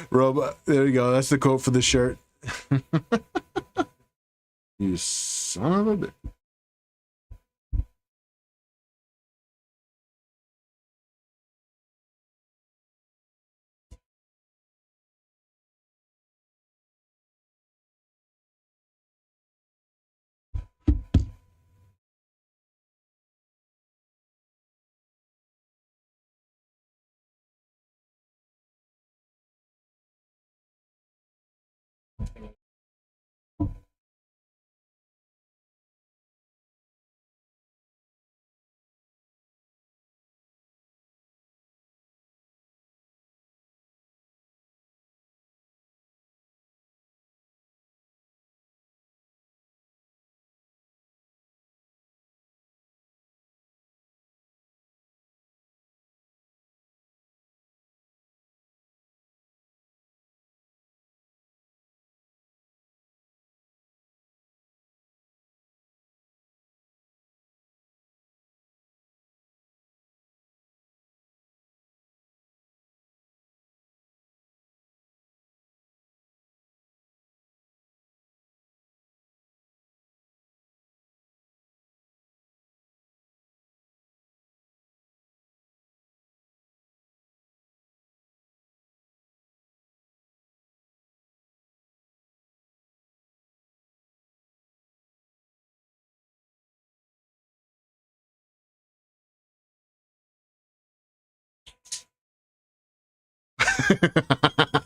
Robot. There you go. That's the quote for the shirt. You son of a bitch.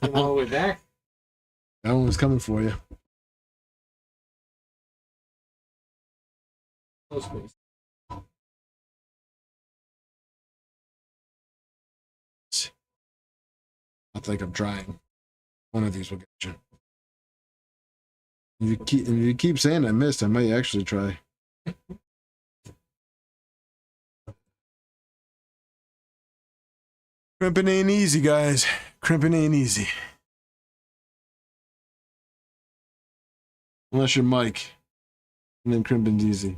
Came all the way back. That one was coming for you. Close space. I think I'm trying. One of these will get you. If you keep saying I missed, I might actually try. Crimping ain't easy, guys. Crimping ain't easy. Unless you're Mike. And then crimping's easy.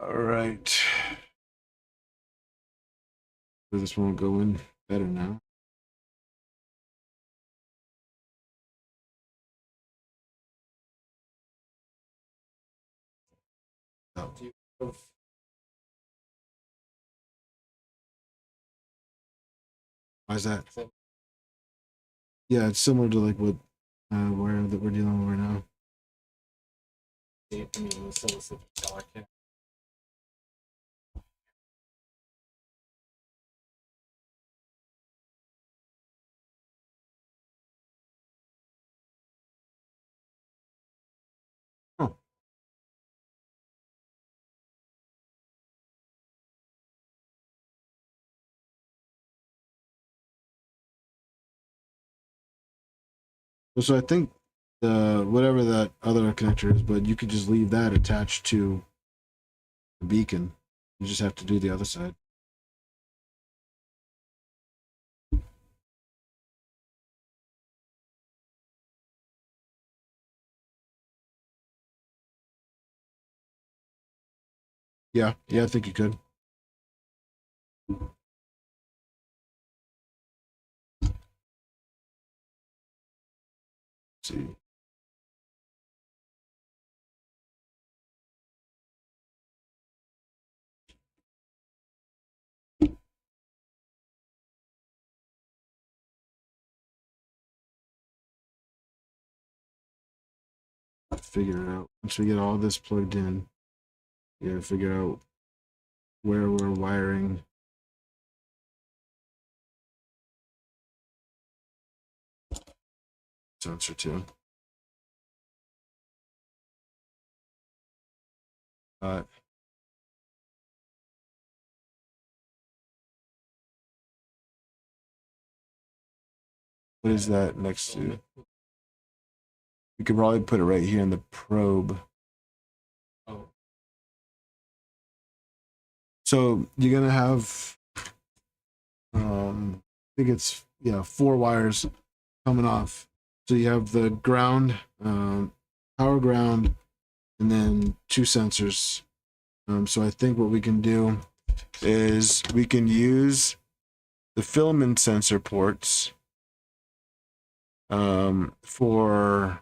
All right. This won't go in better now. Oh. Why is that? Yeah, it's similar to like what that we're dealing with right now. I mean, the Silver Dollar Kit. Oh. So I think the whatever that other connector is, but you could just leave that attached to the beacon. You just have to do the other side. Yeah, I think you could. Let's see. Figure it out. Once we get all this plugged in, we gotta figure out where we're wiring. Sensor to. What is that next to? We could probably put it right here in the probe. Oh, So you're gonna have, I think it's 4 wires coming off. So you have the ground, power ground, and then 2 sensors. So I think what we can do is we can use the filament sensor ports for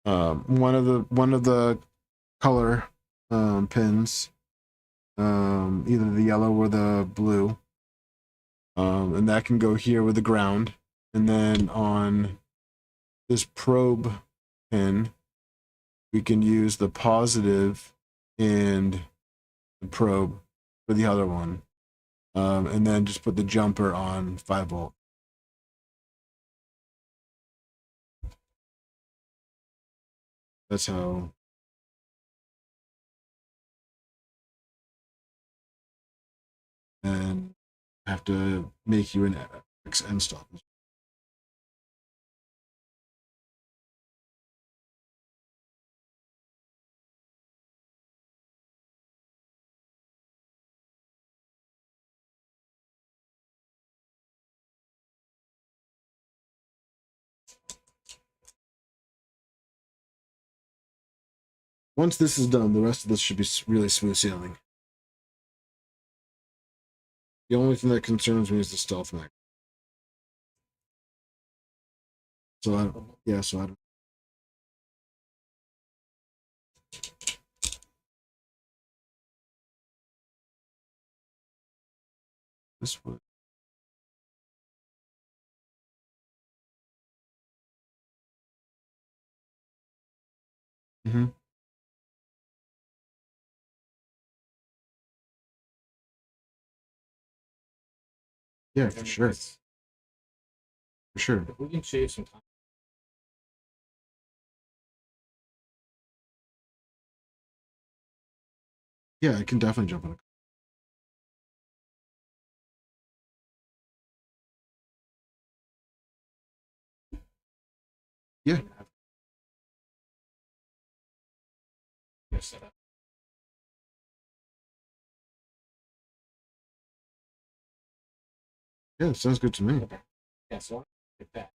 one of the color pins, either the yellow or the blue, and that can go here with the ground, and then on this probe pin we can use the positive and the probe for the other one, and then just put the jumper on 5-volt. That's how. And I have to make you an X install. Once this is done, the rest of this should be really smooth sailing. The only thing that concerns me is the stealth mag. So I don't. This would. Mm-hmm. Yeah, for sure. For sure. If we can shave some time. Yeah, I can definitely jump on it. Yeah. Set up. Yeah, sounds good to me. Okay. Yeah, so I'll get that.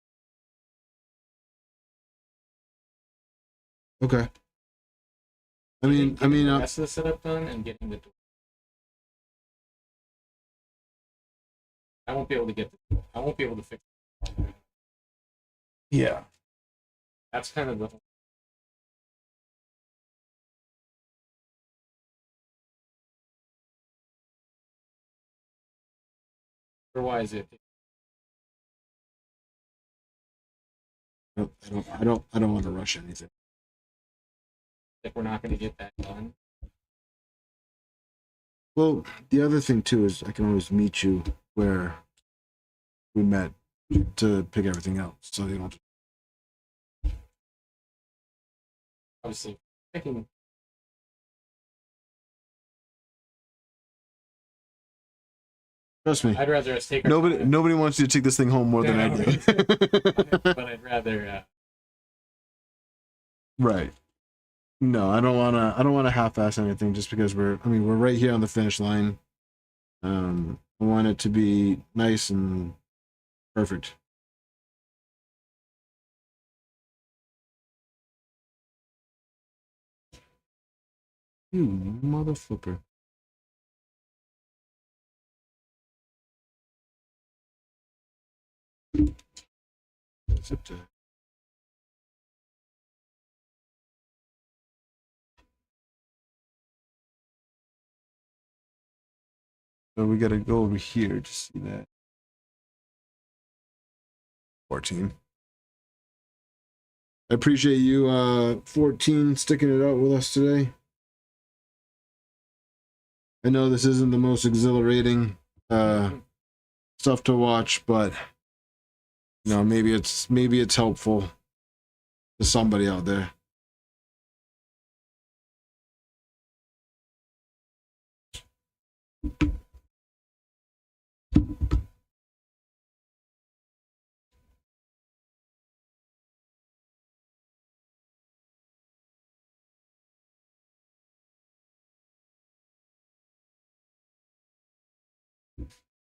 Okay. Getting the rest of the setup done and getting the door. I won't be able to get the. I won't be able to fix it. Yeah. That's kind of the. Otherwise, I don't want to rush anything. if we're not going to get that done. Well, the other thing too is I can always meet you where we met to pick everything else, so you don't. Obviously, picking. Trust me. I'd rather us take our Nobody wants you to take this thing home more than I do. but I'd rather. Right. No, I don't wanna half-ass anything just because we're right here on the finish line. I want it to be nice and perfect. You motherfucker. Zip tie. So we gotta go over here to see that. 14. I appreciate you, 14, sticking it out with us today. I know this isn't the most exhilarating stuff to watch, but you know, maybe it's helpful to somebody out there.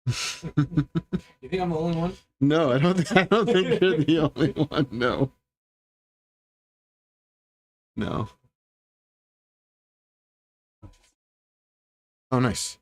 You think I'm the only one? No, I don't think you're the only one. No. No. Oh, nice.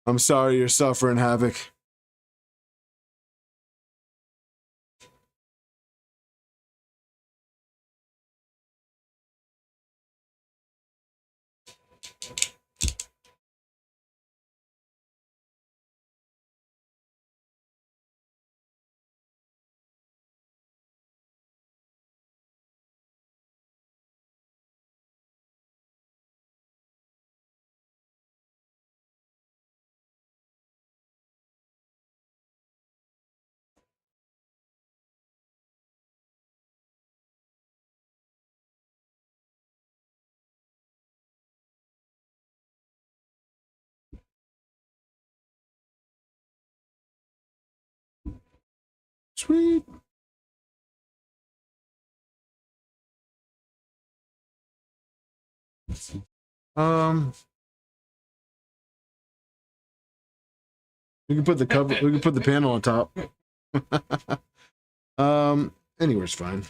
I'm sorry you're suffering, Havoc. Sweet. We can put the cover. We can put the panel on top. Anywhere's fine.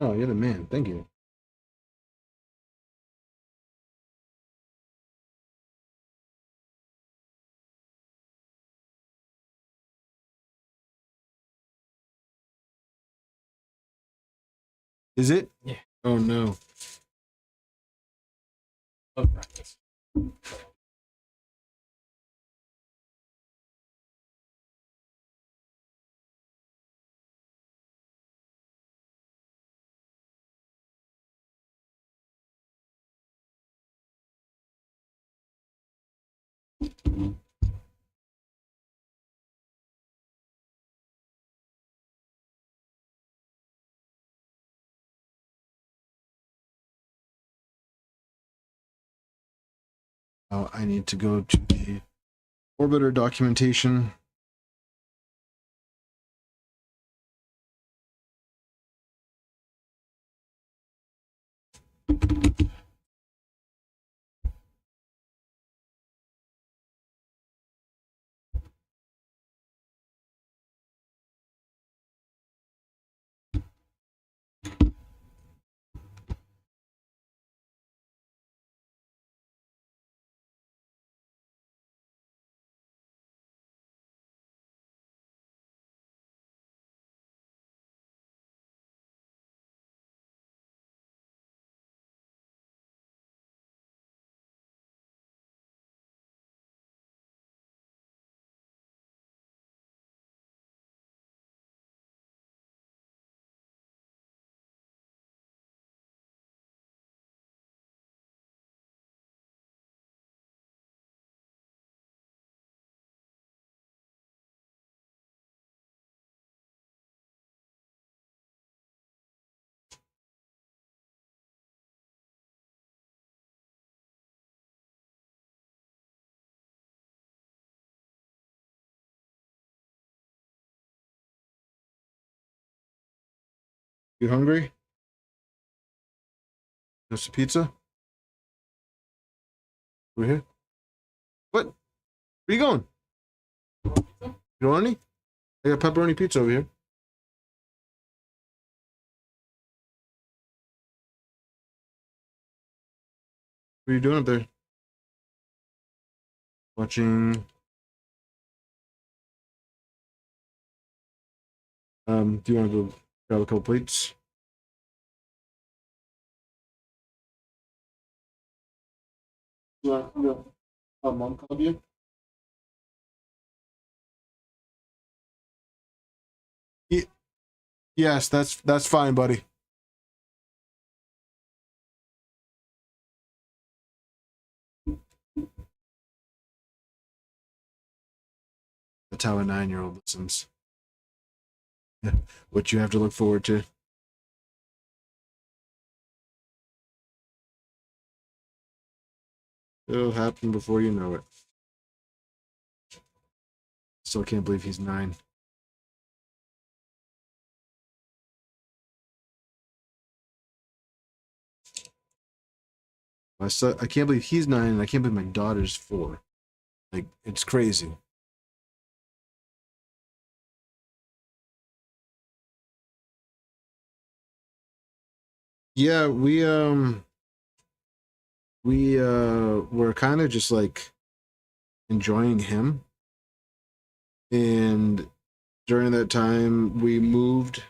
Oh, you're the man. Thank you. Is it? Yeah. Oh no. Love practice. I need to go to the orbiter documentation. You hungry? Just a pizza? Over here? What? Where you going? You want any? I got pepperoni pizza over here. What are you doing up there? Watching. Do you want to go grab a couple plates? You want mom called you? Yes, that's fine, buddy. That's how a 9-year-old listens. What you have to look forward to. It'll happen before you know it. Still can't believe he's 9. I can't believe he's 9, and I can't believe my daughter's 4. Like, it's crazy. Yeah, we were kind of just like enjoying him, and during that time we moved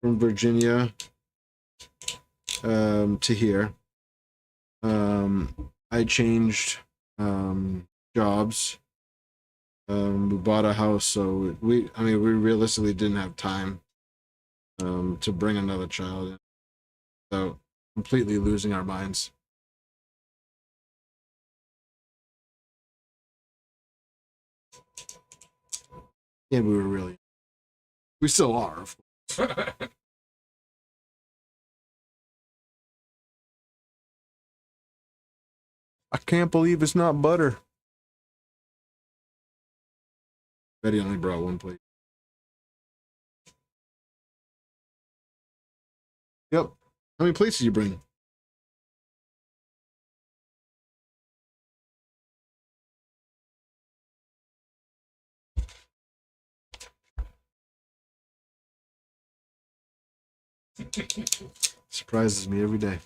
from Virginia to here. I changed jobs. We bought a house, so we realistically didn't have time to bring another child in, so completely losing our minds. And we still are, of course. I can't believe it's not butter. Betty only brought one plate. Yep. How many plates did you bring? Surprises me every day.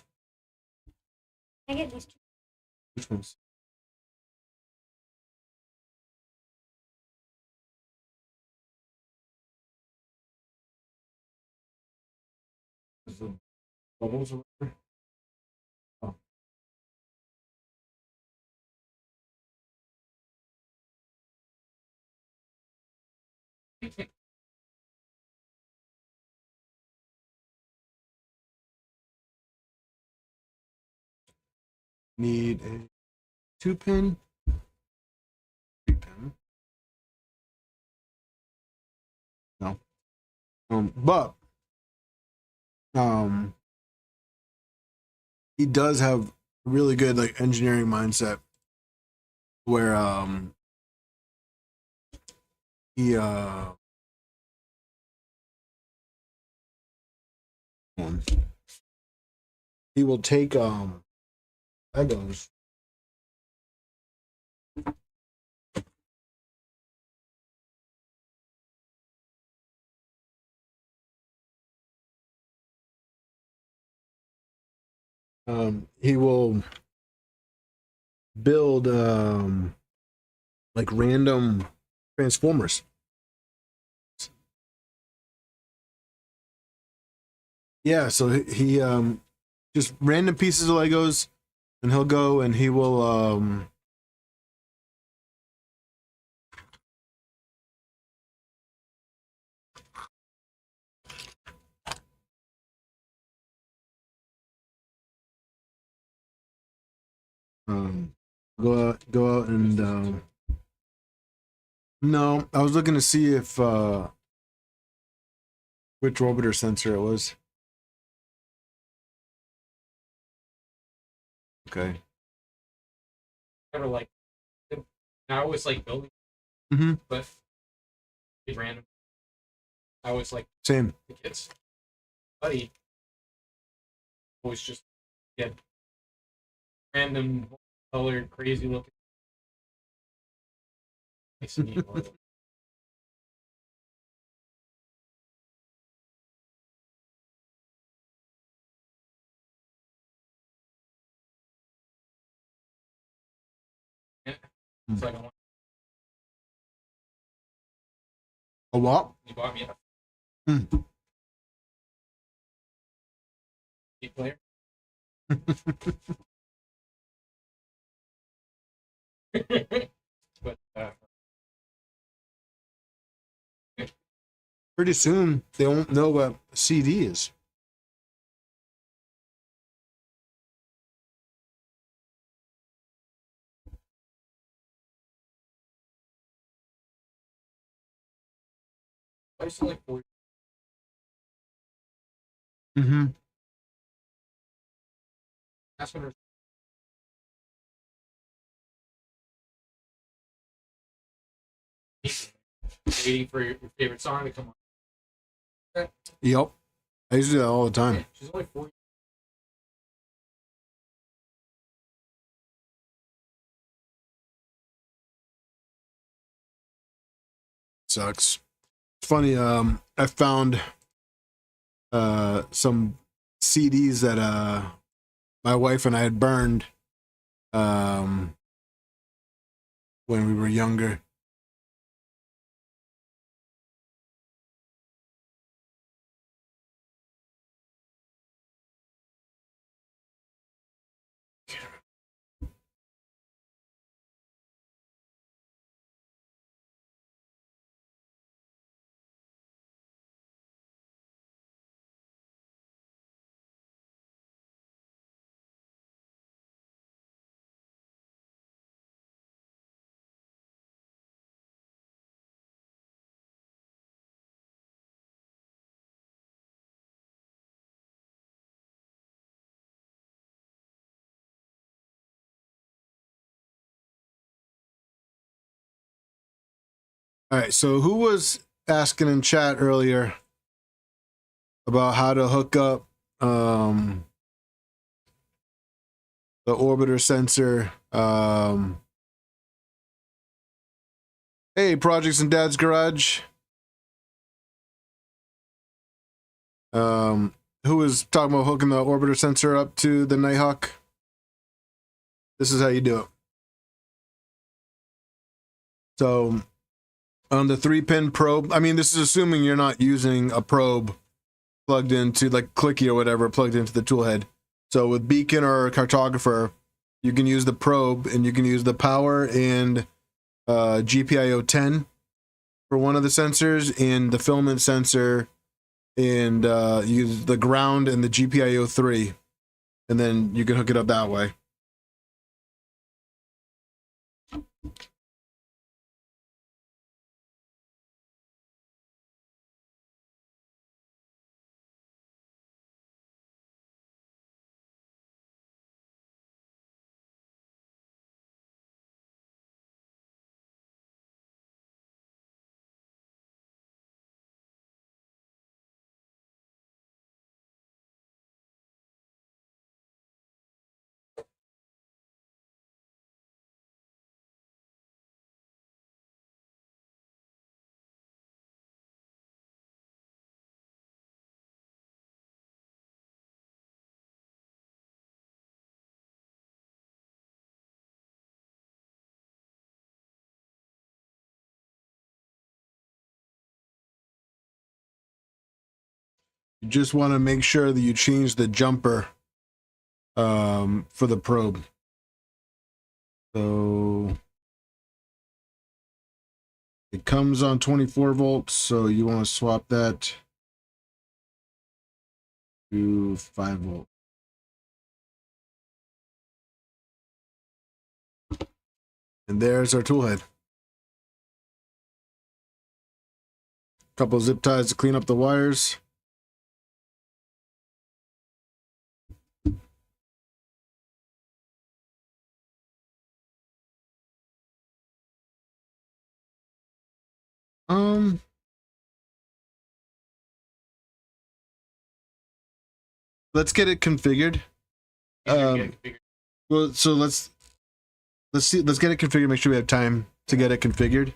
I get these two. Which ones? Is the bubbles over there? Oh. Need a 2-pin. But he does have a really good like engineering mindset where he he will take Legos. He will build like random transformers. Yeah, so he just random pieces of Legos, and he'll go and he will go out and no, I was looking to see if which orbiter sensor it was. Okay. Never like. I always like building, Mm-hmm. but it's random. I always like Same. the kids. Buddy always just get random colored, crazy looking. Nice and neat. Yeah. So I don't want A what? you bought me a Mm. 8-player. But Pretty soon they won't know what a CD is. I still like 40. Mm-hmm. That's when waiting for your favorite song to come on. Yep. I used to do that all the time. She's only 40. Sucks. It's funny, I found some CDs that my wife and I had burned when we were younger. All right, so who was asking in chat earlier about how to hook up the orbiter sensor? Hey, Projects in Dad's Garage. Who was talking about hooking the orbiter sensor up to the Nighthawk? This is how you do it. So on the 3-pin probe, I mean, this is assuming you're not using a probe plugged into like clicky or whatever, plugged into the tool head. So with Beacon or Cartographer, you can use the probe and you can use the power and GPIO 10 for one of the sensors and the filament sensor and use the ground and the GPIO 3. And then you can hook it up that way. You just want to make sure that you change the jumper for the probe. So it comes on 24 volts, so you want to swap that to 5 volts. And there's our tool head. Couple of zip ties to clean up the wires. Let's get it configured. Well, so let's get it configured. Make sure we have time to get it configured.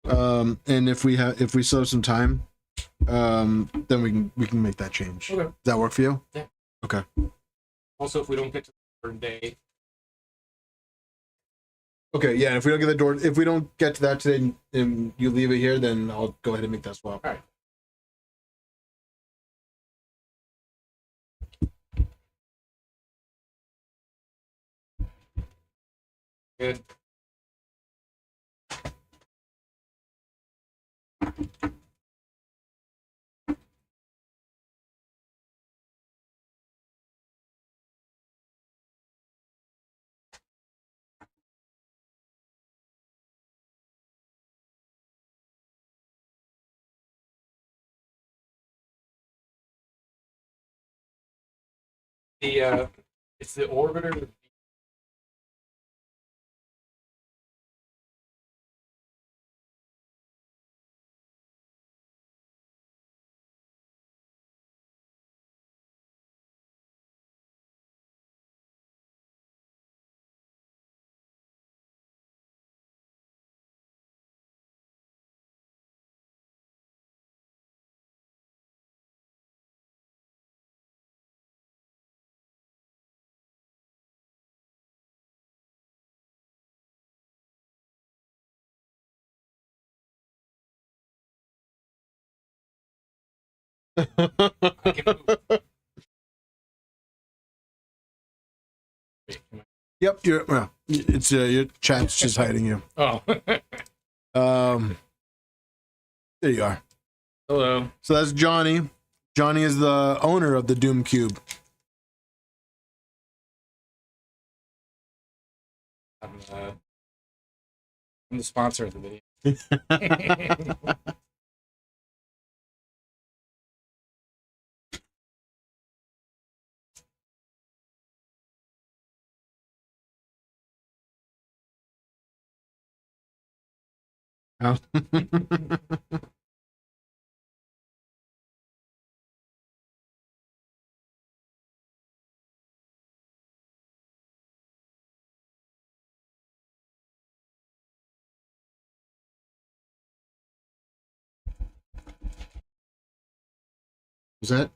And if we still have some time, then we can make that change. Okay. Does that work for you? Yeah. Okay. Also, if we don't get to the third day, Okay. Yeah. If we don't get to that today, and you leave it here, then I'll go ahead and make that swap. all right. Good. It's the orbiter. I can move. Yep. It's your chat's just hiding you. Oh. There you are. Hello. So that's Johnny. Johnny is the owner of the Doomcube. I'm the sponsor of the video. Oh. Was that?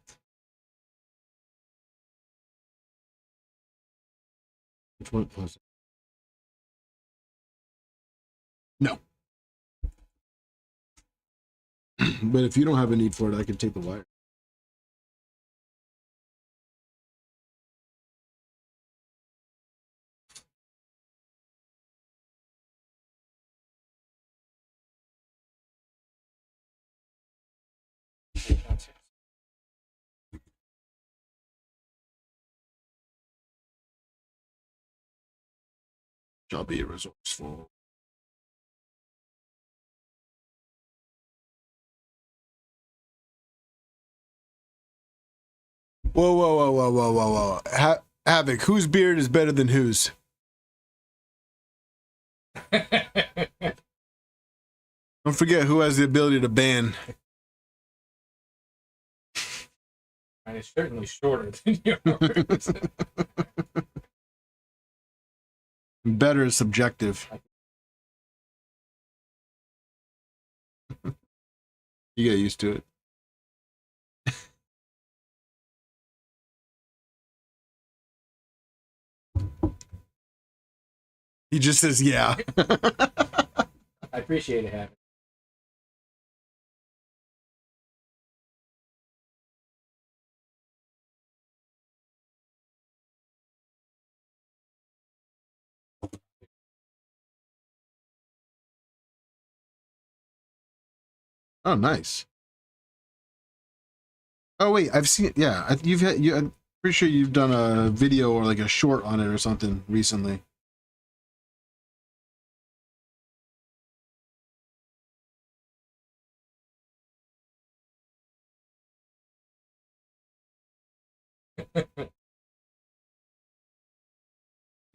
Which one was it? No. But if you don't have a need for it, I can take the wire. I'll be resourceful. Whoa. Havoc, whose beard is better than whose? Don't forget who has the ability to ban. And it's certainly shorter than yours. Better is subjective. You get used to it. He just says, yeah. I appreciate it, Havoc. Oh, nice. Oh wait, I've seen. Yeah, you've had. I'm pretty sure you've done a video or like a short on it or something recently.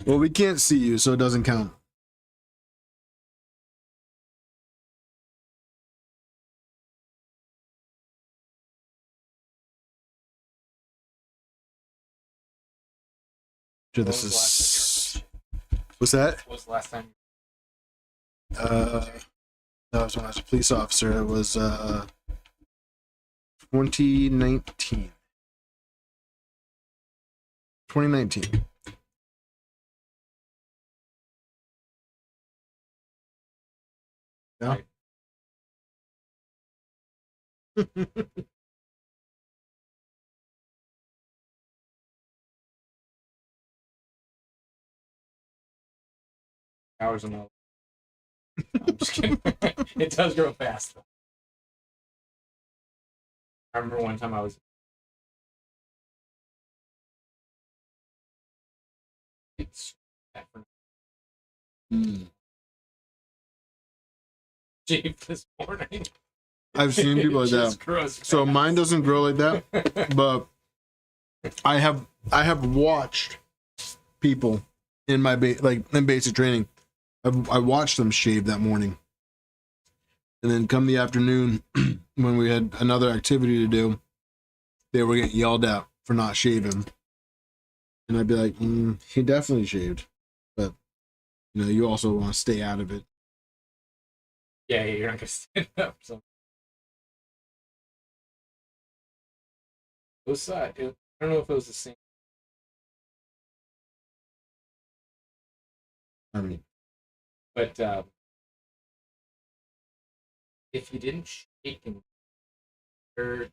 Well, we can't see you, so it doesn't count. Sure, When this was the last is. What's that? What was the last time? That was when I was a police officer. It was 2019. 2019. Yeah. Hours and hours. I'm just kidding. It does grow fast, though. I remember one time I was. It's cheap this morning. I've seen people like It that. just grows So fast. mine doesn't grow like that, but I have watched people in my in basic training. I watched them shave that morning, and then come the afternoon when we had another activity to do, they were getting yelled at for not shaving, and I'd be like, he definitely shaved, but you also want to stay out of it. Yeah, you're not gonna stand up. So it was. I don't know if it was the same. I mean, But if you didn't shake and or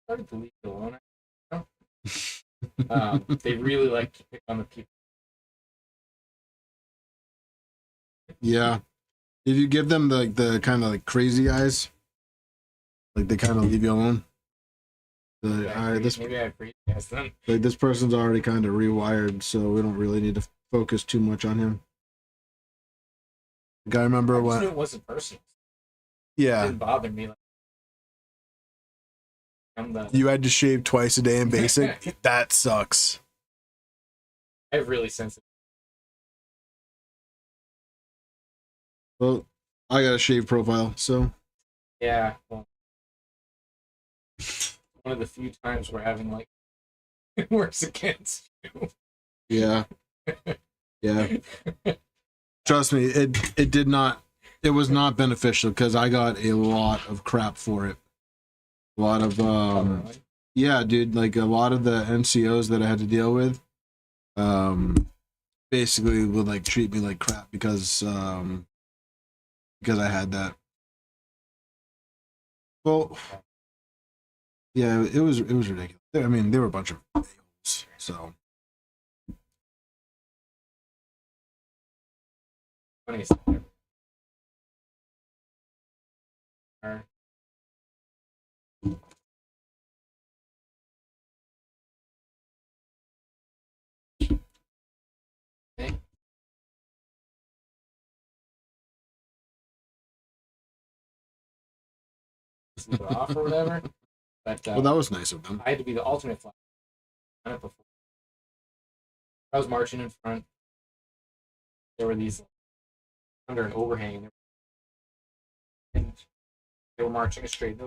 started to leave it alone, they really like to pick on the people. yeah. If you give them the kind of like crazy eyes, like they kind of leave you alone. Maybe I pre-cast them. Like this person's already kind of rewired, so we don't really need to focus too much on him. Like I remember I just knew when, it wasn't personal. It yeah, didn't bother me. Like, I'm the. you had to shave twice a day in basic. That sucks. I have really sensitive. Well, I got a shave profile, so Yeah. Well, one of the few times we're having like it works against you. yeah, yeah. Trust me, it did not. It was not beneficial because I got a lot of crap for it. A lot of yeah, dude. Like a lot of the NCOs that I had to deal with, basically would like treat me like crap because I had that. Well, yeah, it was ridiculous. I mean, they were a bunch of a-holes, so Funniest thing ever. Okay. Just leave it off or whatever. But well, that was nice of them. I had to be the alternate flag. Done it before. I was marching in front. There were these under an overhang, and they were marching a straight.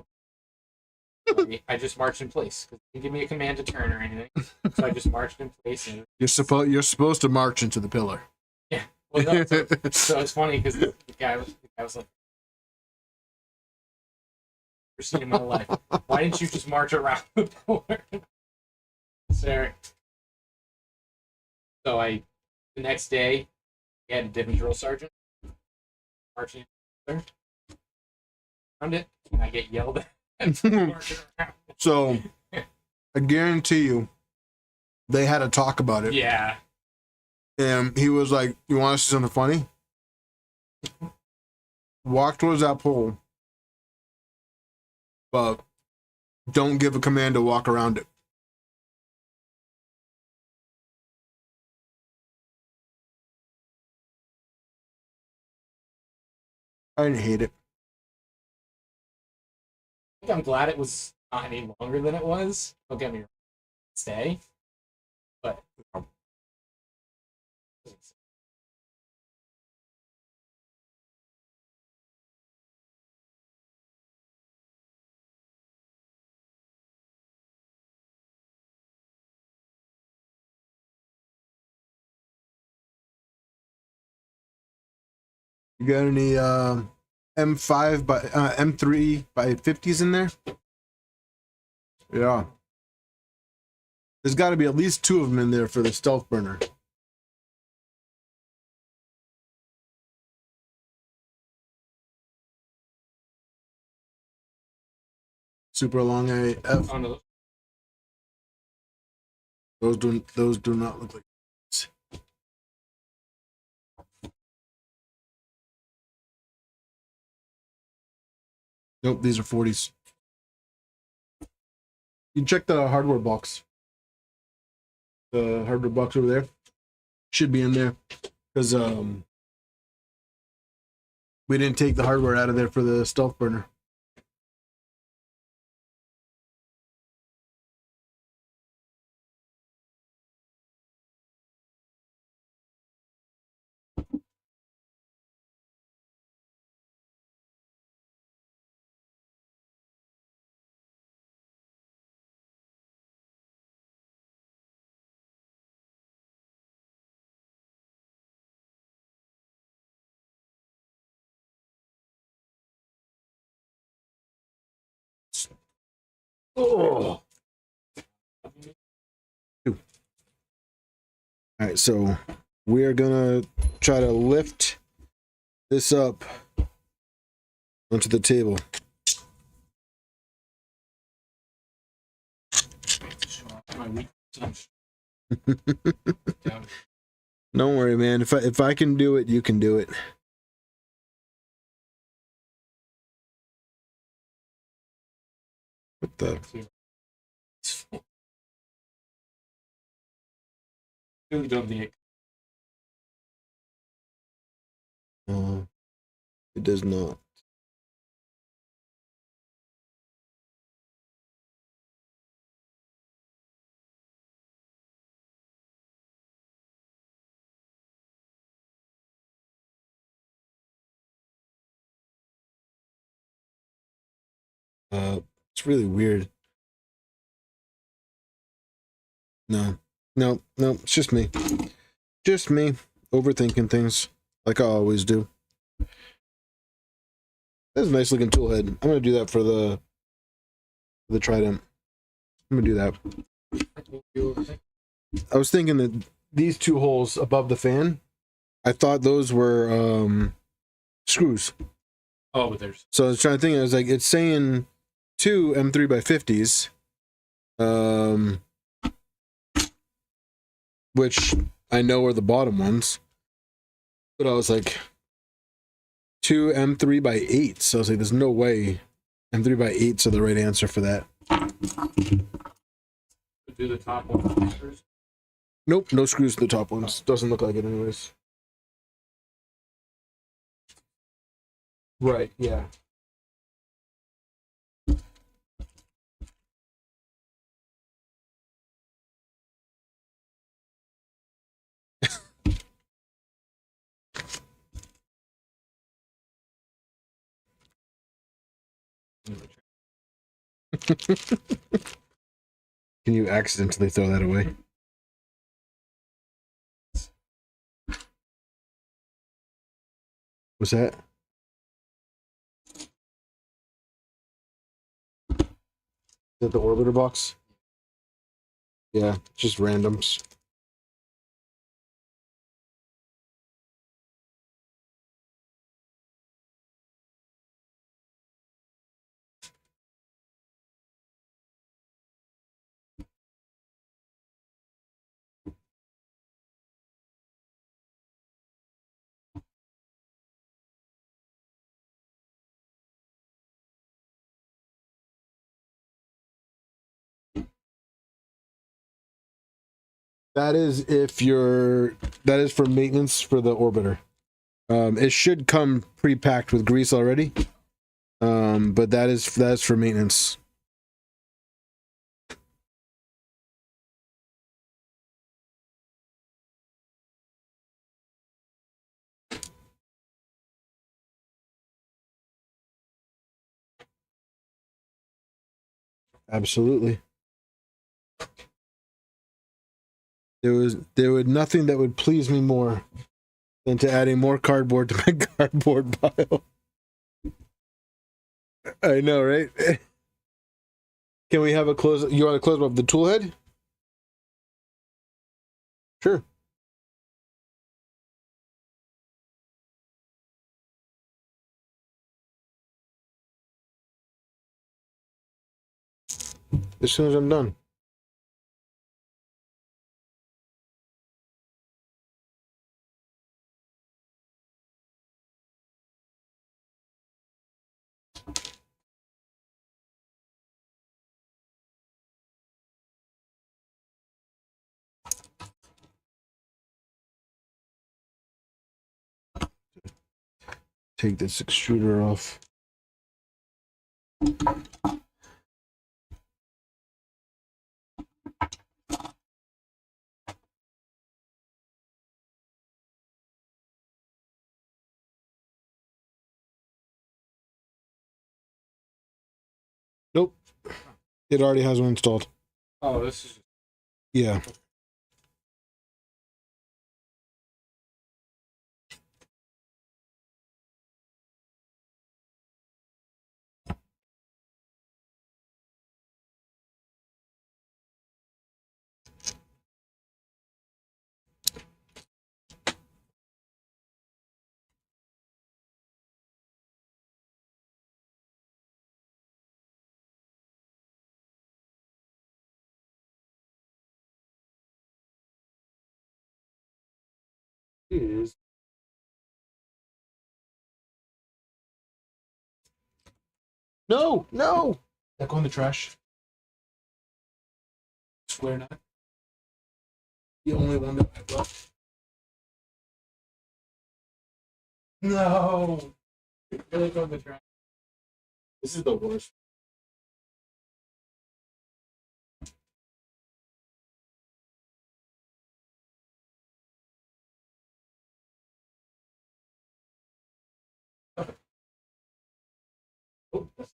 I just marched in place because they didn't give me a command to turn or anything. So I just marched in place. And You're supposed to march into the pillar. yeah, well, no, so it's funny because the guy was like, "Never seen him in my life. Why didn't you just march around the pillar?" Sir. So the next day, we had a different drill sergeant marching there. Found it, and I get yelled at. Marching around. So I guarantee you, they had a talk about it. Yeah. And he was like, "You want to see something funny?" Walk towards that pole. but don't give a command to walk around it. I didn't hate it. I think I'm glad it was not any longer than it was. Don't get me wrong. Stay. But You got any M5 by M3 by 50s in there? Yeah. There's got to be at least 2 of them in there for the stealth burner. Super long AF. on the Those do not look like. Nope, these are 40s. You check the hardware box. The hardware box over there should be in there because we didn't take the hardware out of there for the stealth burner. Oh. All right, so we're gonna try to lift this up onto the table. my week. Don't worry, man. If I can do it, you can do it. What the? Really don't think it. It does not. It's really weird. No, it's just me. Just me overthinking things like I always do. That's a nice looking tool head. I'm gonna do that for the trident. I'm gonna do that. I was thinking that these 2 holes above the fan, I thought those were screws. Oh, but there's. So I was trying to think. I was like, it's saying 2 M3 by 50s, which I know are the bottom ones. But I was like, 2 M3 by 8s. So I was like, there's no way M3 by 8s are the right answer for that. Do the top one first. Nope, no screws to the top ones. Doesn't look like it anyways. Right, yeah. Can you accidentally throw that away? What's that? Is that the orbiter box? Yeah, just randoms. That is that is for maintenance for the orbiter. It should come pre-packed with grease already. But that's for maintenance. Absolutely. There was nothing that would please me more than to adding more cardboard to my cardboard pile. I know, right? Can we have a close? You want to close up the tool head? Sure. As soon as I'm done. Take this extruder off. Nope. It already has one installed. Oh, this is. Yeah. Is No, no. That go in the trash. Swear not. The only one that I left. no. Really go the track. This is the worst. Oh, that's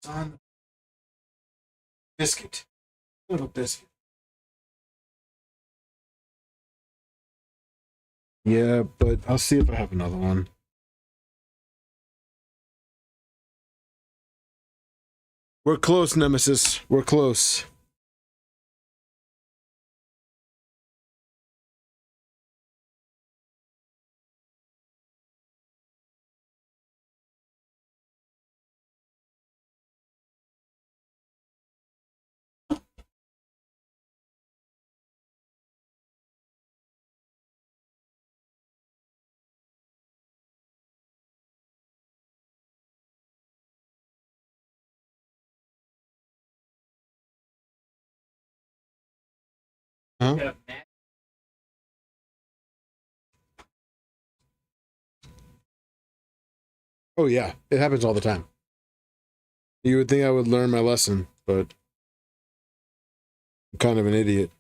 On biscuit. Little biscuit. Yeah, but I'll see if I have another one. We're close, Nemesis. We're close. Huh? yeah, Matt. Oh yeah, it happens all the time. You would think I would learn my lesson, but I'm kind of an idiot.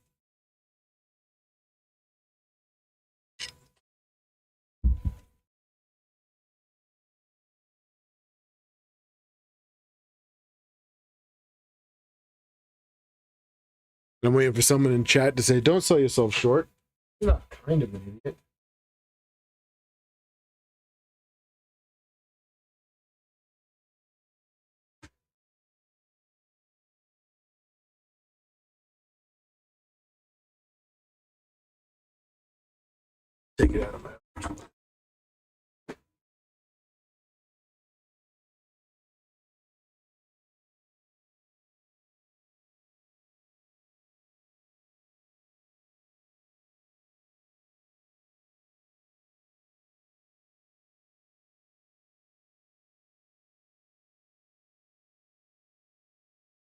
I'm waiting for someone in chat to say, "Don't sell yourself short." You're not kind of an idiot. Take it out of my.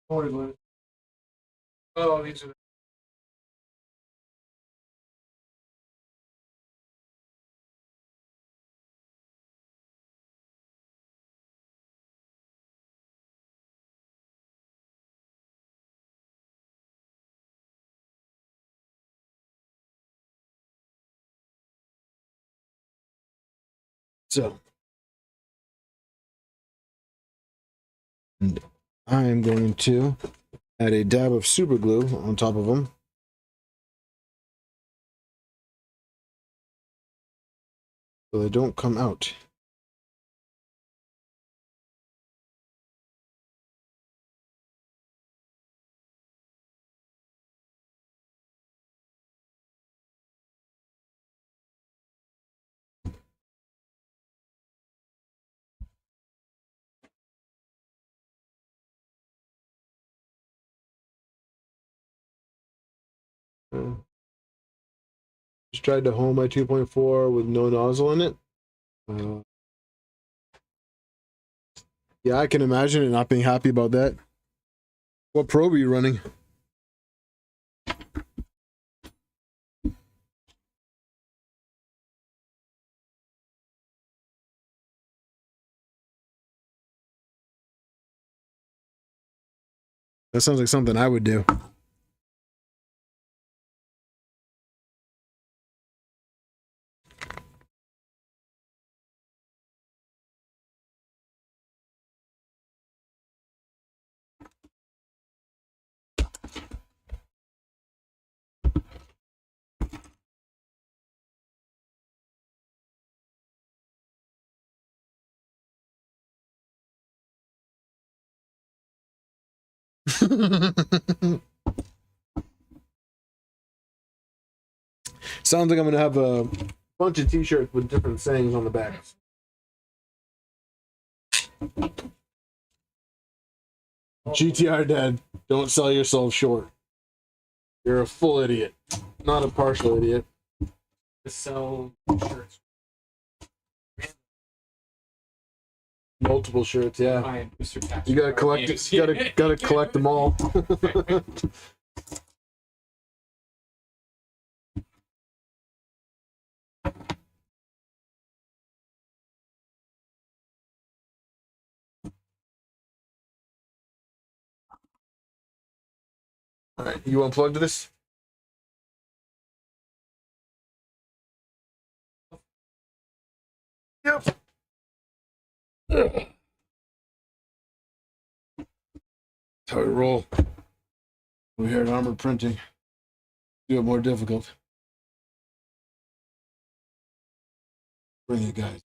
More glue. Oh, these are the So, and I'm going to add a dab of super glue on top of them. So they don't come out. Just tried to home my 2.4 with no nozzle in it. Yeah, I can imagine it not being happy about that. What probe are you running? That sounds like something I would do. Sounds like I'm gonna have a bunch of t-shirts with different sayings on the back. GTR Dad, don't sell yourself short. You're a full idiot, not a partial idiot. to sell shirts. Multiple shirts, yeah. Buying booster packs. You gotta for collect games. it. You gotta collect them all. All right, you unplugged this? Yep. That's how we roll. We're here at Armored Printing. Do it more difficult. Bring it, guys.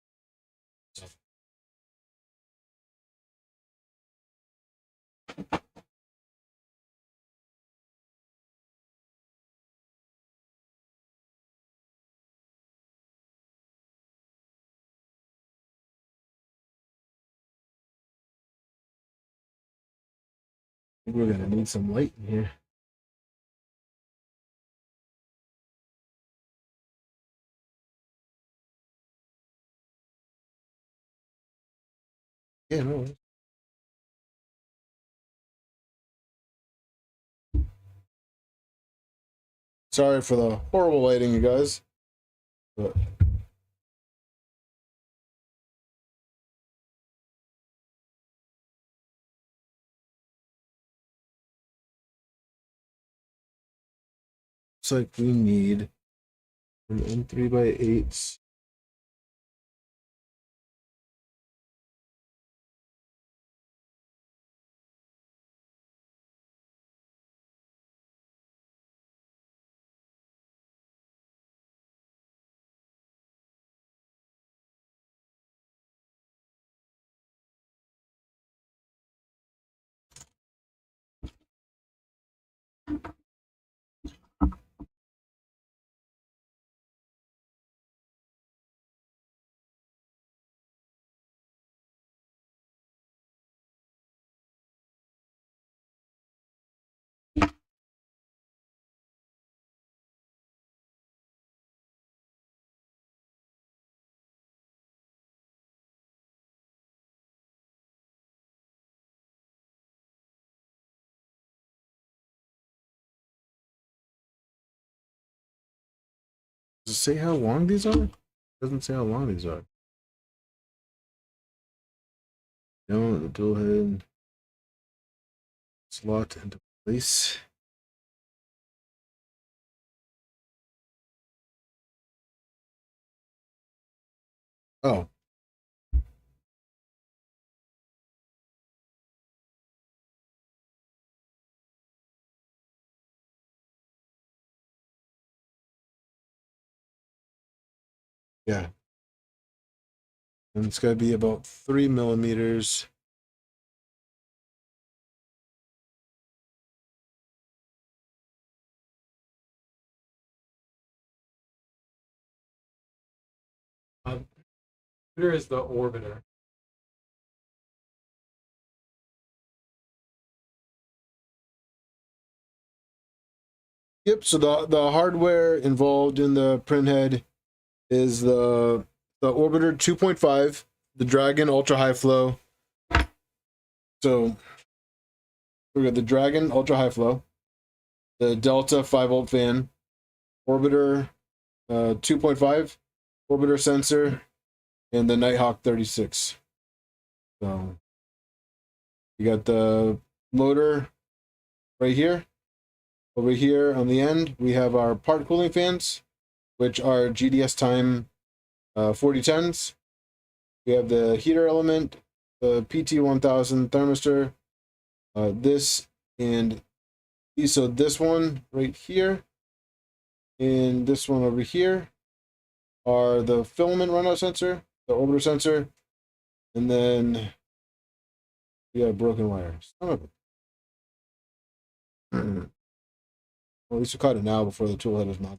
I think we're gonna need some light in here. Yeah, no worries. Sorry for the horrible lighting, you guys. But looks like we need an M3x8. Does it say how long these are? It doesn't say how long these are. No, the dual head slot into place. Oh. Yeah. And it's got to be about 3 millimeters. Here is the orbiter. Yep. So the hardware involved in the printhead is the Orbiter 2.5, the Dragon Ultra High Flow. So we got the Dragon Ultra High Flow, the Delta 5-volt fan, Orbiter 2.5, Orbiter sensor, and the Nighthawk 36. So you got the motor right here. Over here on the end, we have our part cooling fans, which are GDS Time 4010s. We have the heater element, the PT1000 thermistor, this and these. So this one right here and this one over here are the filament runout sensor, the orbiter sensor, and then we have broken wires. Some of it. Well, at least we caught it now before the tool head is not.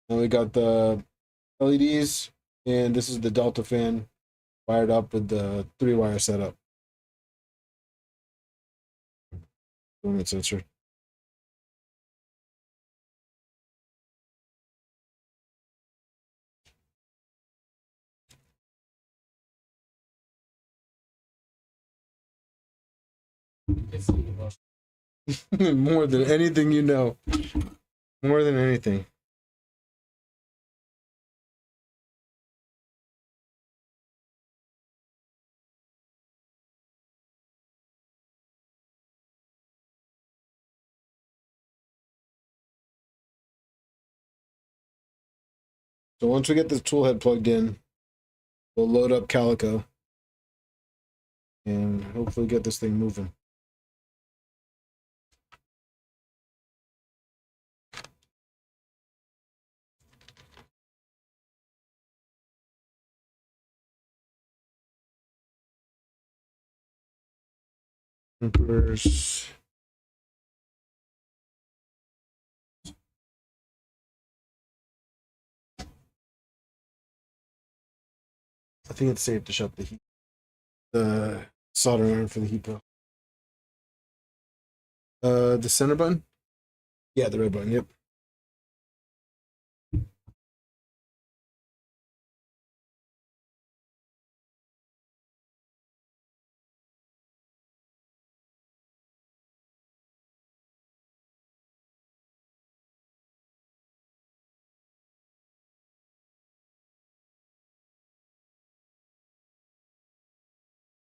Then we got the LEDs, and this is the Delta fan wired up with the 3-wire setup. Filament sensor. It's the emotion. More than anything you know. More than anything. So once we get this tool head plugged in, we'll load up Calico and hopefully get this thing moving. Clippers. I think it's safe to shut the soldering iron for the heat pro. The center button? Yeah, the red button, yep.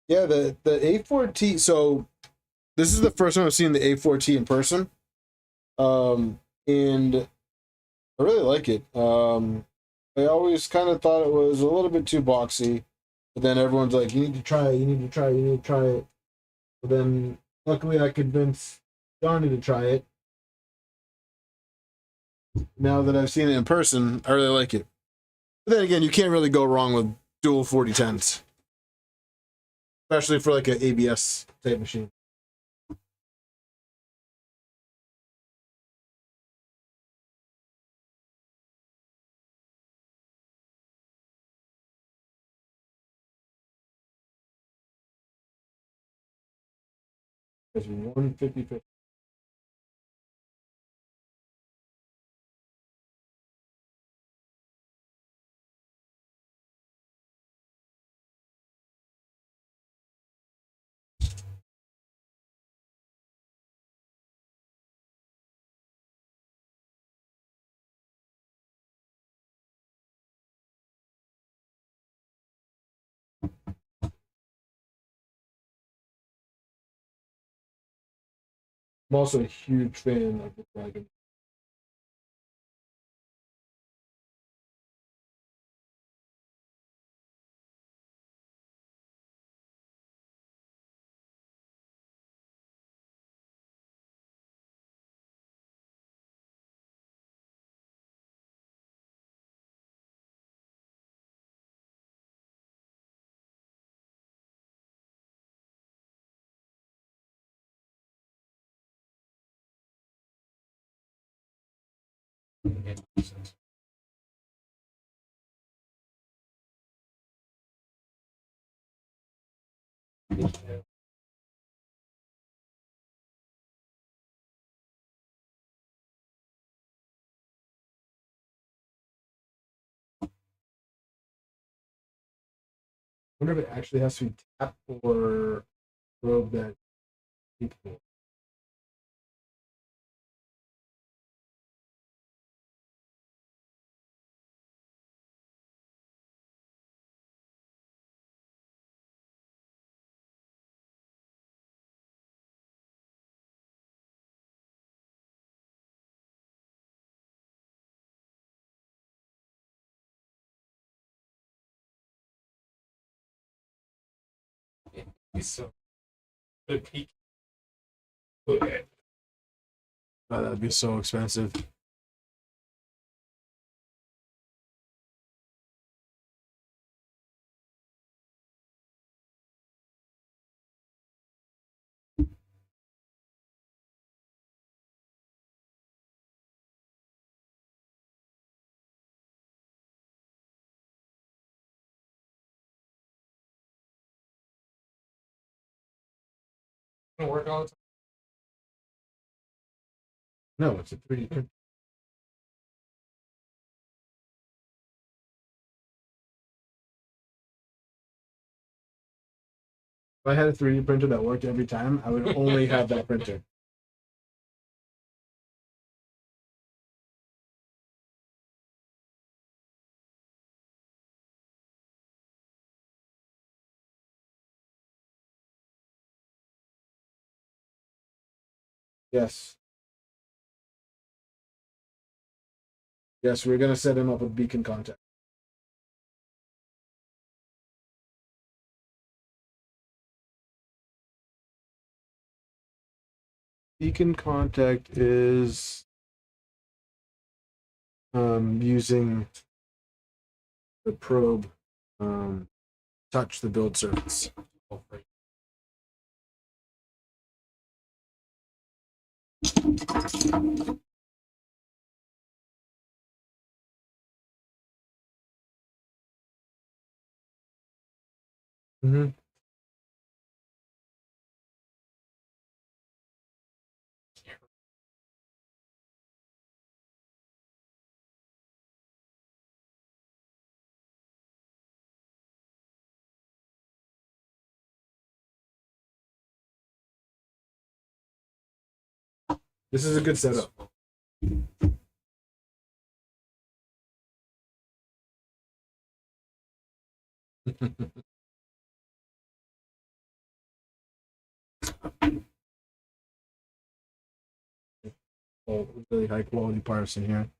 Yeah, the A4T. So this is the first time I've seen the A4T in person, and I really like it. I always kind of thought it was a little bit too boxy, but then everyone's like, "You need to try it. You need to try it. You need to try it." But then, luckily, I convinced Johnny to try it. Now that I've seen it in person, I really like it. But then again, you can't really go wrong with dual 4010s, especially for like an ABS type machine. It's 150. I'm also a huge fan of the dragon. I wonder if it actually has to be tapped or probe that people. So the peak. Oh, that'd be so expensive. Work all the time. No, it's a 3D print. If I had a 3D printer that worked every time, I would only have that printer. Yes. Yes, we're gonna set him up with beacon contact. Beacon contact is using the probe touch the build surface. Mm-hmm. This is a good setup. Oh, really high quality parts in here.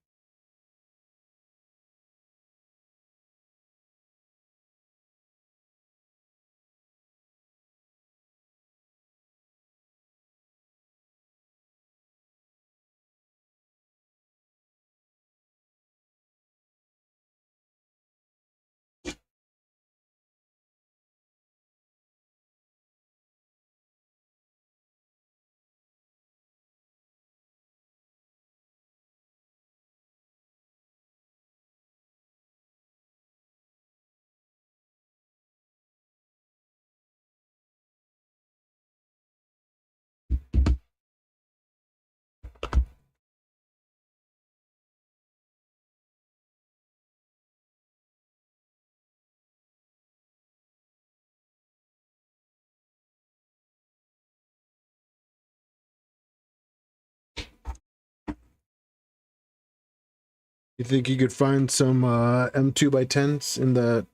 You think you could find some M2 by 10s in the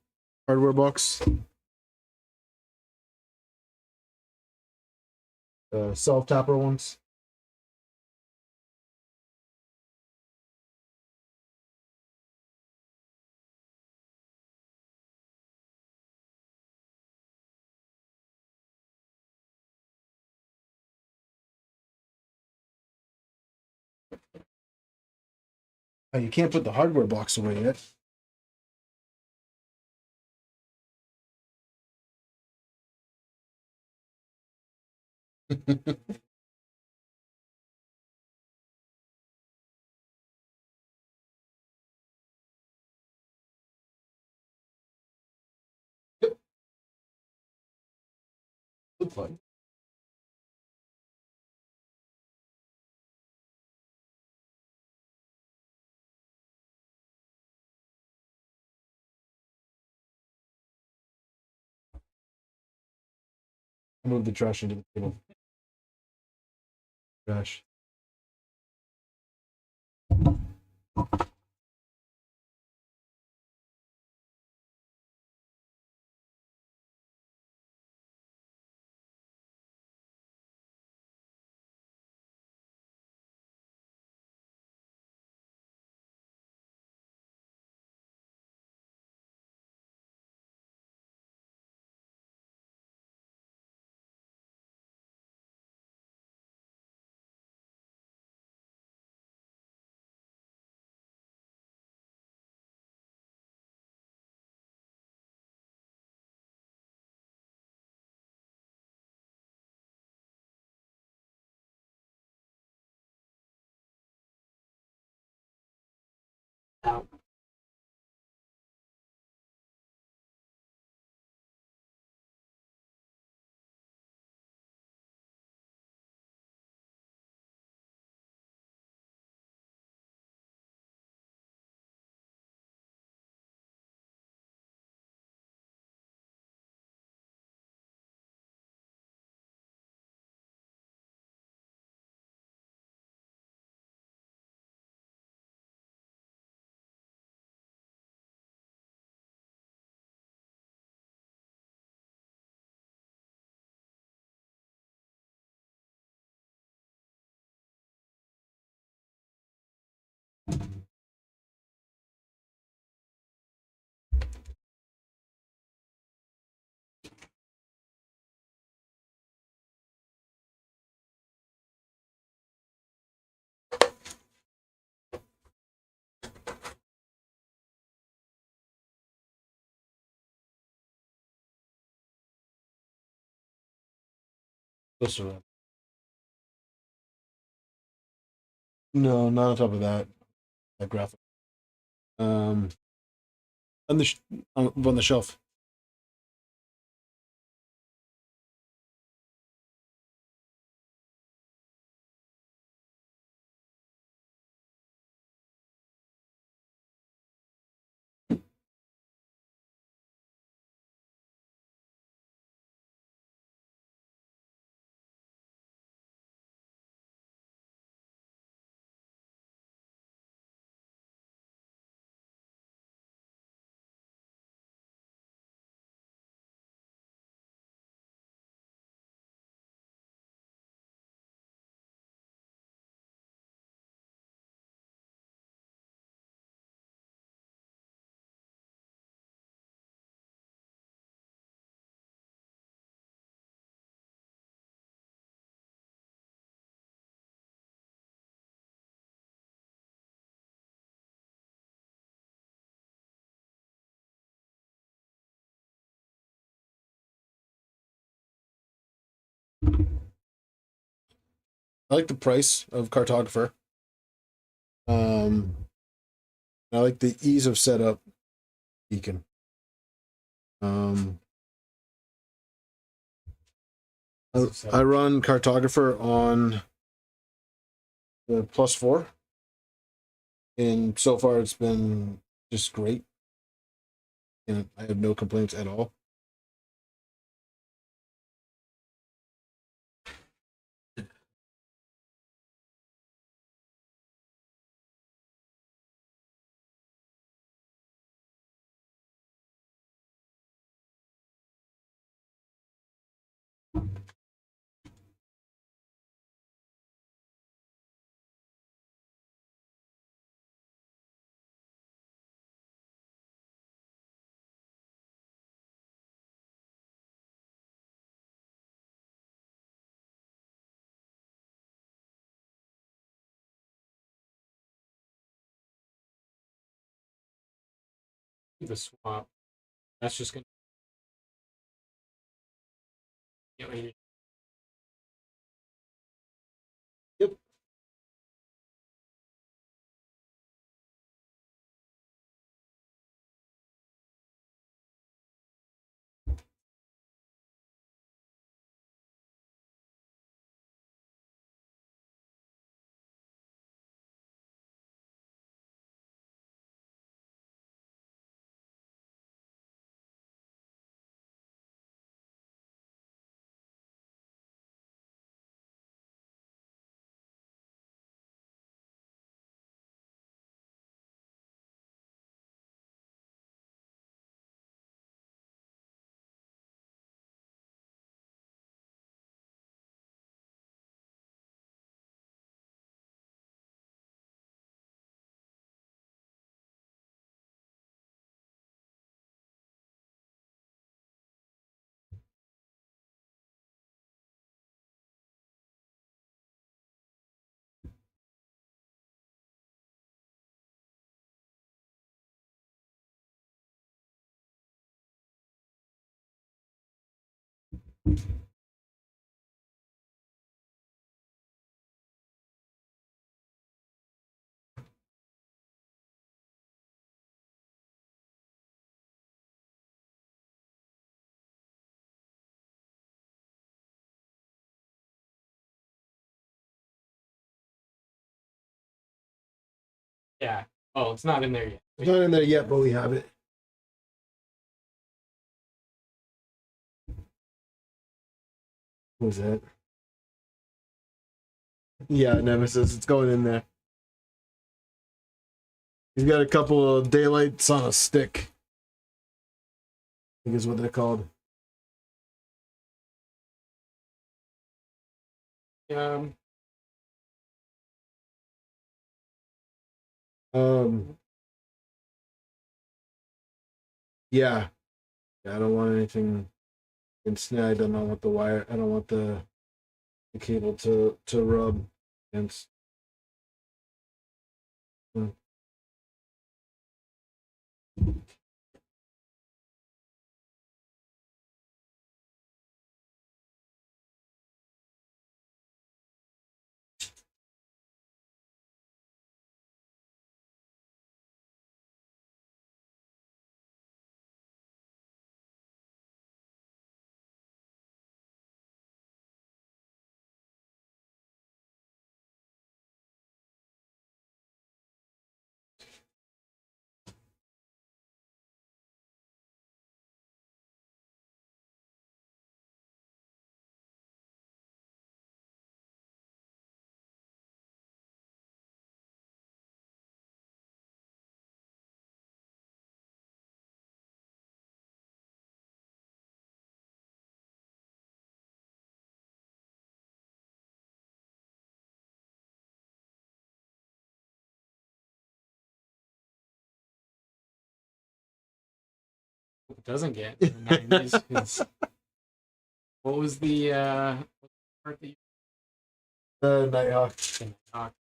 hardware box? Self tapper ones. Oh, you can't put the hardware box away yet. Looks like. Move the trash into the table. Trash. Close around. No, not on top of that. That graphic. On the on the shelf. I like the price of Cartographer. I like the ease of setup. Beacon. I run Cartographer on the +4, and so far it's been just great, and I have no complaints at all. the swap. That's just gonna get ready. Yep. Yeah. Oh, it's not in there yet. It's not in there yet, but we have it. What was that? Yeah, Nemesis. It's going in there. He's got a couple of daylights on a stick. I think is what they're called. Um, Yeah. Yeah, I don't want anything snagged. I don't want the wire. I don't want the cable to rub against. what it doesn't get in the 90s is what was the part that you The Nighthawk. talked?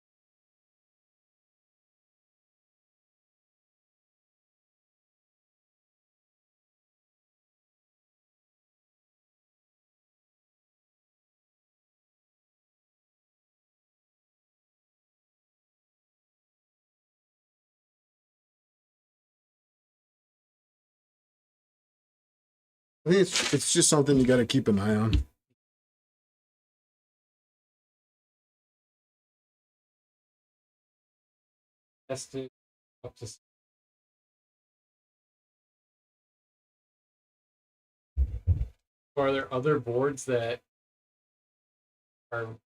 I think it's just something you got to keep an eye on. Tested up to. Are there other boards that are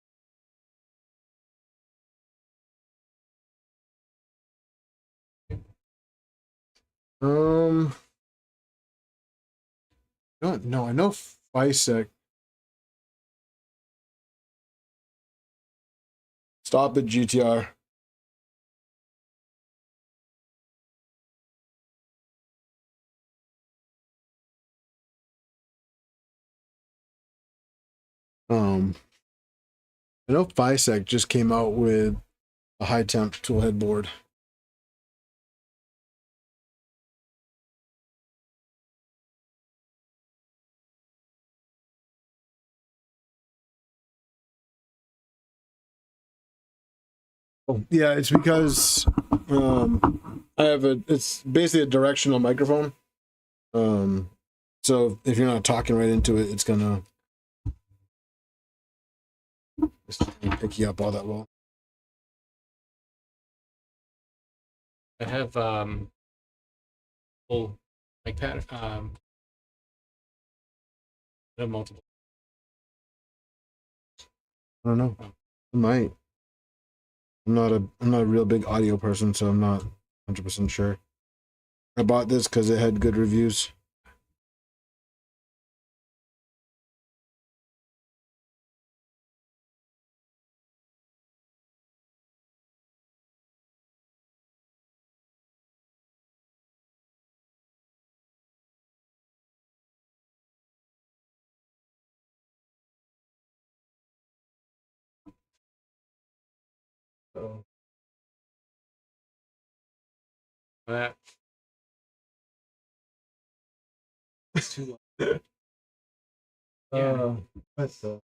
Don't know. I know FISEC. Stop at GTR. I know FISEC just came out with a high temp tool headboard. Oh, yeah, it's because it's basically a directional microphone. So if you're not talking right into it, it's gonna pick you up all that well. I have full like pad I have multiple. I don't know. I might. I'm not a real big audio person, so I'm not 100% sure. I bought this because it had good reviews. So that it's too long. Yeah. That's a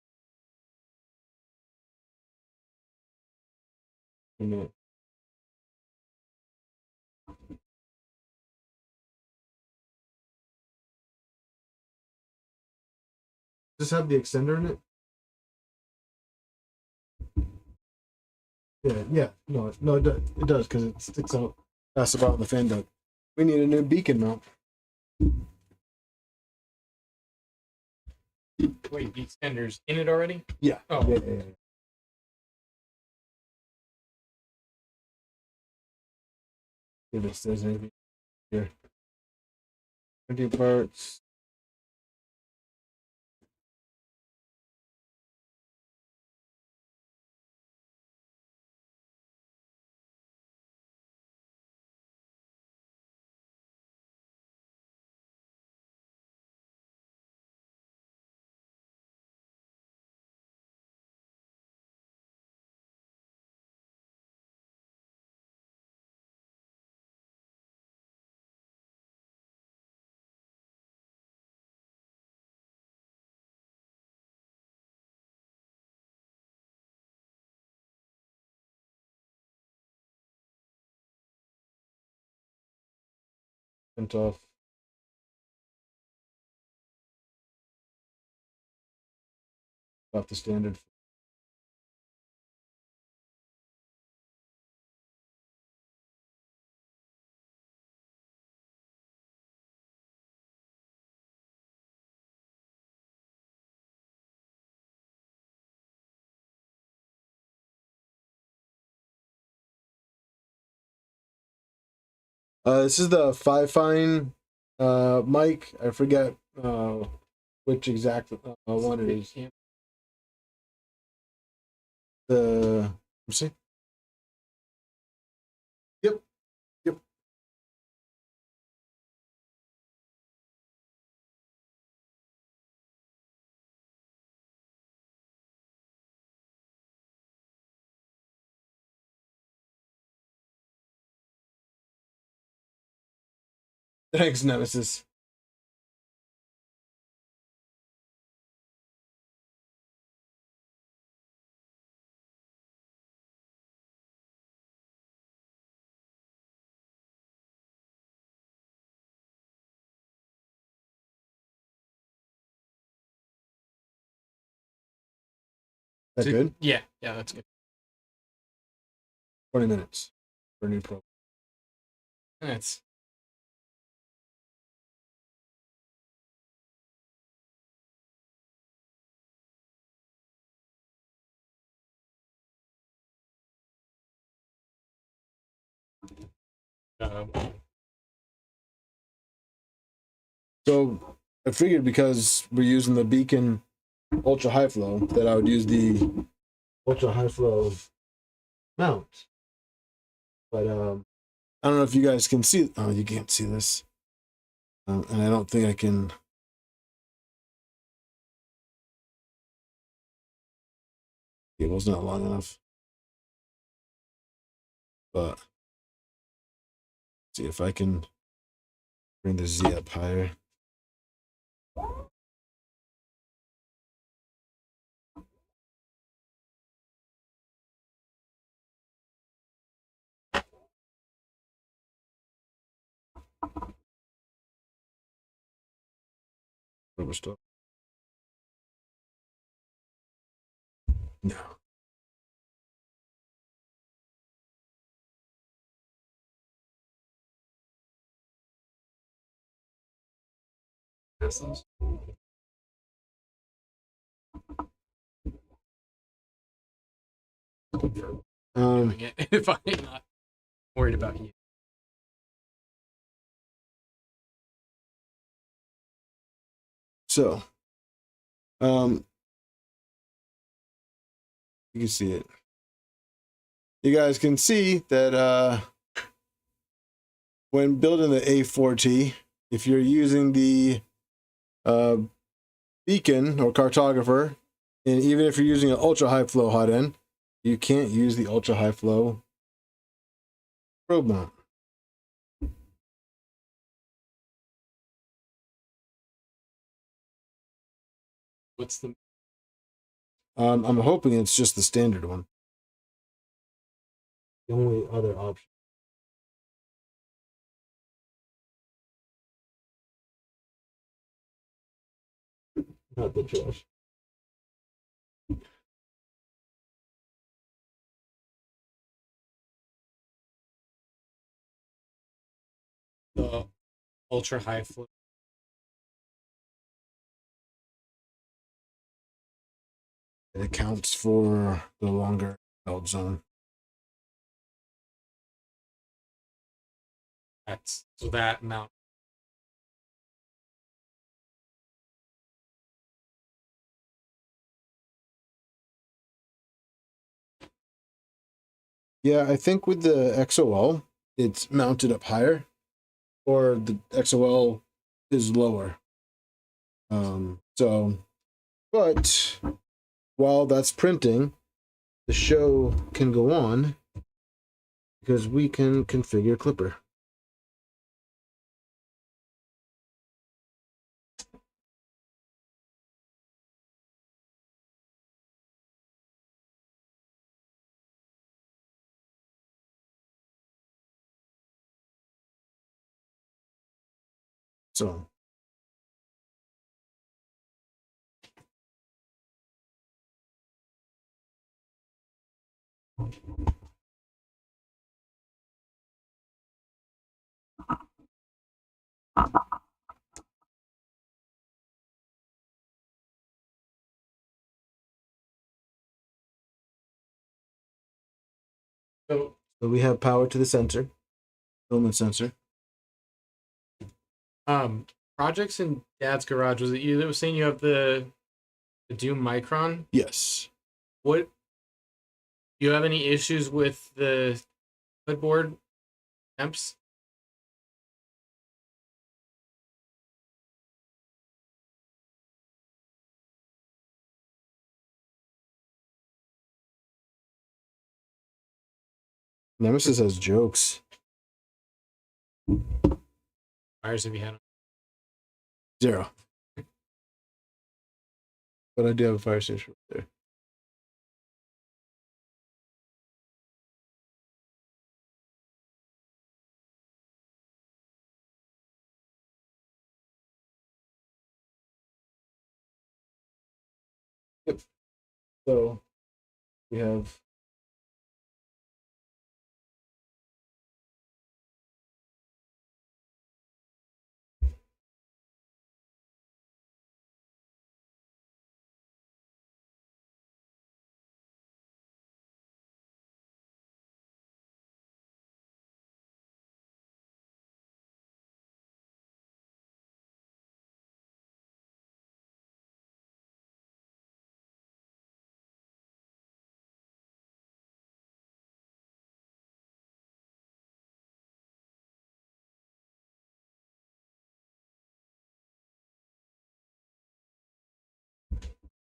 minute. Does this have the extender in it? Yeah. No, it does because it sticks out. That's about the fan duct. We need a new beacon mount. Wait, the extender's in it already? Yeah. Oh. Yeah. If there's anything here. 20 parts. Went off the standard. This is the 5-fine mic. I forget which exact one it is. Let's see. Yep. Thanks, Nemesis. That good? Yeah, that's good. 20 minutes for a new pro. That's uh, So I figured because we're using the Beacon ultra high flow that I would use the ultra high flow mount. But I don't know if you guys can see. Oh, you can't see this, and I don't think I can. Cable's not long enough. But see if I can bring the Z up higher. Rubber stuff. No. Doing it if I'm not worried about you. So, you can see it. You guys can see that when building the A4T, if you're using the beacon or cartographer, and even if you're using an ultra high flow hot end, you can't use the ultra high flow probe mount. What's the I'm hoping it's just the standard one. The only other option. Not the trash. ultra high flow? It accounts for the longer belt zone. That's so that amount. Yeah, I think with the XOL, it's mounted up higher, or the XOL is lower. But while that's printing, the show can go on because we can configure Clipper. So So we have power to the sensor, filament sensor. projects in Dad's garage, was it you that was saying you have the Doom Micron? Yes. What, do you have any issues with the hoodboard temps? Nemesis has jokes. Fires have you had? 0. But I do have a fire station right there. Yep. So we have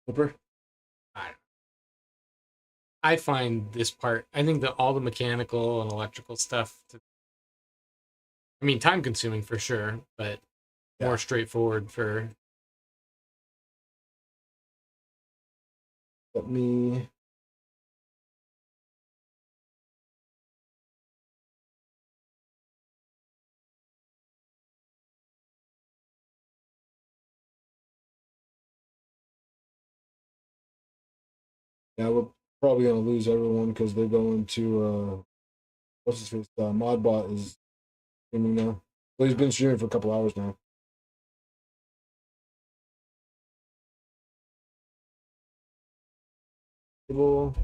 Clipper. I find this part, I think that all the mechanical and electrical stuff, I mean, time consuming for sure, but Yeah. more straightforward for. Let me Yeah, we're probably gonna lose everyone because they're going to what's his face? Modbot is streaming now. Well, he's been streaming for a couple hours now. Table.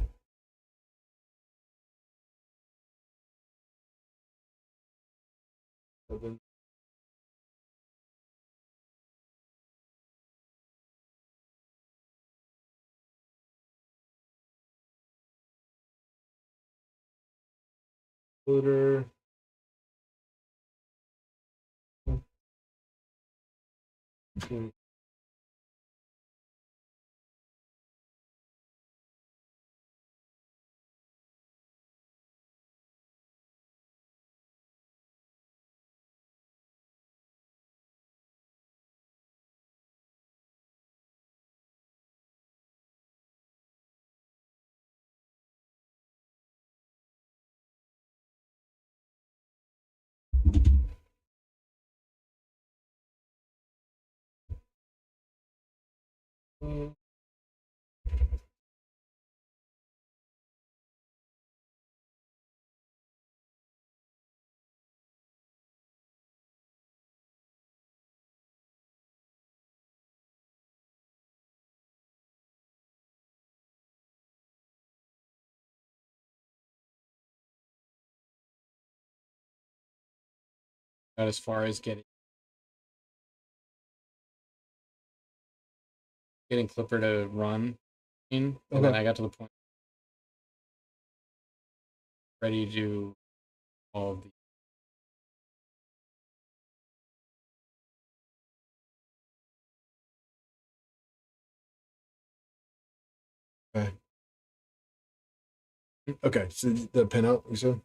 Open. Extruder. Got as far as getting Clipper to run in, and then I got to the point ready to do all of the. Okay. Okay, so the pinout you said?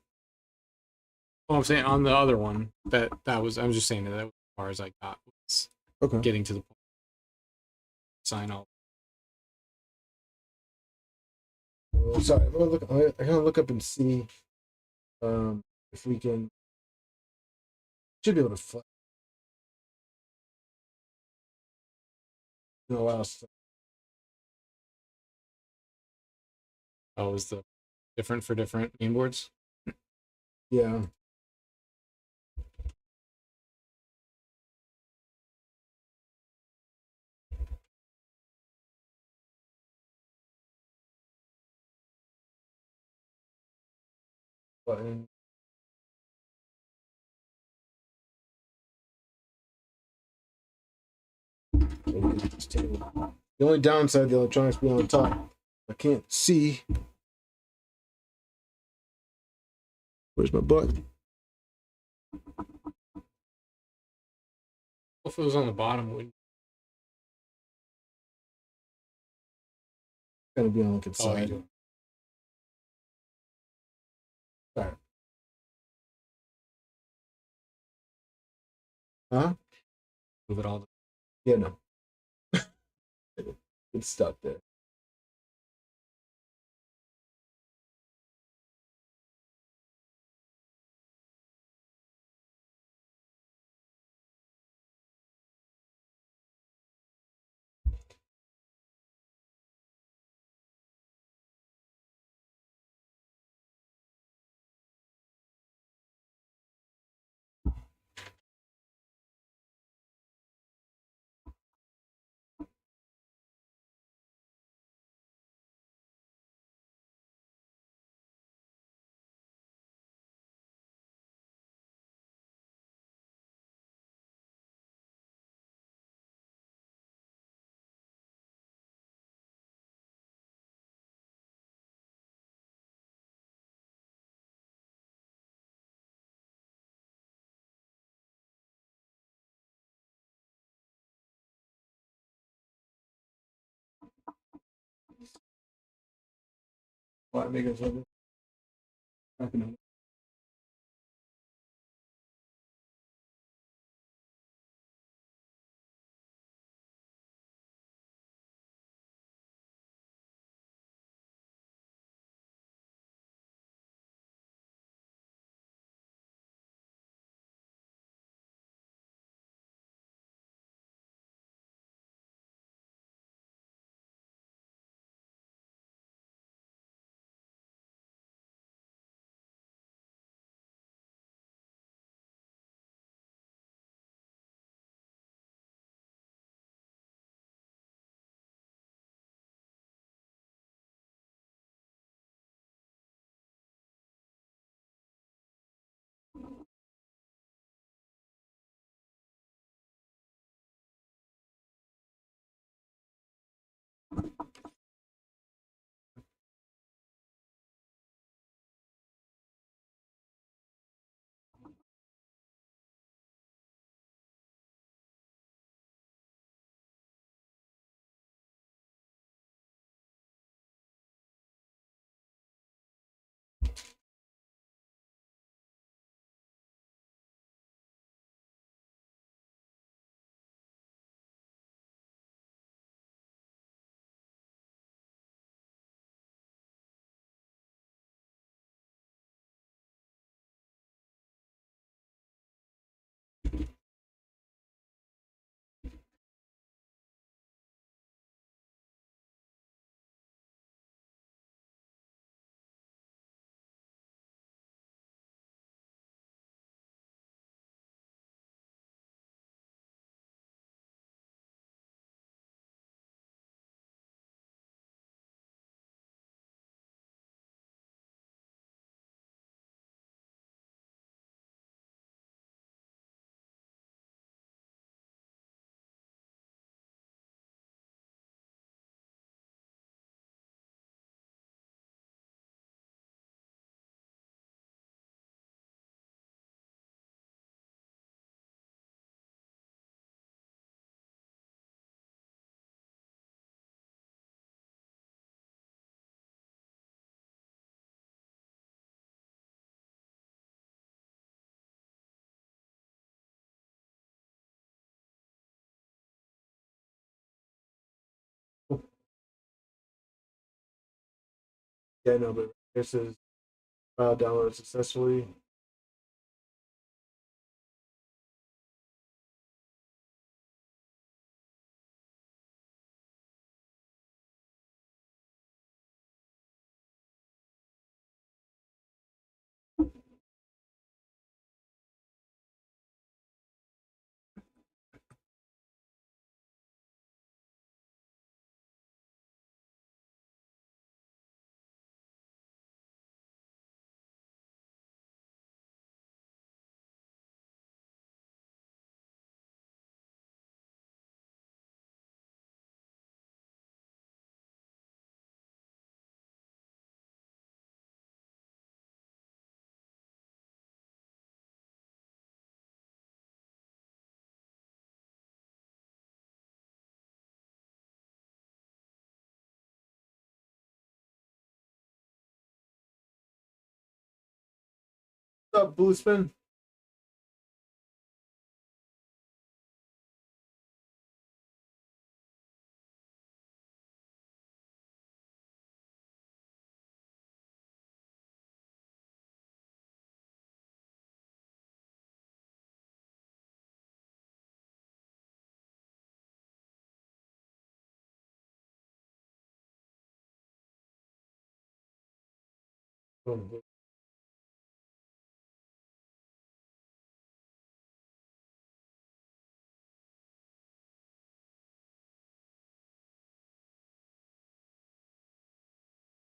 Well, I'm saying on the other one that was. I'm just saying that was as far as I got was Okay. getting to the point. Sign all. Sorry, I'm gonna look. I'm gonna look up and see if we can. Should be able to fly. Allow us. Oh, is the different for different mainboards? Yeah. Button. The only downside, the electronics being on top, I can't see. Where's my button? If it was on the bottom, would Gotta be on like its oh, you side. do. Sorry. Huh? Move it all. Yeah, no. It's stuck there. Why make it so good? Yeah, I know, but this is file downloaded successfully. What's up, Blue Spin?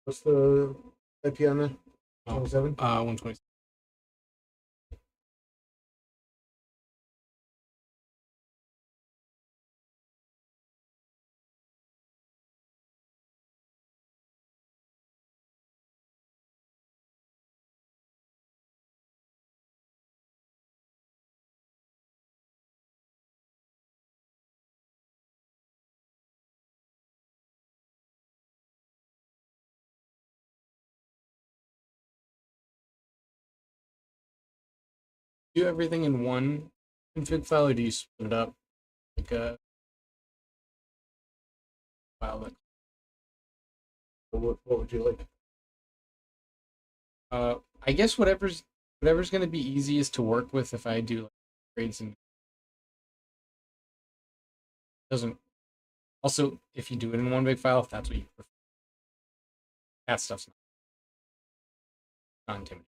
What's the IP on there? 27? 120. Do everything in one config file, or do you split it up like a file? That, What would you like? I guess whatever's going to be easiest to work with if I do like grades and doesn't. Also, if you do it in one big file, if that's what you prefer, that stuff's not intimidating.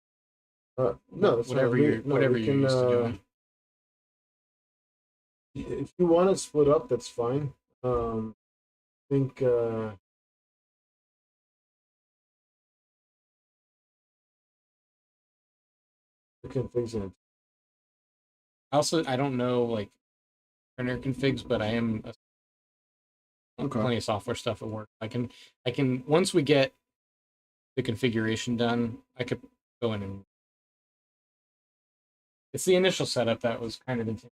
No, that's whatever not, you're no, whatever we you're can, used to doing. If you want to split up, that's fine. I think the configs in it. I don't know like printer configs, but I am Okay. plenty of software stuff at work. I can once we get the configuration done, I could go in and it's the initial setup that was kind of intimidating.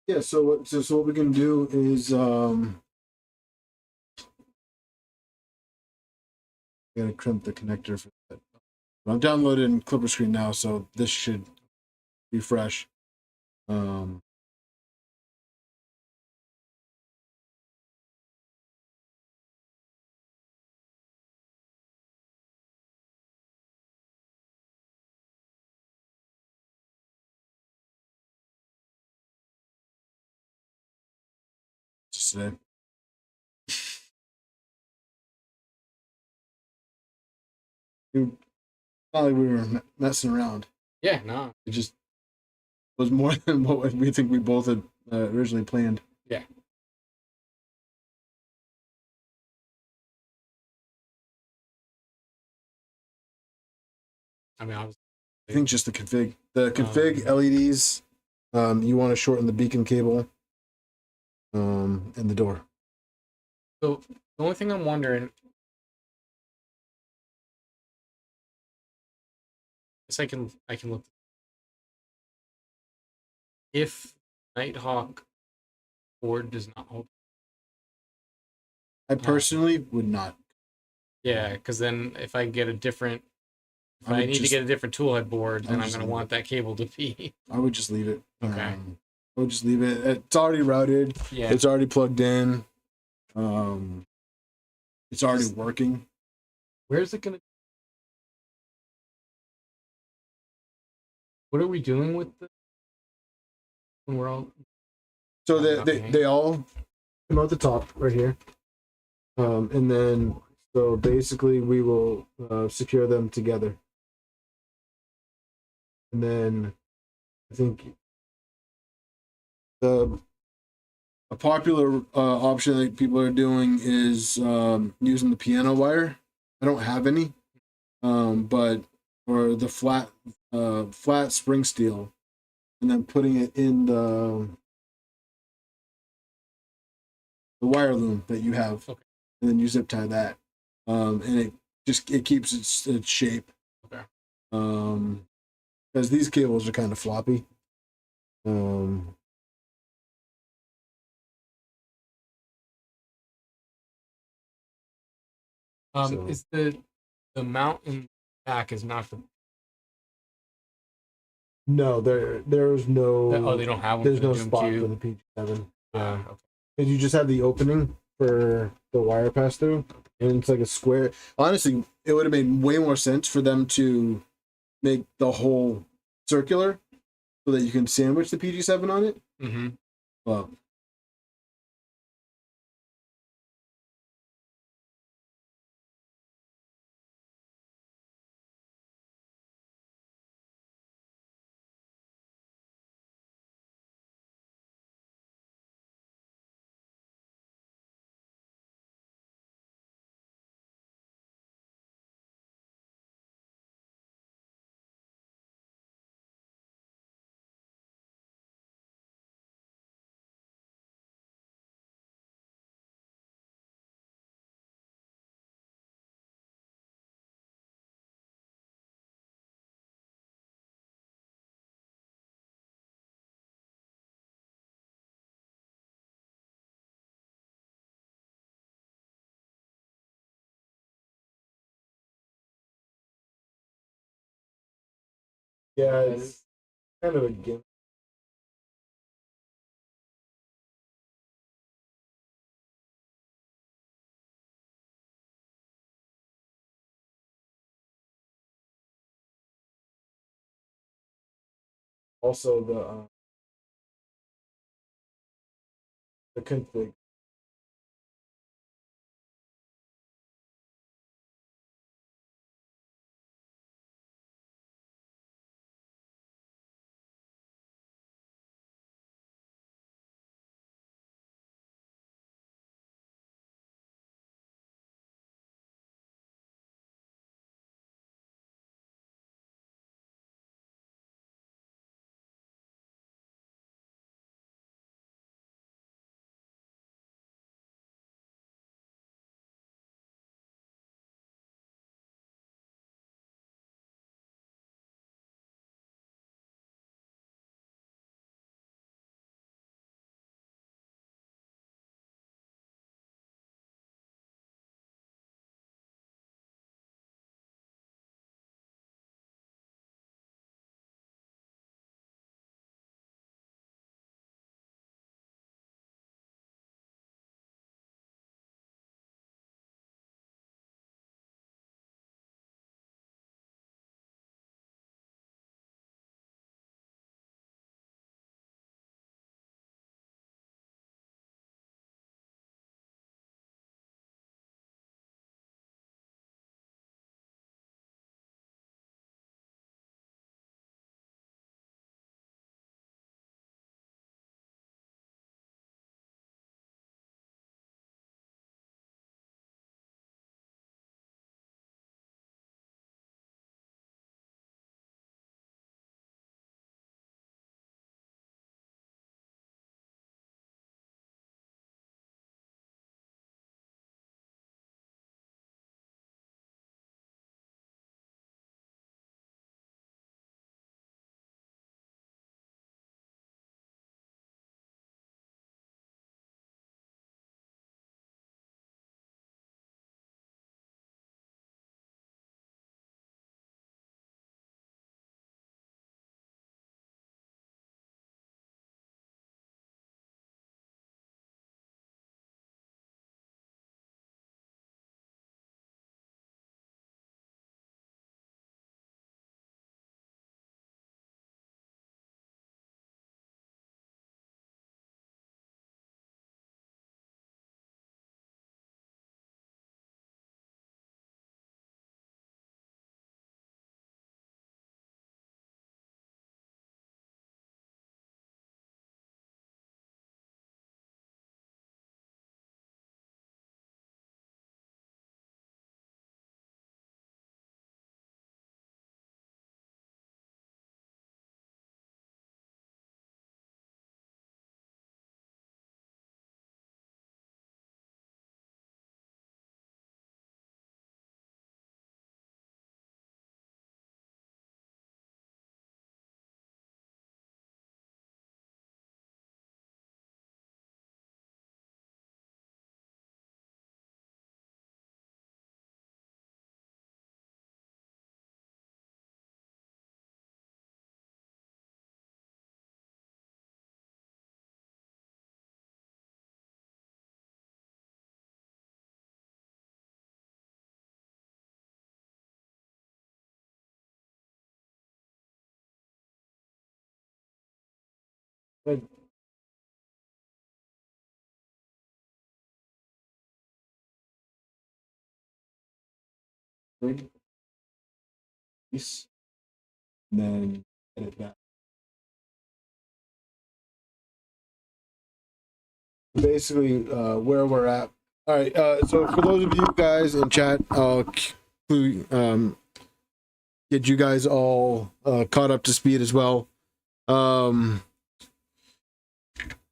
Yeah, so what we can do is gotta crimp the connector for that. I'm downloaded in Clipper Screen now, so this should be fresh. Just today. Dude, not like we were messing around. Yeah, no. It just was more than what we think we both had originally planned. Yeah. I mean, I think just the config. The config LEDs, you want to shorten the beacon cable, and the door. So the only thing I'm wondering, is I can look if Nighthawk board does not hold. I personally would not. Yeah, because then if I get a different, if I I would need to just- get a different tool head board, I then would I'm just going to leave want that cable to be. I would just leave it. Okay. I would just leave it. It's already routed. Yeah. It's already plugged in. It's already working. Where's it gonna? What are we doing with the when we're all? So Not they all come out the top right here, and then so basically we will secure them together, and then I think a popular option that people are doing is using the piano wire. I don't have any, but or the flat spring steel, and then putting it in the wire loom that you have, Okay. and then you zip tie that, and it keeps its shape. Okay. Because these cables are kind of floppy. So- Is the mount in the back is not the No, there's no. oh they don't have one There's for the no Doom spot Cube. for the PG7. Okay. Because you just have the opening for the wire pass through, and it's like a square. Honestly, it would have made way more sense for them to make the whole circular so that you can sandwich the PG7 on it. Mm-hmm. But yeah, it's kind of a gimmick. Also, the config. Good. Peace. And then edit that. Basically, where we're at. All right. So for those of you guys in chat, I'll get you guys all caught up to speed as well.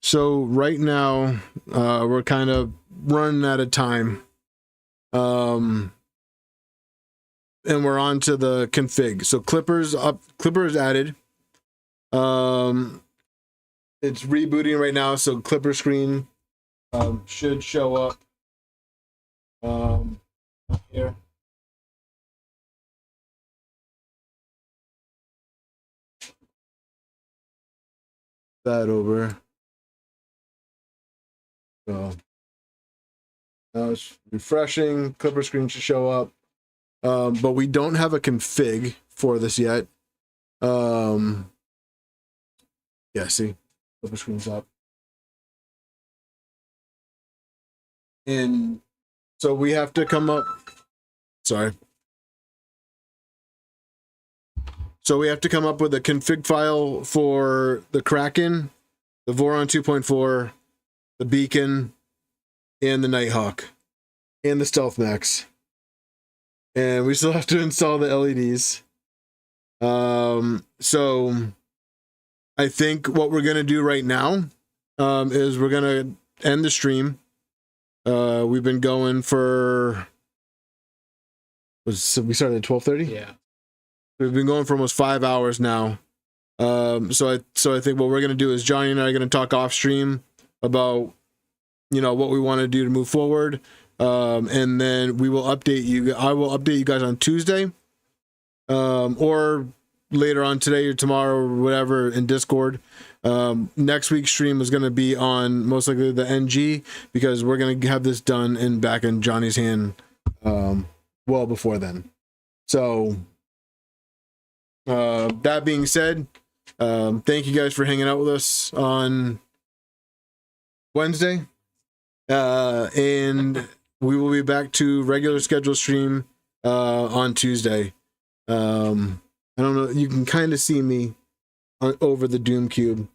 So right now, we're kind of running out of time. And we're on to the config. So Clipper's up, Clipper's added. It's rebooting right now, so Clipper screen should show up here. That over. So now it's refreshing. Clipper screen should show up. But we don't have a config for this yet. Yeah, see, Clipper screen's up. And so we have to come up. Sorry. So we have to come up with a config file for the Kraken, the Voron 2.4, the Beacon, and the Nighthawk, and the Stealth Max. And we still have to install the LEDs. So I think what we're gonna do right now is we're gonna end the stream. We've been going for we started at 12:30? Yeah. We've been going for almost 5 hours now. So I think what we're gonna do is Johnny and I are gonna talk off stream about what we want to do to move forward. And then we will update you. I will update you guys on Tuesday, or later on today or tomorrow or whatever in Discord. Next week's stream is going to be on most likely the NG, because we're going to have this done and back in Johnny's hand well before then. So that being said, thank you guys for hanging out with us on Wednesday. And we will be back to regular schedule stream on Tuesday. I don't know, you can kind of see me over the Doomcube.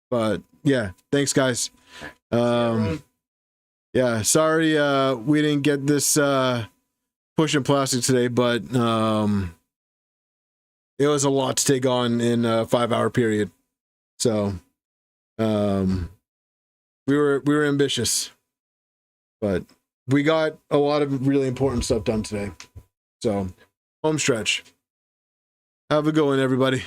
But yeah, thanks guys. Yeah, sorry we didn't get this pushing plastic today, but it was a lot to take on in a 5-hour period. So we were ambitious, but we got a lot of really important stuff done today. So home stretch. Have a good one, everybody.